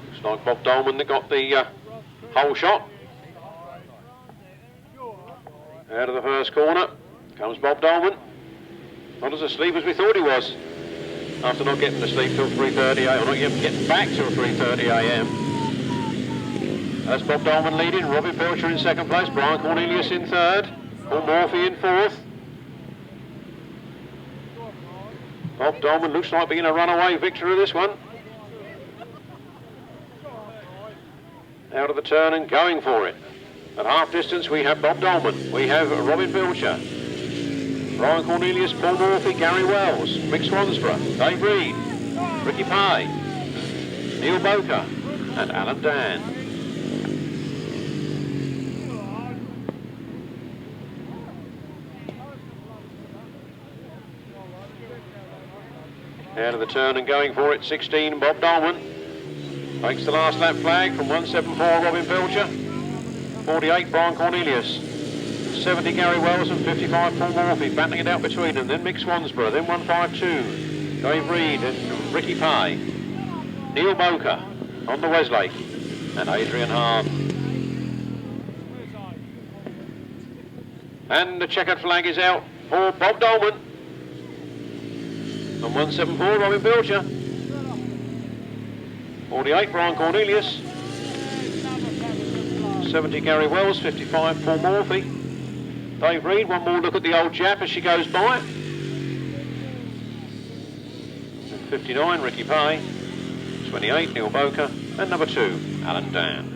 Speaker 2: Looks like Bob Dolman that got the whole shot. Out of the first corner comes Bob Dolman. Not as asleep as we thought he was, after not getting to sleep till 3:30 a.m, or not even getting back till 3:30 a.m. That's Bob Dolman leading, Robin Pilcher in second place, Brian Cornelius in third, Paul Morfey in fourth. Bob Dolman looks like being a runaway victor of this one. Out of the turn and going for it. At half distance we have Bob Dolman, we have Robin Pilcher, Brian Cornelius, Paul Morfey, Gary Wells, Mick Swansborough, Dave Reed, Ricky Pye, Neil Boker and Alan Dan. Out of the turn and going for it, 16, Bob Dolman. Takes the last lap flag from 174, Robin Pilcher. 48, Brian Cornelius. 70, Gary Wells, and 55, Paul Morfey. Battling it out between them. Then Mick Swansborough. Then 152, Dave Reed and Ricky Pye. Neil Boker on the Westlake. and Adrian Harden. And the checkered flag is out for Bob Dolman. On 174, Robin Pilcher. 48, Brian Cornelius. 70, Gary Wells. 55, Paul Morfey. Dave Reed, one more look at the old Jap as she goes by. 59, Ricky Pay. 28, Neil Boker. And number 2, Alan Dan.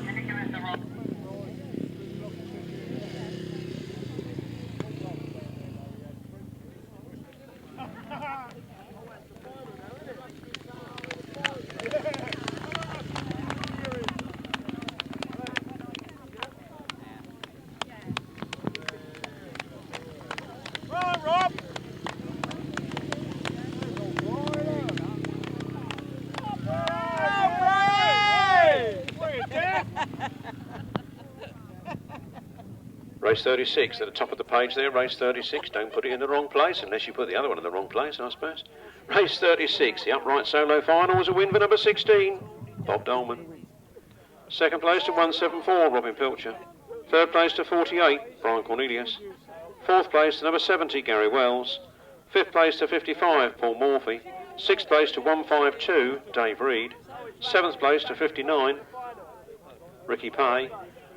Speaker 2: Race 36 at the top of the page there, race 36. Don't put it in the wrong place unless you put the other one in the wrong place, I suppose. Race 36, the upright solo final was a win for number 16, Bob Dolman. Second place to 174, Robin Pilcher. Third place to 48, Brian Cornelius. Fourth place to number 70, Gary Wells. Fifth place to 55, Paul Morfey. Sixth place to 152, Dave Reed. Seventh place to 59, Ricky Pay.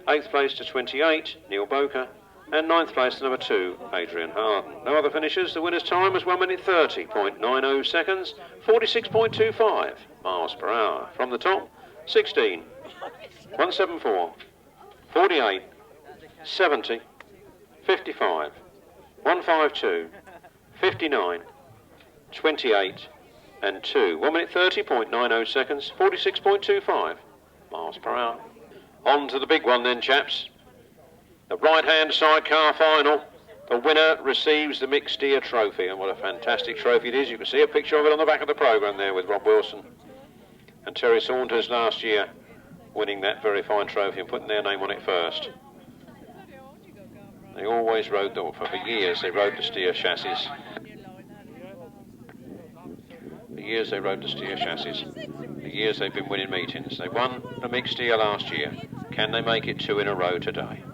Speaker 2: Eighth place to 28, Neil Boker. And ninth place to number 2, Adrian Harden. No other finishers. The winner's time was 1 minute 30.90 seconds, 46.25 miles per hour. From the top, 16, 174, 48, 70, 55, 152, 59, 28 and 2. 1 minute 30.90 seconds, 46.25 miles per hour. On to the big one then, chaps. The right-hand sidecar final. The winner receives the Mick Steer trophy, and what a fantastic trophy it is. You can see a picture of it on the back of the programme there with Rob Wilson and Terry Saunders last year winning that very fine trophy and putting their name on it first. They always rode, for years they rode the Steer chassis. For years they rode the Steer chassis. For years they've been winning meetings. They won the Mick Steer last year. Can they make it 2 in a row today?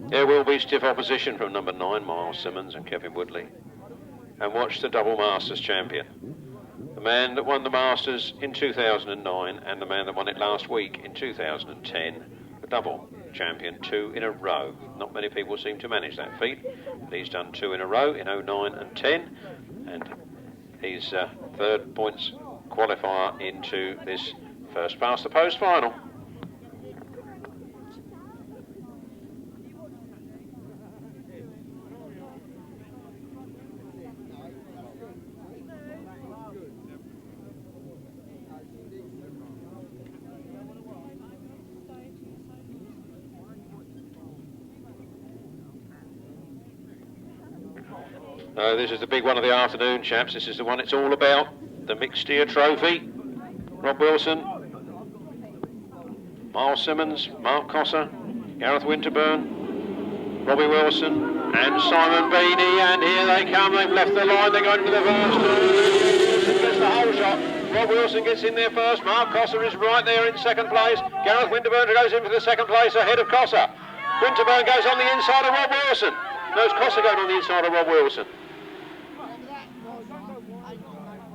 Speaker 2: There will be stiff opposition from number 9, Miles Simmons and Kevin Woodley. And watch the double Masters champion. The man that won the Masters in 2009 and the man that won it last week in 2010. The double champion 2 in a row. Not many people seem to manage that feat, but he's done 2 in a row in 09 and 10, and he's third points qualifier into this first past the post final. This is the big one of the afternoon, chaps. This is the one it's all about. The Mick Steer Trophy. Rob Wilson, Miles Simmons, Mark Cosser, Gareth Winterburn, Robbie Wilson and Simon Beanie. And here they come. They've left the line. They're going to the first. Wilson gets the whole shot. Rob Wilson gets in there first. Mark Cosser is right there in second place. Gareth Winterburn goes in for the second place ahead of Cosser. Winterburn goes on the inside of Rob Wilson. There's Cosser going on the inside of Rob Wilson.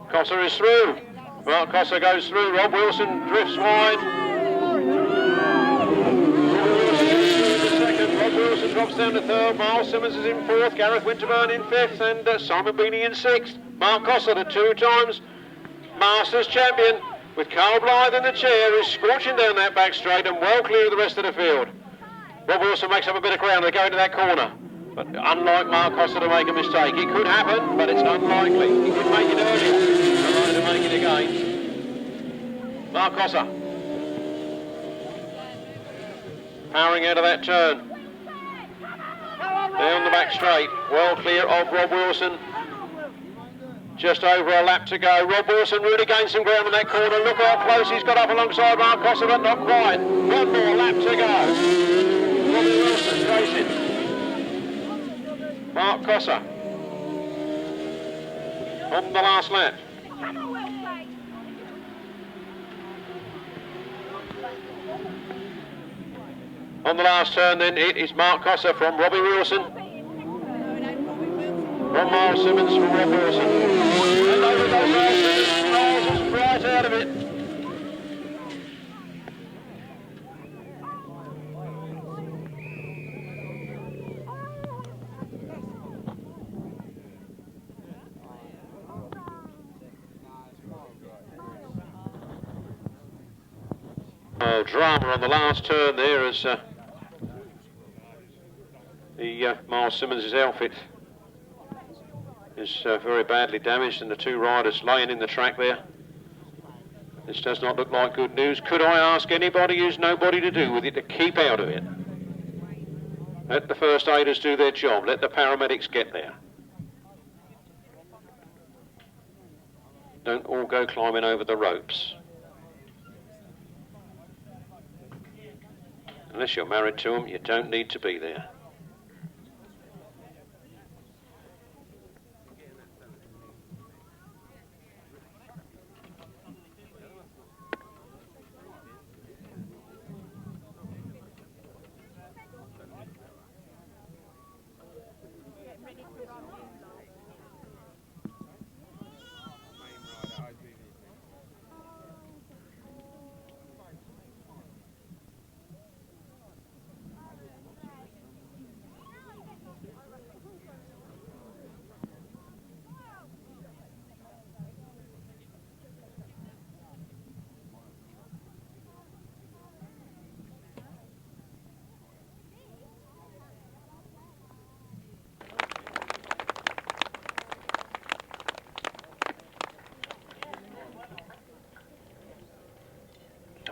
Speaker 2: Cosser is through. Mark Cosser goes through. Rob Wilson drifts wide. Rob Wilson drops down to third. Miles Simmons is in fourth. Gareth Winterburn in fifth. And Simon Beanie in sixth. Mark Cosser, the 2 times Masters champion, with Carl Blythe in the chair, is scorching down that back straight and well clear of the rest of the field. Rob Wilson makes up a bit of ground. They go into that corner. But unlike Mark Cosser to make a mistake, it could happen, but it's unlikely. He did make it earlier. Unlikely to make it again. Mark Cosser powering out of that turn. Down the back straight, well clear of Rob Wilson. Just over a lap to go. Rob Wilson really gained some ground in that corner. Look how close he's got up alongside Mark Cosser, but not quite. One more lap to go. Robbie Wilson racing. Mark Cosser on the last lap.
Speaker 3: Come on, well played.
Speaker 2: On the last turn then, it is Mark Cosser from Robbie Wilson. From Miles Simmons from Rob Wilson. And over goes Miles Simmons. Miles is right out of it. Oh, drama on the last turn there as Miles Simmons' outfit is very badly damaged and the two riders laying in the track there. This does not look like good news. Could I ask anybody who's nobody to do with it to keep out of it? Let the first aiders do their job. Let the paramedics get there. Don't all go climbing over the ropes. Unless you're married to them, you don't need to be there.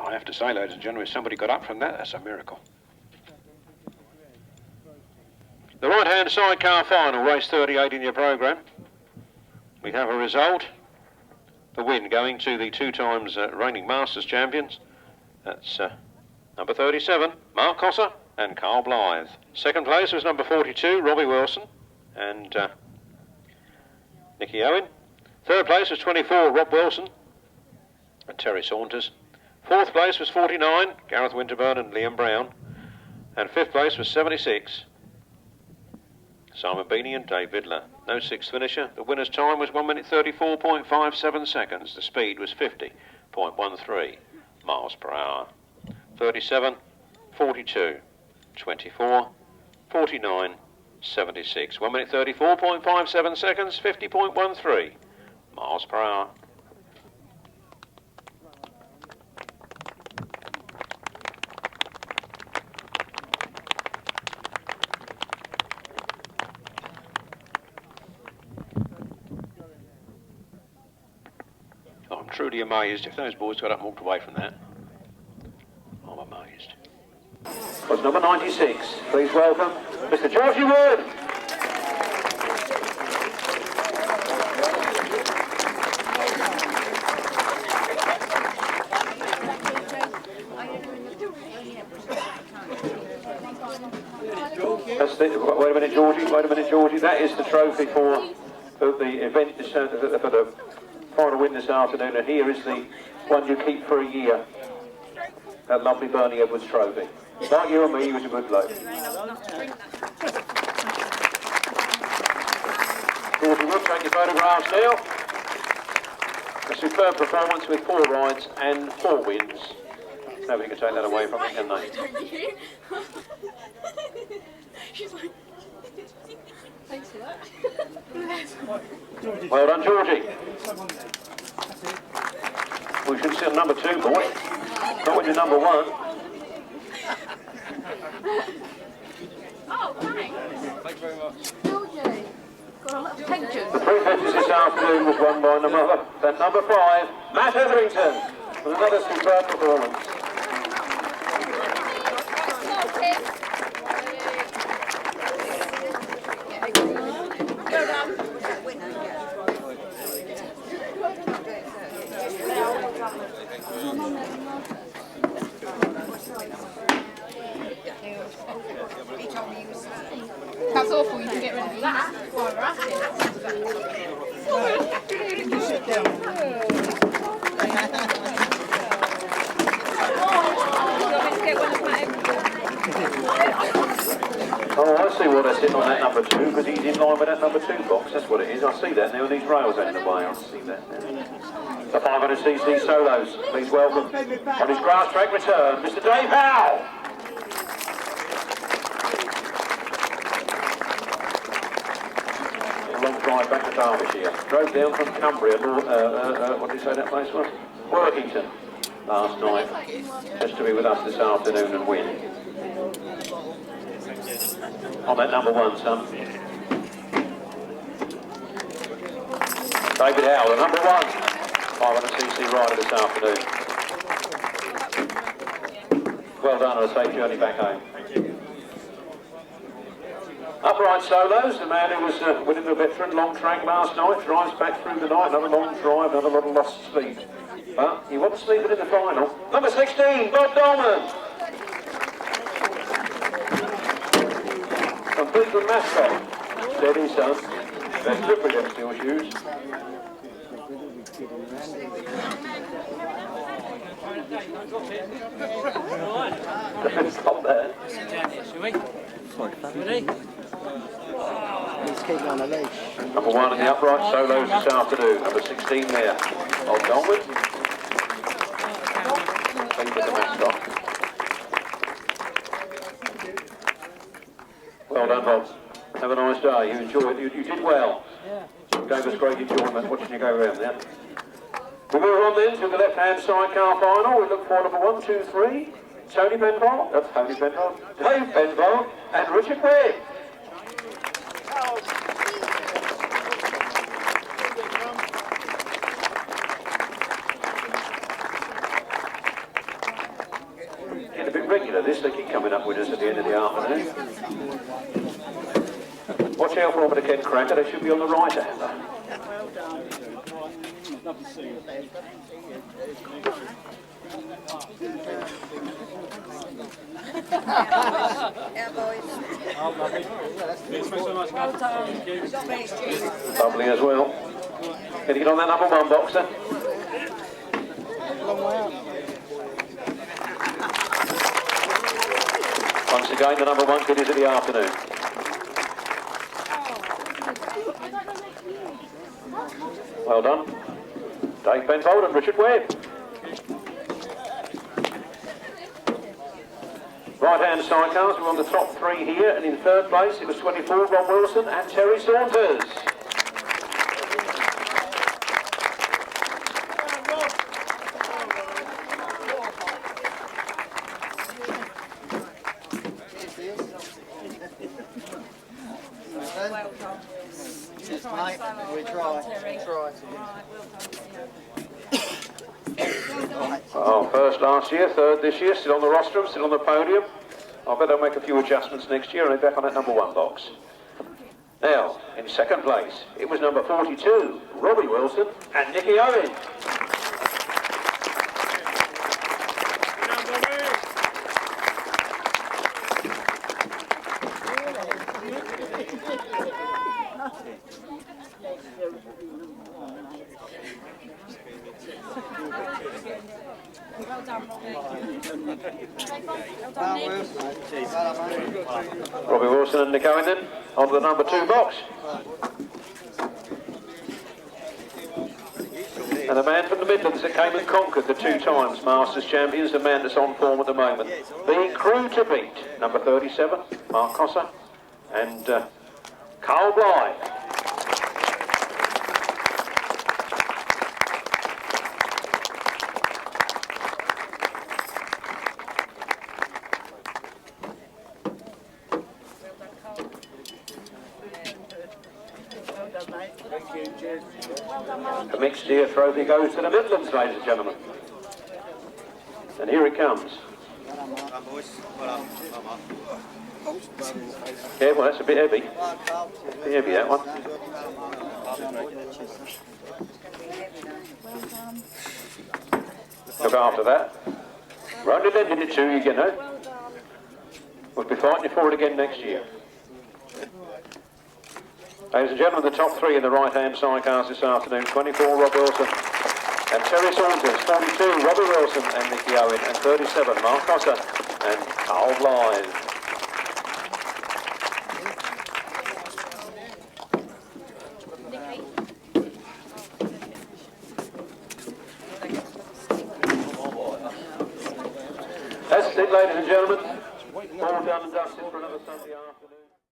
Speaker 2: I have to say, ladies and gentlemen, if somebody got up from that, that's a miracle. The right-hand sidecar final, race 38 in your programme. We have a result. The win going to the two times reigning Masters champions. That's number 37, Mark Cosser and Carl Blythe. Second place was number 42, Robbie Wilson and Nicky Owen. Third place was 24, Rob Wilson and Terry Saunders. Fourth place was 49, Gareth Winterburn and Liam Brown. And fifth place was 76, Simon Beanie and Dave Vidler. No sixth finisher. The winner's time was 1 minute 34.57 seconds. The speed was 50.13 miles per hour. 37, 42, 24, 49, 76. 1 minute 34.57 seconds, 50.13 miles per hour. I'm truly amazed. If those boys got up and walked away from that, I'm amazed. Was number 96. Please welcome Mr. Georgie Wood. That's the, wait a minute, Georgie. Wait a minute, Georgie. That is the trophy for the event, for the final win this afternoon, and here is the one you keep for a year. That lovely Bernie Edwards trophy. Like you and me, he was a good bloke. Georgie Wood, take your photographs now. A superb performance with 4 rides and 4 wins. Nobody can take that away from me, can they?
Speaker 3: Thanks for that.
Speaker 2: Well done, Georgie. We should see number 2, boy. Not when you're number 1.
Speaker 3: Oh, thanks. Thanks very much. Georgie, got a lot of pension.
Speaker 2: The 350s this afternoon was won by number 5, Matt Etherington, with another superb performance.
Speaker 3: Well done. That's awful, you can get rid of that while we're at it.
Speaker 2: sitting on that number 2 because he's in line with that number 2 box. That's what it is. I see that now, and these rails out in the way. I see that now. The 500cc solos. Please welcome on his Grasstrack return, Mr. Dave Howe. A long drive back to Derbyshire. Drove down from Cumbria. What did you say that place was? Workington. Last night, just to be with us this afternoon and win. On that number 1, son. David Howe, the number 1 500cc rider this afternoon. Well done on a safe journey back home. Upright solos, the man who was winning the veteran long track last night, drives back through the night, another long drive, another lot of lost sleep. But he wasn't sleeping in the final. Number 16, Bob Dolman. Complete with mascot. Steady, son. Best grip with them steel shoes. Stop there.
Speaker 1: He's keeping on a leash.
Speaker 2: Number 1 in the upright solos this afternoon. Number 16 there. Bob Dolman. With the mascot. Well done, Bob. Have a nice day. You enjoyed it. You did well.
Speaker 1: Yeah.
Speaker 2: Gave us great enjoyment watching you go around there. We move on then to the left-hand sidecar final. We look for number 1, 2, 3. Tony Penfold. That's Tony Penfold. Dave Penfold and Richard Webb. Getting a bit regular this, they keep coming up with us at the end of the afternoon. Watch out for them at a Ken Cracker, they should be on the right hander.
Speaker 1: Well done. Lovely to see you.
Speaker 2: Lovely as well. Can you get on that number 1 box then?
Speaker 1: Long way out.
Speaker 2: Once again, the number 1 kid is at the afternoon. Well done. Dave Penfold and Richard Webb. Right-hand sidecars, we're on the top 3 here, and in 3rd place it was 24, Ron Wilson and Terry Saunders.
Speaker 1: Cheers, mate. We try.
Speaker 2: Oh, first last year, 3rd this year, still on the rostrum, still on the podium. I bet they'll make a few adjustments next year and they're back on that number 1 box. Now, in 2nd place, it was number 42, Robbie Wilson and Nicky Owen.
Speaker 3: Well done, Robbie.
Speaker 2: Robbie Wilson and Nick Owen then, on to the number 2 box. And a man from the Midlands that came and conquered the 2 times Masters champions, the man that's on form at the moment. The crew to beat, number 37, Mark Cosser, and Carl Blythe. The mixed deer trophy goes to the Midlands, ladies and gentlemen. And here it comes. Yeah, well, that's a bit heavy. A bit heavy, that one. Look after that. We're only lending it to you, you know. We'll be fighting you for it again next year. Ladies and gentlemen, the top 3 in the right-hand sidecars this afternoon, 24, Rob Wilson and Terry Saunders, 42, Robbie Wilson and Nicky Owen, and 37, Mark Cosser and Carl Blythe. ladies and gentlemen. All done and dusted for another Sunday afternoon.